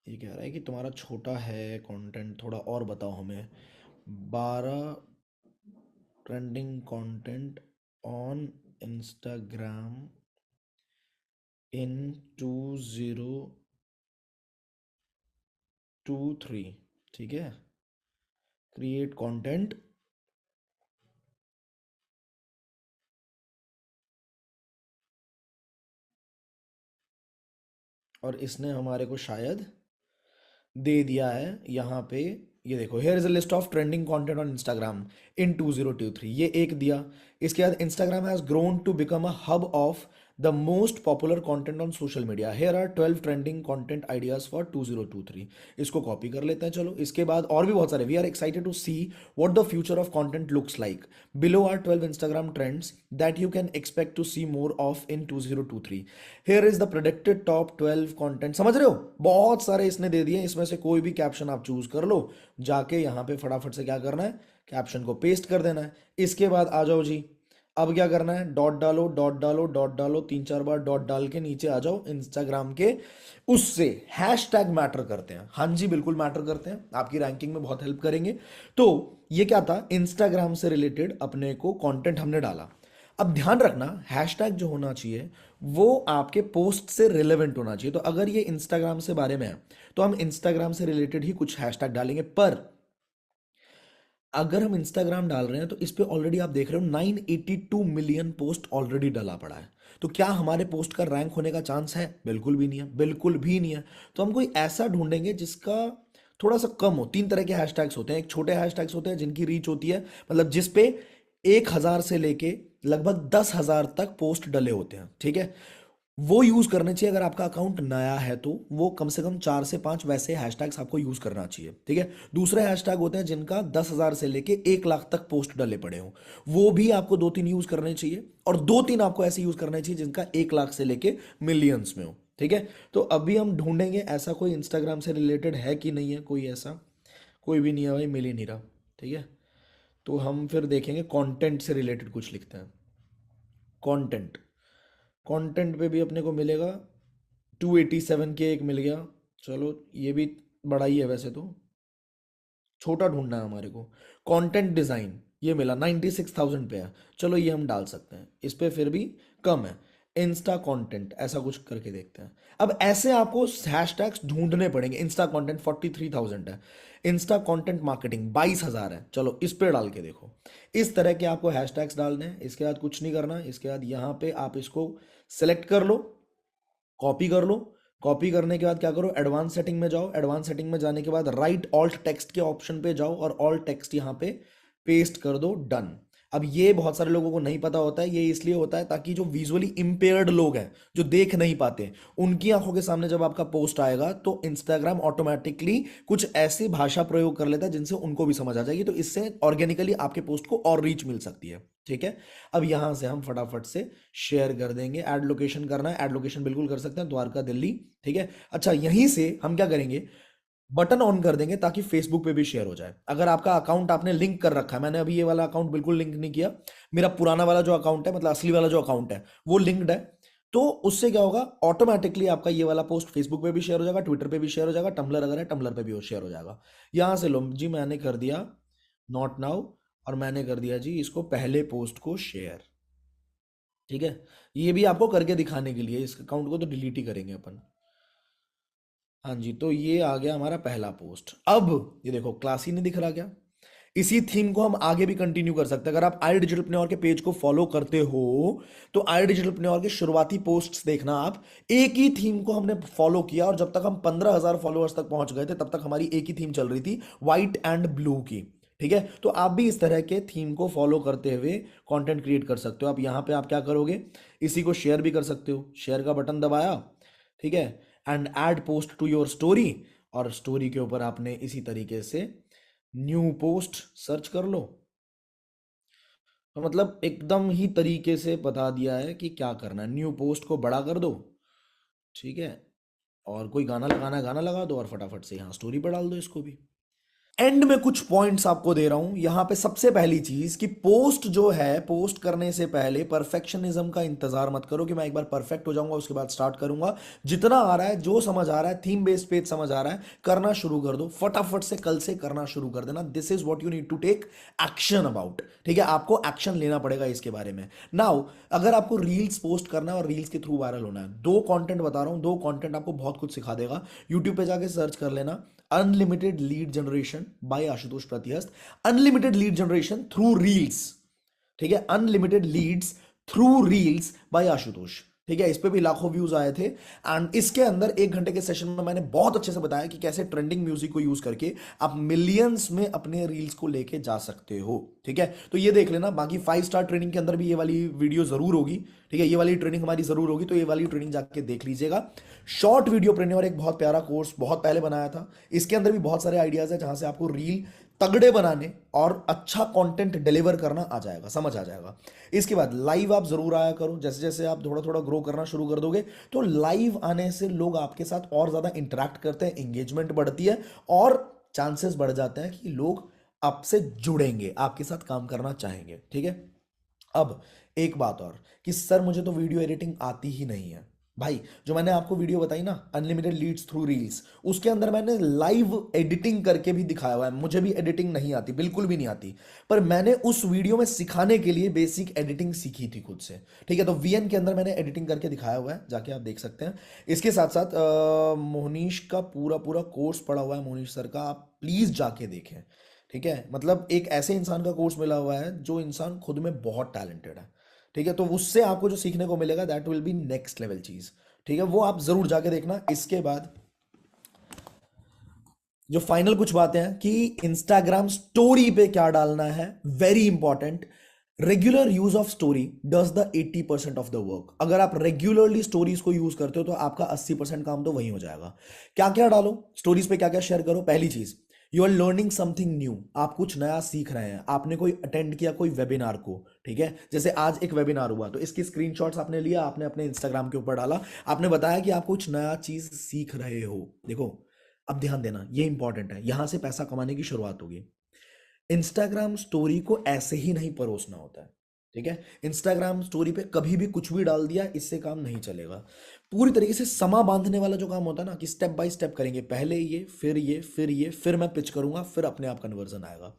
ये कह रहा है कि तुम्हारा छोटा है कंटेंट, थोड़ा और बताओ हमें। 12 trending content on Instagram in 2023। ठीक है। Create content. और इसने हमारे को शायद दे दिया है यहाँ पे, ये देखो, here is a list of trending content on Instagram in 2023, ये एक दिया। इसके बाद Instagram has grown to become a hub of the most popular content on social media, here are 12 trending content ideas for 2023। इसको copy कर लेते हैं। चलो इसके बाद और भी बहुत सारे, we are excited to see what the future of content looks like, below are 12 Instagram trends that you can expect to see more of in 2023, here is the predicted top 12 content. समझ रहे हो, बहुत सारे इसने दे दिए, इसमें से कोई भी कैप्शन आप चूज कर लो, जाके यहाँ पे फटाफट से क्या करना है, कैप्शन को पेस्ट कर देना है। इसके बाद आ जाओ जी, अब क्या करना है, डॉट डालो डॉट डालो डॉट डालो, 3-4 बार डॉट डाल के नीचे आ जाओ इंस्टाग्राम के, उससे हैशटैग मैटर करते हैं। हाँ जी बिल्कुल मैटर करते हैं, आपकी रैंकिंग में बहुत हेल्प करेंगे। तो ये क्या था, इंस्टाग्राम से रिलेटेड अपने को कंटेंट हमने डाला। अब ध्यान रखना, हैशटैग जो होना चाहिए वो आपके पोस्ट से रिलेवेंट होना चाहिए। तो अगर ये इंस्टाग्राम से बारे में है तो हम इंस्टाग्राम से रिलेटेड ही कुछ हैशटैग डालेंगे, पर अगर हम इंस्टाग्राम डाल रहे हैं तो इस पे ऑलरेडी आप देख रहे हो 982 मिलियन पोस्ट ऑलरेडी डला पड़ा है। तो क्या हमारे पोस्ट का रैंक होने का चांस है? बिल्कुल भी नहीं है, बिल्कुल भी नहीं है। तो हम कोई ऐसा ढूंढेंगे जिसका थोड़ा सा कम हो। 3 तरह के हैशटैग्स होते हैं, एक छोटे हैशटैग्स होते हैं जिनकी रीच होती है, मतलब जिस पे 1000 से लेके लगभग 10,000 तक पोस्ट डले होते हैं, ठीक है, वो यूज करने चाहिए। अगर आपका अकाउंट नया है तो वो कम से कम 4 से 5 वैसे हैशटैग्स आपको यूज करना चाहिए, ठीक है। दूसरे हैशटैग होते हैं जिनका 10,000 से लेके 1 लाख तक पोस्ट डले पड़े हो, वो भी आपको 2-3 यूज करने चाहिए, और 2-3 आपको ऐसे यूज करने चाहिए जिनका 1 लाख से लेके मिलियंस में हो, ठीक है। तो अभी हम ढूंढेंगे ऐसा कोई इंस्टाग्राम से रिलेटेड है कि नहीं है, कोई ऐसा कोई भी नहीं है भाई, मिल ही नहीं रहा, ठीक है। तो हम फिर देखेंगे कंटेंट से रिलेटेड कुछ लिखते हैं। कंटेंट, कंटेंट पे भी अपने को मिलेगा 287 के एक मिल गया। चलो ये भी बड़ा ही है वैसे तो, छोटा ढूंढना है हमारे को। कंटेंट डिजाइन ये मिला 96,000 पे है, चलो ये हम डाल सकते हैं, इस पे फिर भी कम है। इंस्टा कंटेंट ऐसा कुछ करके देखते हैं। अब ऐसे आपको हैशटैग्स ढूंढने पड़ेंगे। इंस्टा कंटेंट 43,000 है, इंस्टा कंटेंट मार्केटिंग 22,000 है, चलो इस पे डाल के देखो। इस तरह के आपको हैशटैग्स डालने हैं। इसके बाद कुछ नहीं करना, इसके बाद यहाँ पे आप इसको सेलेक्ट कर लो, कॉपी कर लो। कॉपी करने के बाद क्या करो, एडवांस सेटिंग में जाओ, एडवांस सेटिंग में जाने के बाद राइट ऑल्ट टेक्स्ट के ऑप्शन पे जाओ और ऑल्ट टेक्स्ट यहाँ पे पेस्ट कर दो, डन। अब ये बहुत सारे लोगों को नहीं पता होता है, ये इसलिए होता है ताकि जो विजुअली इंपेयर्ड लोग हैं, जो देख नहीं पाते, उनकी आंखों के सामने जब आपका पोस्ट आएगा तो इंस्टाग्राम ऑटोमेटिकली कुछ ऐसी भाषा प्रयोग कर लेता है जिनसे उनको भी समझ आ जाएगी, तो इससे ऑर्गेनिकली आपके पोस्ट को और रीच मिल सकती है, ठीक है। अब यहां से हम फटाफट से शेयर कर देंगे। ऐड लोकेशन करना है, ऐड लोकेशन बिल्कुल कर सकते हैं, द्वारका दिल्ली, ठीक है। अच्छा यहीं से हम क्या करेंगे, बटन ऑन कर देंगे ताकि फेसबुक पे भी शेयर हो जाए। अगर आपका अकाउंट आपने लिंक कर रखा है, मैंने अभी ये वाला अकाउंट बिल्कुल लिंक नहीं किया, मेरा पुराना वाला जो अकाउंट है, मतलब असली वाला जो अकाउंट है वो लिंक्ड है, तो उससे क्या होगा, ऑटोमेटिकली आपका ये वाला पोस्ट फेसबुक पे भी शेयर हो जाएगा, ट्विटर पे भी शेयर हो जाएगा, टम्बलर अगर है टम्बलर पे भी शेयर हो जाएगा। यहां से लो जी, मैंने कर दिया नॉट नाउ, और मैंने कर दिया जी इसको पहले पोस्ट को शेयर, ठीक है। ये भी आपको करके दिखाने के लिए, इस अकाउंट को तो डिलीट ही करेंगे अपन। हाँ जी, तो ये आ गया हमारा पहला पोस्ट। अब ये देखो क्लास ही नहीं दिख रहा क्या। इसी थीम को हम आगे भी कंटिन्यू कर सकते हैं। अगर आप आई डिजिटलप्रेन्योर के पेज को फॉलो करते हो तो आई डिजिटलप्रेन्योर के शुरुआती पोस्ट्स देखना आप, एक ही थीम को हमने फॉलो किया, और जब तक हम 15,000 फॉलोअर्स तक पहुंच गए थे तब तक हमारी एक ही थीम चल रही थी, व्हाइट एंड ब्लू की, ठीक है। तो आप भी इस तरह के थीम को फॉलो करते हुए कंटेंट क्रिएट कर सकते हो। आप यहाँ पे आप क्या करोगे, इसी को शेयर भी कर सकते हो, शेयर का बटन दबाया, ठीक है, and add post to your story, और स्टोरी के ऊपर आपने इसी तरीके से न्यू पोस्ट सर्च कर लो। तो मतलब एकदम ही तरीके से बता दिया है कि क्या करना है। न्यू पोस्ट को बड़ा कर दो, ठीक है, और कोई गाना लगाना है गाना लगा दो, और फटाफट से यहाँ स्टोरी पर डाल दो इसको भी। एंड में कुछ पॉइंट्स आपको दे रहा हूं यहां पे। सबसे पहली चीज कि पोस्ट जो है, पोस्ट करने से पहले परफेक्शनिज्म का इंतजार मत करो कि मैं एक बार परफेक्ट हो जाऊंगा उसके बाद स्टार्ट करूंगा। जितना आ रहा है, जो समझ आ रहा है, थीम बेस्ड पेज समझ आ रहा है, करना शुरू कर दो, फटाफट से कल से करना शुरू कर देना। This is what you need to take action about, ठीक है। आपको एक्शन लेना पड़ेगा इसके बारे में। नाउ अगर आपको रील्स पोस्ट करना है और रील्स के थ्रू वायरल होना है, 2 कंटेंट बता रहा हूं, 2 कंटेंट आपको बहुत कुछ सिखा देगा। यूट्यूब पे जाके सर्च कर लेना, unlimited lead generation by Ashutosh Pratihast, unlimited lead generation through reels, ठीक है, unlimited leads through reels by Ashutosh, ठीक है, इस पे भी लाखों व्यूज आए थे। एंड इसके अंदर 1 घंटे के सेशन में मैंने बहुत अच्छे से बताया कि कैसे ट्रेंडिंग म्यूजिक को यूज करके आप मिलियंस में अपने रील्स को लेके जा सकते हो। ठीक है, तो ये देख लेना। बाकी 5 स्टार ट्रेनिंग के अंदर भी ये वाली वीडियो जरूर होगी। ठीक है, ये वाली ट्रेनिंग हमारी जरूर होगी, तो ये वाली ट्रेनिंग जाके देख लीजिएगा। शॉर्ट वीडियो प्रेन्योर एक बहुत प्यारा कोर्स बहुत पहले बनाया था, इसके अंदर भी बहुत सारे आइडियाज है जहां से आपको रील तगड़े बनाने और अच्छा कंटेंट डिलीवर करना आ जाएगा, समझ आ जाएगा। इसके बाद लाइव आप जरूर आया करो। जैसे जैसे आप थोड़ा थोड़ा ग्रो करना शुरू कर दोगे तो लाइव आने से लोग आपके साथ और ज्यादा इंटरेक्ट करते हैं, एंगेजमेंट बढ़ती है और चांसेस बढ़ जाते हैं कि लोग आपसे जुड़ेंगे, आपके साथ काम करना चाहेंगे। ठीक है, अब एक बात और कि सर मुझे तो वीडियो एडिटिंग आती ही नहीं है। भाई, जो मैंने आपको वीडियो बताई ना, अनलिमिटेड लीड्स थ्रू रील्स, उसके अंदर मैंने लाइव एडिटिंग करके भी दिखाया हुआ है। मुझे भी एडिटिंग नहीं आती, बिल्कुल भी नहीं आती, पर मैंने उस वीडियो में सिखाने के लिए बेसिक एडिटिंग सीखी थी खुद से। ठीक है, तो वीएन के अंदर मैंने एडिटिंग करके दिखाया हुआ है, जाके आप देख सकते हैं। इसके साथ साथ मोहनीश का पूरा पूरा कोर्स पड़ा हुआ है, मोहनीश सर का, आप प्लीज जाके देखें। ठीक है, मतलब एक ऐसे इंसान का कोर्स मिला हुआ है जो इंसान खुद में बहुत टैलेंटेड है। ठीक है, तो उससे आपको जो सीखने को मिलेगा that will be next level चीज। ठीक है, वो आप जरूर जाके देखना। इसके बाद जो फाइनल कुछ बातें हैं कि इंस्टाग्राम स्टोरी पे क्या डालना है, very important. Regular use of story does the 80% of the work. अगर आप रेगुलरली स्टोरीज को यूज करते हो तो आपका 80% काम तो वही हो जाएगा। क्या क्या डालो स्टोरीज पे, क्या क्या शेयर करो। पहली चीज, you are learning something new, आप कुछ नया सीख रहे हैं। आपने कोई अटेंड किया कोई वेबिनार को, ठीक है, जैसे आज एक वेबिनार हुआ तो इसकी स्क्रीनशॉट्स आपने लिया, आपने अपने इंस्टाग्राम के ऊपर डाला, आपने बताया कि आप कुछ नया चीज सीख रहे हो। देखो, अब ध्यान देना, ये इंपॉर्टेंट है, यहां से पैसा कमाने की शुरुआत होगी। इंस्टाग्राम स्टोरी को ऐसे ही नहीं परोसना होता है। ठीक है, इंस्टाग्राम स्टोरी पे कभी भी कुछ भी डाल दिया, इससे काम नहीं चलेगा। पूरी तरीके से समा बांधने वाला जो काम होता है ना, कि स्टेप बाय स्टेप करेंगे, पहले ये फिर ये फिर ये, फिर मैं पिच करूंगा, फिर अपने आप कन्वर्जन आएगा।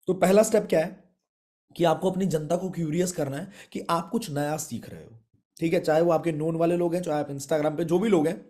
तो पहला स्टेप क्या है कि आपको अपनी जनता को क्यूरियस करना है कि आप कुछ नया सीख रहे हो। ठीक है, चाहे वो आपके नोन वाले लोग हैं, चाहे आप इंस्टाग्राम पे जो भी लोग हैं,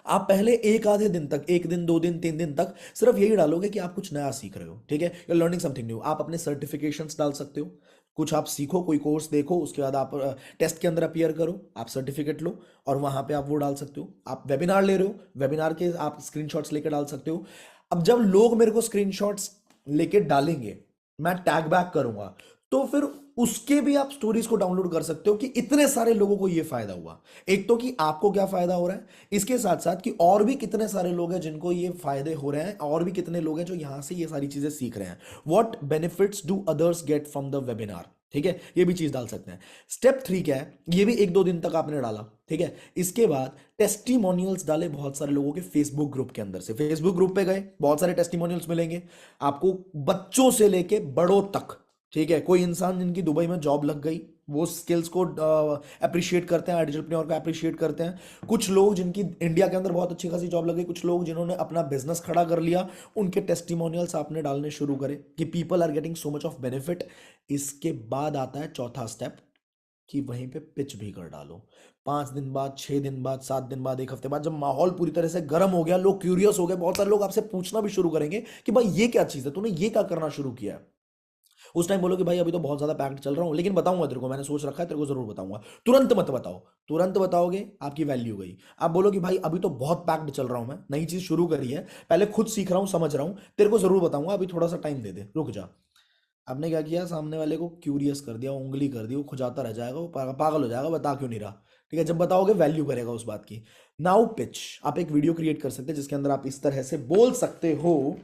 आप पहले एक आधे दिन तक, 1 दिन 2 दिन 3 दिन तक सिर्फ यही डालोगे कि आप कुछ नया सीख रहे हो। ठीक है, you are learning something new. आप अपने सर्टिफिकेशंस डाल सकते हो, कुछ आप सीखो, कोई कोर्स देखो, उसके बाद आप टेस्ट के अंदर अपीयर करो, आप सर्टिफिकेट लो और वहां पे आप वो डाल सकते हो। आप वेबिनार ले रहे हो, वेबिनार के आप स्क्रीनशॉट्स लेकर डाल सकते हो। अब जब लोग मेरे को स्क्रीनशॉट्स लेके डालेंगे, मैं टैग बैक करूंगा, तो फिर उसके भी आप स्टोरीज को डाउनलोड कर सकते हो कि इतने सारे लोगों को ये फायदा हुआ। एक तो कि आपको क्या फायदा हो रहा है, इसके साथ साथ कि और भी कितने सारे लोग हैं जिनको ये फायदे हो रहे हैं, और भी कितने लोग हैं जो यहां से ये सारी चीजें सीख रहे हैं। What benefits do others get from the webinar. ठीक है, ये भी चीज डाल सकते हैं। स्टेप 3 क्या है, ये भी 1-2 दिन तक आपने डाला। ठीक है, इसके बाद टेस्टिमोनियल्स डाले बहुत सारे लोगों के फेसबुक ग्रुप के अंदर से। फेसबुक ग्रुप पे गए, बहुत सारे टेस्टिमोनियल्स मिलेंगे आपको, बच्चों से लेके बड़ों तक। ठीक है, कोई इंसान जिनकी दुबई में जॉब लग गई, वो स्किल्स को अप्रिशिएट करते हैं, एंटरप्रेन्योर को अप्रिशिएट करते हैं। कुछ लोग जिनकी इंडिया के अंदर बहुत अच्छी खासी जॉब लग गई, कुछ लोग जिन्होंने अपना बिजनेस खड़ा कर लिया, उनके टेस्टिमोनियल्स आपने डालने शुरू करे कि people are getting so much of benefit. इसके बाद आता है चौथा स्टेप कि वहीं पे पिच भी कर डालो। 5 दिन बाद, 6 दिन बाद, 7 दिन बाद, 1 हफ्ते बाद, जब माहौल पूरी तरह से गर्म हो गया, लोग क्यूरियस हो गए, बहुत सारे लोग आपसे पूछना भी शुरू करेंगे कि भाई ये क्या चीज़ है, तूने ये क्या करना शुरू किया है। उस टाइम बोलो कि भाई अभी तो बहुत ज्यादा पैक्ड चल रहा हूं, लेकिन बताऊंगा तेरे को, मैंने सोच रखा है, तेरे को जरूर बताऊंगा। तुरंत मत बताओ, तुरंत बताओगे आपकी वैल्यू गई। आप बोलो कि भाई अभी तो बहुत पैक्ड चल रहा हूं, मैं नई चीज शुरू करी है, पहले खुद सीख रहा हूं, समझ रहा हूं, तेरे को जरूर बताऊंगा, अभी थोड़ा सा टाइम दे दे, रुक जा। आपने क्या किया, सामने वाले को क्यूरियस कर दिया, उंगली कर दी, वो खुजाता रह जाएगा, वो पागल हो जाएगा, बता क्यों नहीं रहा। ठीक है, जब बताओगे वैल्यू करेगा उस बात की। नाउ पिच, आप एक वीडियो क्रिएट कर सकते हैं जिसके अंदर आप इस तरह से बोल सकते हो,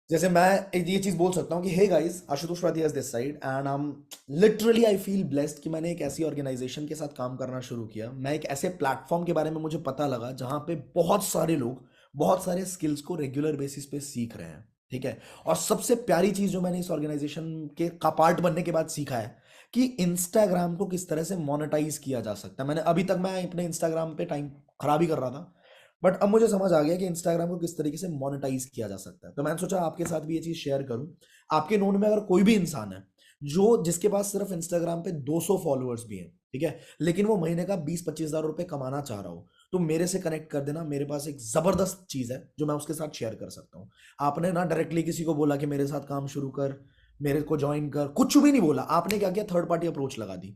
जैसे मैं ये चीज बोल सकता हूँ कि hey guys, Ashutosh Rathi is this side and literally I feel blessed कि मैंने एक ऐसी ऑर्गेनाइजेशन के साथ काम करना शुरू किया। मैं एक ऐसे प्लेटफॉर्म के बारे में मुझे पता लगा जहां पे बहुत सारे लोग बहुत सारे स्किल्स को रेगुलर बेसिस पे सीख रहे हैं। ठीक है, और सबसे प्यारी चीज जो मैंने इस ऑर्गेनाइजेशन के का पार्ट बनने के बाद सीखा है कि इंस्टाग्राम को किस तरह से मोनेटाइज किया जा सकता है। मैंने अभी तक मैं अपने इंस्टाग्राम पे टाइम खराब ही कर रहा था, बट अब मुझे समझ आ गया कि इंस्टाग्राम को किस तरीके से मोनेटाइज किया जा सकता है। तो मैंने सोचा आपके साथ भी ये चीज शेयर करूं। आपके नोन में अगर कोई भी इंसान है जो जिसके पास सिर्फ इंस्टाग्राम पे 200 फॉलोअर्स भी हैं, ठीक है, लेकिन वो महीने का 20-25 हजार रुपए कमाना चाह रहा हो, तो मेरे से कनेक्ट कर देना। मेरे पास एक जबरदस्त चीज है जो मैं उसके साथ शेयर कर सकता हूँ। आपने ना डायरेक्टली किसी को बोला कि मेरे साथ काम शुरू कर, मेरे को ज्वाइन कर, कुछ भी नहीं बोला। आपने क्या किया, थर्ड पार्टी अप्रोच लगा दी।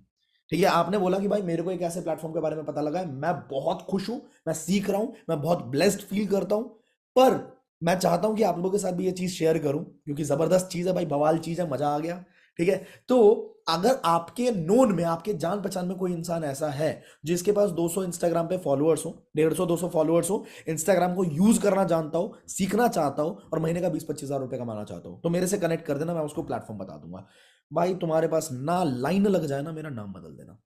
ठीक है, आपने बोला कि भाई मेरे को एक ऐसे प्लेटफॉर्म के बारे में पता लगा है, मैं बहुत खुश हूं, मैं सीख रहा हूं, मैं बहुत ब्लेस्ड फील करता हूं, पर मैं चाहता हूं कि आप लोगों के साथ भी ये चीज शेयर करूं, क्योंकि जबरदस्त चीज है भाई, बवाल चीज है, मजा आ गया। ठीक है, तो अगर आपके नोन में, आपके जान पहचान में कोई इंसान ऐसा है जिसके पास 200 इंस्टाग्राम पे फॉलोअर्स हो, 150-200 फॉलोअर्स हो, इंस्टाग्राम को यूज करना जानता हो, सीखना चाहता हो, और महीने का 20-25 हजार रुपए कमाना चाहता हो, तो मेरे से कनेक्ट कर देना, मैं उसको प्लेटफॉर्म बता दूंगा। भाई तुम्हारे पास ना लाइन लग जाए ना, मेरा नाम बदल देना।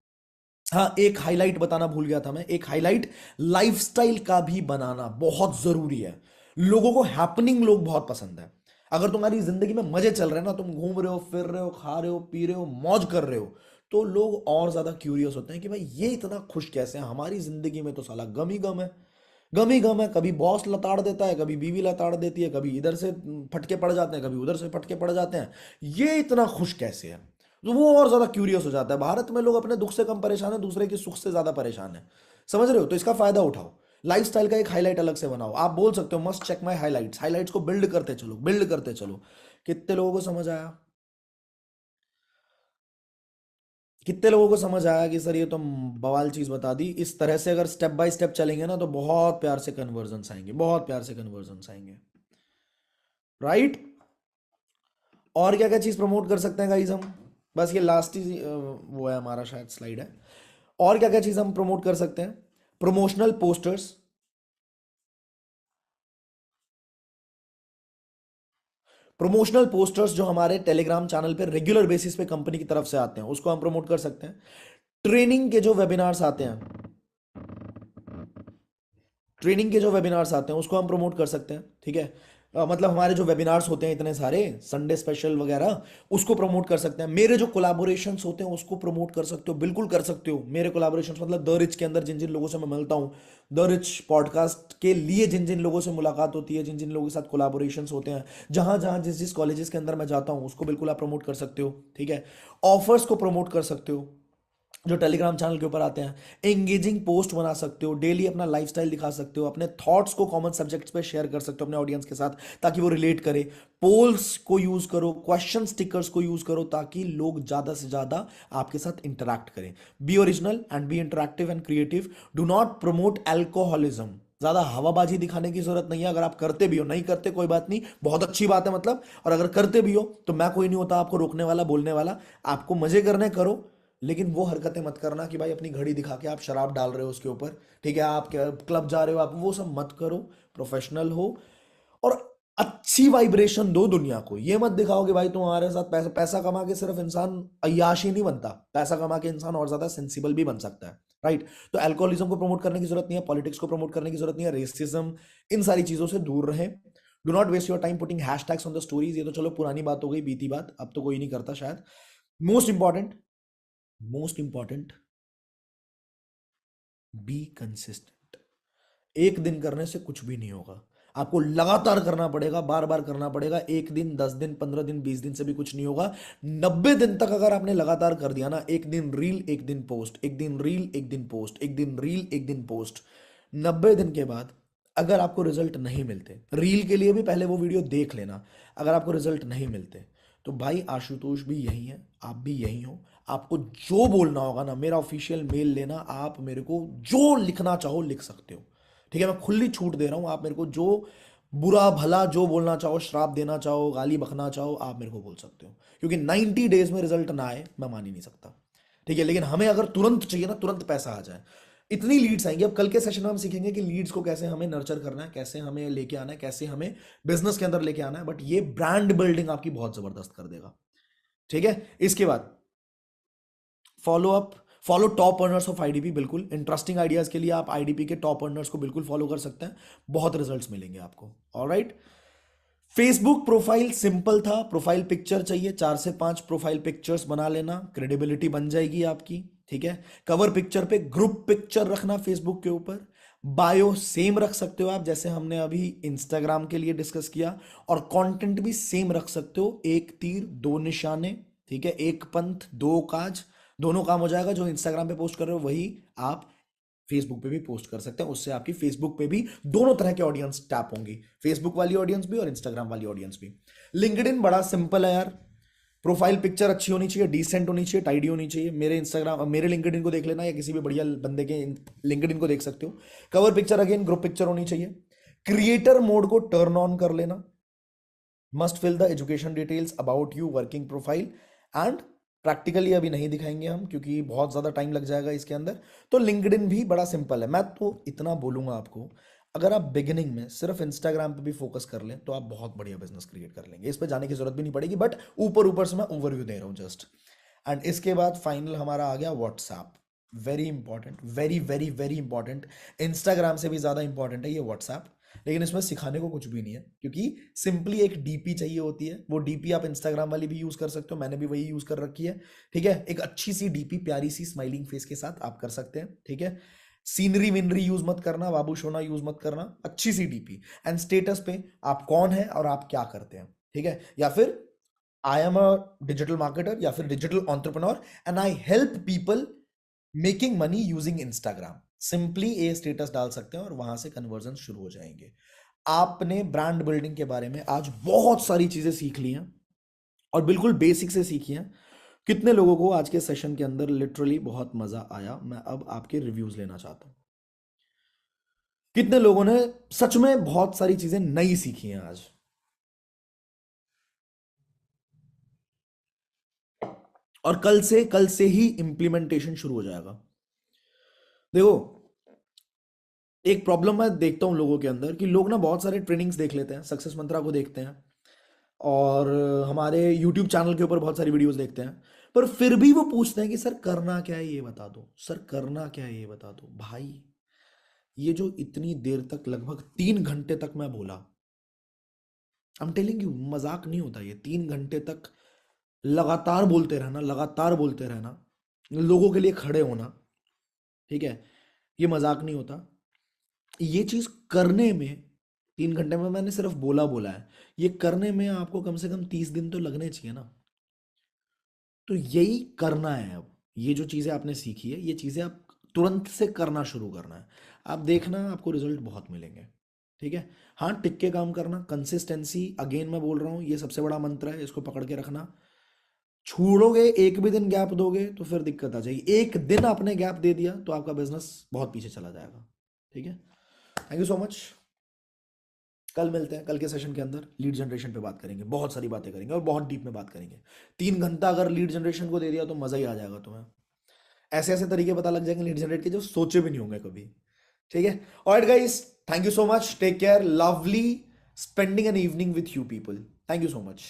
हाँ, एक हाईलाइट बताना भूल गया था मैं, एक हाईलाइट लाइफस्टाइल का भी बनाना बहुत जरूरी है। लोगों को हैपनिंग लोग बहुत पसंद है। अगर तुम्हारी जिंदगी में मजे चल रहे हैं ना, तुम घूम रहे हो, फिर रहे हो, खा रहे हो, पी रहे हो, मौज कर रहे हो, तो लोग और ज्यादा क्यूरियस होते हैं कि भाई ये इतना खुश कैसे है, हमारी जिंदगी में तो साला गम ही गम है, गम ही गम है। कभी बॉस लताड़ देता है, कभी बीवी लताड़ देती है, कभी इधर से फटके पड़ जाते हैं, कभी उधर से फटके पड़ जाते हैं, ये इतना खुश कैसे है? तो वो और ज्यादा क्यूरियस हो जाता है। भारत में लोग अपने दुख से कम परेशान है, दूसरे के सुख से ज्यादा परेशान है। समझ रहे हो? तो इसका फायदा उठाओ, लाइफस्टाइल का एक हाईलाइट अलग से बनाओ। आप बोल सकते हो must check my highlights, highlights को बिल्ड करते चलो, बिल्ड करते चलो। कितने लोगों को समझ आया? कितने लोगों को समझ आया कि सर ये तो बवाल चीज बता दी? इस तरह से अगर स्टेप बाय स्टेप चलेंगे ना, तो बहुत प्यार से कन्वर्जन आएंगे, बहुत प्यार से कन्वर्जन आएंगे। राइट? और क्या क्या चीज प्रमोट कर सकते हैं गाइस हम? बस ये लास्ट ही वो है हमारा, शायद स्लाइड है। और क्या क्या चीज हम प्रमोट कर सकते हैं? प्रमोशनल पोस्टर्स, प्रमोशनल पोस्टर्स जो हमारे टेलीग्राम चैनल पे रेगुलर बेसिस पे कंपनी की तरफ से आते हैं, उसको हम प्रमोट कर सकते हैं। ट्रेनिंग के जो वेबिनार्स आते हैं, ट्रेनिंग के जो वेबिनार्स आते हैं उसको हम प्रमोट कर सकते हैं। ठीक है, मतलब हमारे जो वेबिनार्स होते हैं इतने सारे, संडे स्पेशल वगैरह, उसको प्रमोट कर सकते हैं। मेरे जो कोलैबोरेशंस होते हैं उसको प्रमोट कर सकते हो, बिल्कुल कर सकते हो। मेरे कोलैबोरेशंस मतलब द रिच के अंदर जिन जिन लोगों से मैं मिलता हूँ, द रिच पॉडकास्ट के लिए जिन जिन लोगों से मुलाकात होती है, जिन जिन लोगों के साथ कोलैबोरेशंस होते हैं, जहां जहां जिस जिस कॉलेजेस के अंदर मैं जाता हूँ, उसको बिल्कुल आप प्रमोट कर सकते हो। ठीक है, ऑफर्स को प्रमोट कर सकते हो जो टेलीग्राम चैनल के ऊपर आते हैं। एंगेजिंग पोस्ट बना सकते हो, डेली अपना लाइफस्टाइल दिखा सकते हो, अपने थॉट्स को कॉमन सब्जेक्ट्स पे शेयर कर सकते हो अपने ऑडियंस के साथ, ताकि वो रिलेट करे। पोल्स को यूज करो, क्वेश्चन स्टिकर्स को यूज करो, ताकि लोग ज्यादा से ज्यादा आपके साथ इंटरैक्ट करें। Be original and be interactive and creative. Do not promote alcoholism. ज्यादा हवाबाजी दिखाने की जरूरत नहीं है। अगर आप करते भी हो, नहीं करते कोई बात नहीं, बहुत अच्छी बात है मतलब, और अगर करते भी हो तो मैं कोई नहीं होता आपको रोकने वाला, बोलने वाला। आपको मजे करने करो, लेकिन वो हरकतें मत करना कि भाई अपनी घड़ी दिखा के आप शराब डाल रहे हो उसके ऊपर। ठीक है, आप क्लब जा रहे हो, आप वो सब मत करो। प्रोफेशनल हो और अच्छी वाइब्रेशन दो दुनिया को। ये मत दिखाओ कि भाई तुम्हारे साथ पैसा, पैसा कमा के सिर्फ इंसान अय्याश ही नहीं बनता, पैसा कमा के इंसान और ज्यादा सेंसिबल भी बन सकता है। राइट? तो अल्कोहलिज्म को प्रमोट करने की जरूरत नहीं है, पॉलिटिक्स को प्रमोट करने की जरूरत नहीं है, रेसिज्म, इन सारी चीजों से दूर रहें। Do not waste your time putting hashtags on the stories. ये तो चलो पुरानी बात हो गई, बीती बात, अब तो कोई नहीं करता शायद। Most important, most important, be consistent. एक दिन करने से कुछ भी नहीं होगा, आपको लगातार करना पड़ेगा, बार बार करना पड़ेगा। एक दिन, 10 दिन, 15 दिन, 20 दिन से भी कुछ नहीं होगा। 90 दिन तक अगर आपने लगातार कर दिया ना, एक दिन रील, एक दिन पोस्ट, एक दिन रील, एक दिन पोस्ट, एक दिन रील, एक दिन पोस्ट, 90 दिन के बाद अगर आपको रिजल्ट नहीं मिलते, रील के लिए भी पहले वो वीडियो देख लेना, अगर आपको रिजल्ट नहीं मिलते, तो भाई आशुतोष भी यही है, आप भी यही हो। आपको जो बोलना होगा ना, मेरा ऑफिशियल मेल लेना, आप मेरे को जो लिखना चाहो लिख सकते हो। ठीक है, मैं खुली छूट दे रहा हूं, आप मेरे को जो बुरा भला जो बोलना चाहो, श्राप देना चाहो, गाली बकना चाहो, आप मेरे को बोल सकते हो। क्योंकि 90 डेज में रिजल्ट ना आए मैं मान ही नहीं सकता। ठीक है, लेकिन हमें अगर तुरंत चाहिए ना, तुरंत पैसा आ जाए, इतनी लीड्स आएंगी। अब कल के सेशन में हम सीखेंगे कि लीड्स को कैसे हमें नर्चर करना है, कैसे हमें लेके आना है, कैसे हमें बिजनेस के अंदर लेके आना है। बट ये ब्रांड बिल्डिंग आपकी बहुत जबरदस्त कर देगा। ठीक है, इसके बाद follow up, follow top earners of IDP. बिल्कुल इंटरेस्टिंग आइडियाज के लिए आप आईडीपी के टॉप अर्नर्स को बिल्कुल फॉलो कर सकते हैं, बहुत रिजल्ट्स मिलेंगे आपको। ऑलराइट, फेसबुक प्रोफाइल सिंपल था, प्रोफाइल पिक्चर चाहिए, 4 से 5 प्रोफाइल पिक्चर्स बना लेना, क्रेडिबिलिटी बन जाएगी आपकी। ठीक है, कवर पिक्चर पे ग्रुप पिक्चर रखना फेसबुक के ऊपर। बायो सेम रख सकते हो आप, जैसे हमने अभी इंस्टाग्राम के लिए डिस्कस किया, और कंटेंट भी सेम रख सकते हो, एक तीर दो निशाने। ठीक है, एक पंथ दो काज, दोनों काम हो जाएगा। जो इंस्टाग्राम पे पोस्ट कर रहे हो वही आप फेसबुक पे भी पोस्ट कर सकते हैं, उससे आपकी फेसबुक पे भी दोनों तरह के ऑडियंस टैप होंगी, फेसबुक वाली ऑडियंस भी और इंस्टाग्राम वाली ऑडियंस भी। लिंक्डइन बड़ा सिंपल है यार, प्रोफाइल पिक्चर अच्छी होनी चाहिए, डिसेंट होनी चाहिए, टाइडी होनी चाहिए। मेरे इंस्टाग्राम, मेरे लिंक्डइन को देख लेना या किसी भी बढ़िया बंदे के लिंक्डइन को देख सकते हो। Cover picture again group picture होनी चाहिए। क्रिएटर मोड को टर्न ऑन कर लेना। Must fill the education details about you, working profile and practically अभी नहीं दिखाएंगे हम क्योंकि बहुत ज़्यादा टाइम लग जाएगा इसके अंदर। तो लिंक्डइन भी बड़ा सिंपल है। मैं तो इतना बोलूँगा आपको, अगर आप बिगिनिंग में सिर्फ इंस्टाग्राम पे भी फोकस कर लें तो आप बहुत बढ़िया बिजनेस क्रिएट कर लेंगे। इस पे जाने की जरूरत भी नहीं पड़ेगी, बट ऊपर ऊपर से मैं ओवरव्यू दे रहा हूँ जस्ट। एंड इसके बाद फाइनल हमारा आ गया WhatsApp. Very important, very very very important. Instagram से भी ज़्यादा इंपॉर्टेंट है ये व्हाट्सएप। लेकिन इसमें सिखाने को कुछ भी नहीं है क्योंकि सिंपली एक डीपी चाहिए होती है। वो डीपी आप इंस्टाग्राम वाली भी यूज कर सकते हो, मैंने भी वही यूज कर रखी है। ठीक है, एक अच्छी सी डीपी प्यारी सी स्माइलिंग फेस के साथ आप कर सकते हैं। ठीक है, सीनरी विनरी यूज मत करना, बाबू सोना यूज मत करना, अच्छी सी डीपी। एंड स्टेटस पे आप कौन है और आप क्या करते हैं। ठीक है, या फिर I am a digital marketer या फिर digital entrepreneur and I help people making money using Instagram. Simply ये स्टेटस डाल सकते हैं और वहां से कन्वर्जन शुरू हो जाएंगे। आपने ब्रांड बिल्डिंग के बारे में आज बहुत सारी चीजें सीख ली हैं और बिल्कुल बेसिक से सीखी हैं। कितने लोगों को आज के सेशन के अंदर लिटरली बहुत मजा आया? मैं अब आपके रिव्यूज लेना चाहता हूं। कितने लोगों ने सच में बहुत सारी चीजें नई सीखी हैं आज? और कल से ही इंप्लीमेंटेशन शुरू हो जाएगा। देखो, एक प्रॉब्लम मैं देखता हूं लोगों के अंदर कि लोग ना बहुत सारे ट्रेनिंग्स देख लेते हैं, सक्सेस मंत्रा को देखते हैं और हमारे यूट्यूब चैनल के ऊपर बहुत सारी वीडियोस देखते हैं, पर फिर भी वो पूछते हैं कि सर करना क्या है ये बता दो, सर करना क्या है ये बता दो। भाई, ये जो इतनी देर तक लगभग 3 घंटे तक मैं बोला, आई एम टेलिंग यू, मजाक नहीं होता। ये 3 घंटे तक लगातार बोलते रहना, लगातार बोलते रहना, लोगों के लिए खड़े होना, ठीक है, ये मजाक नहीं होता। ये चीज करने में 3 घंटे में मैंने सिर्फ बोला है, ये करने में आपको कम से कम 30 दिन तो लगने चाहिए ना। तो यही करना है। अब ये जो चीजें आपने सीखी है, ये चीजें आप तुरंत से करना शुरू करना है। आप देखना आपको रिजल्ट बहुत मिलेंगे। ठीक है, हाँ, टिक के काम करना, कंसिस्टेंसी, अगेन मैं बोल रहा हूँ, ये सबसे बड़ा मंत्र है, इसको पकड़ के रखना। छोड़ोगे, एक भी दिन गैप दोगे तो फिर दिक्कत आ जाएगी। एक दिन आपने गैप दे दिया तो आपका बिजनेस बहुत पीछे चला जाएगा। ठीक है, थैंक यू सो मच। कल मिलते हैं, कल के सेशन के अंदर लीड जनरेशन पे बात करेंगे, बहुत सारी बातें करेंगे और बहुत डीप में बात करेंगे। 3 घंटा अगर लीड जनरेशन को दे दिया तो मजा ही आ जाएगा तुम्हें। ऐसे ऐसे तरीके पता लग जाएंगे लीड जनरेट के जो सोचे भी नहीं होंगे कभी। ठीक है, alright guys, thank you so much, take care, lovely spending an evening with you people, thank you so much.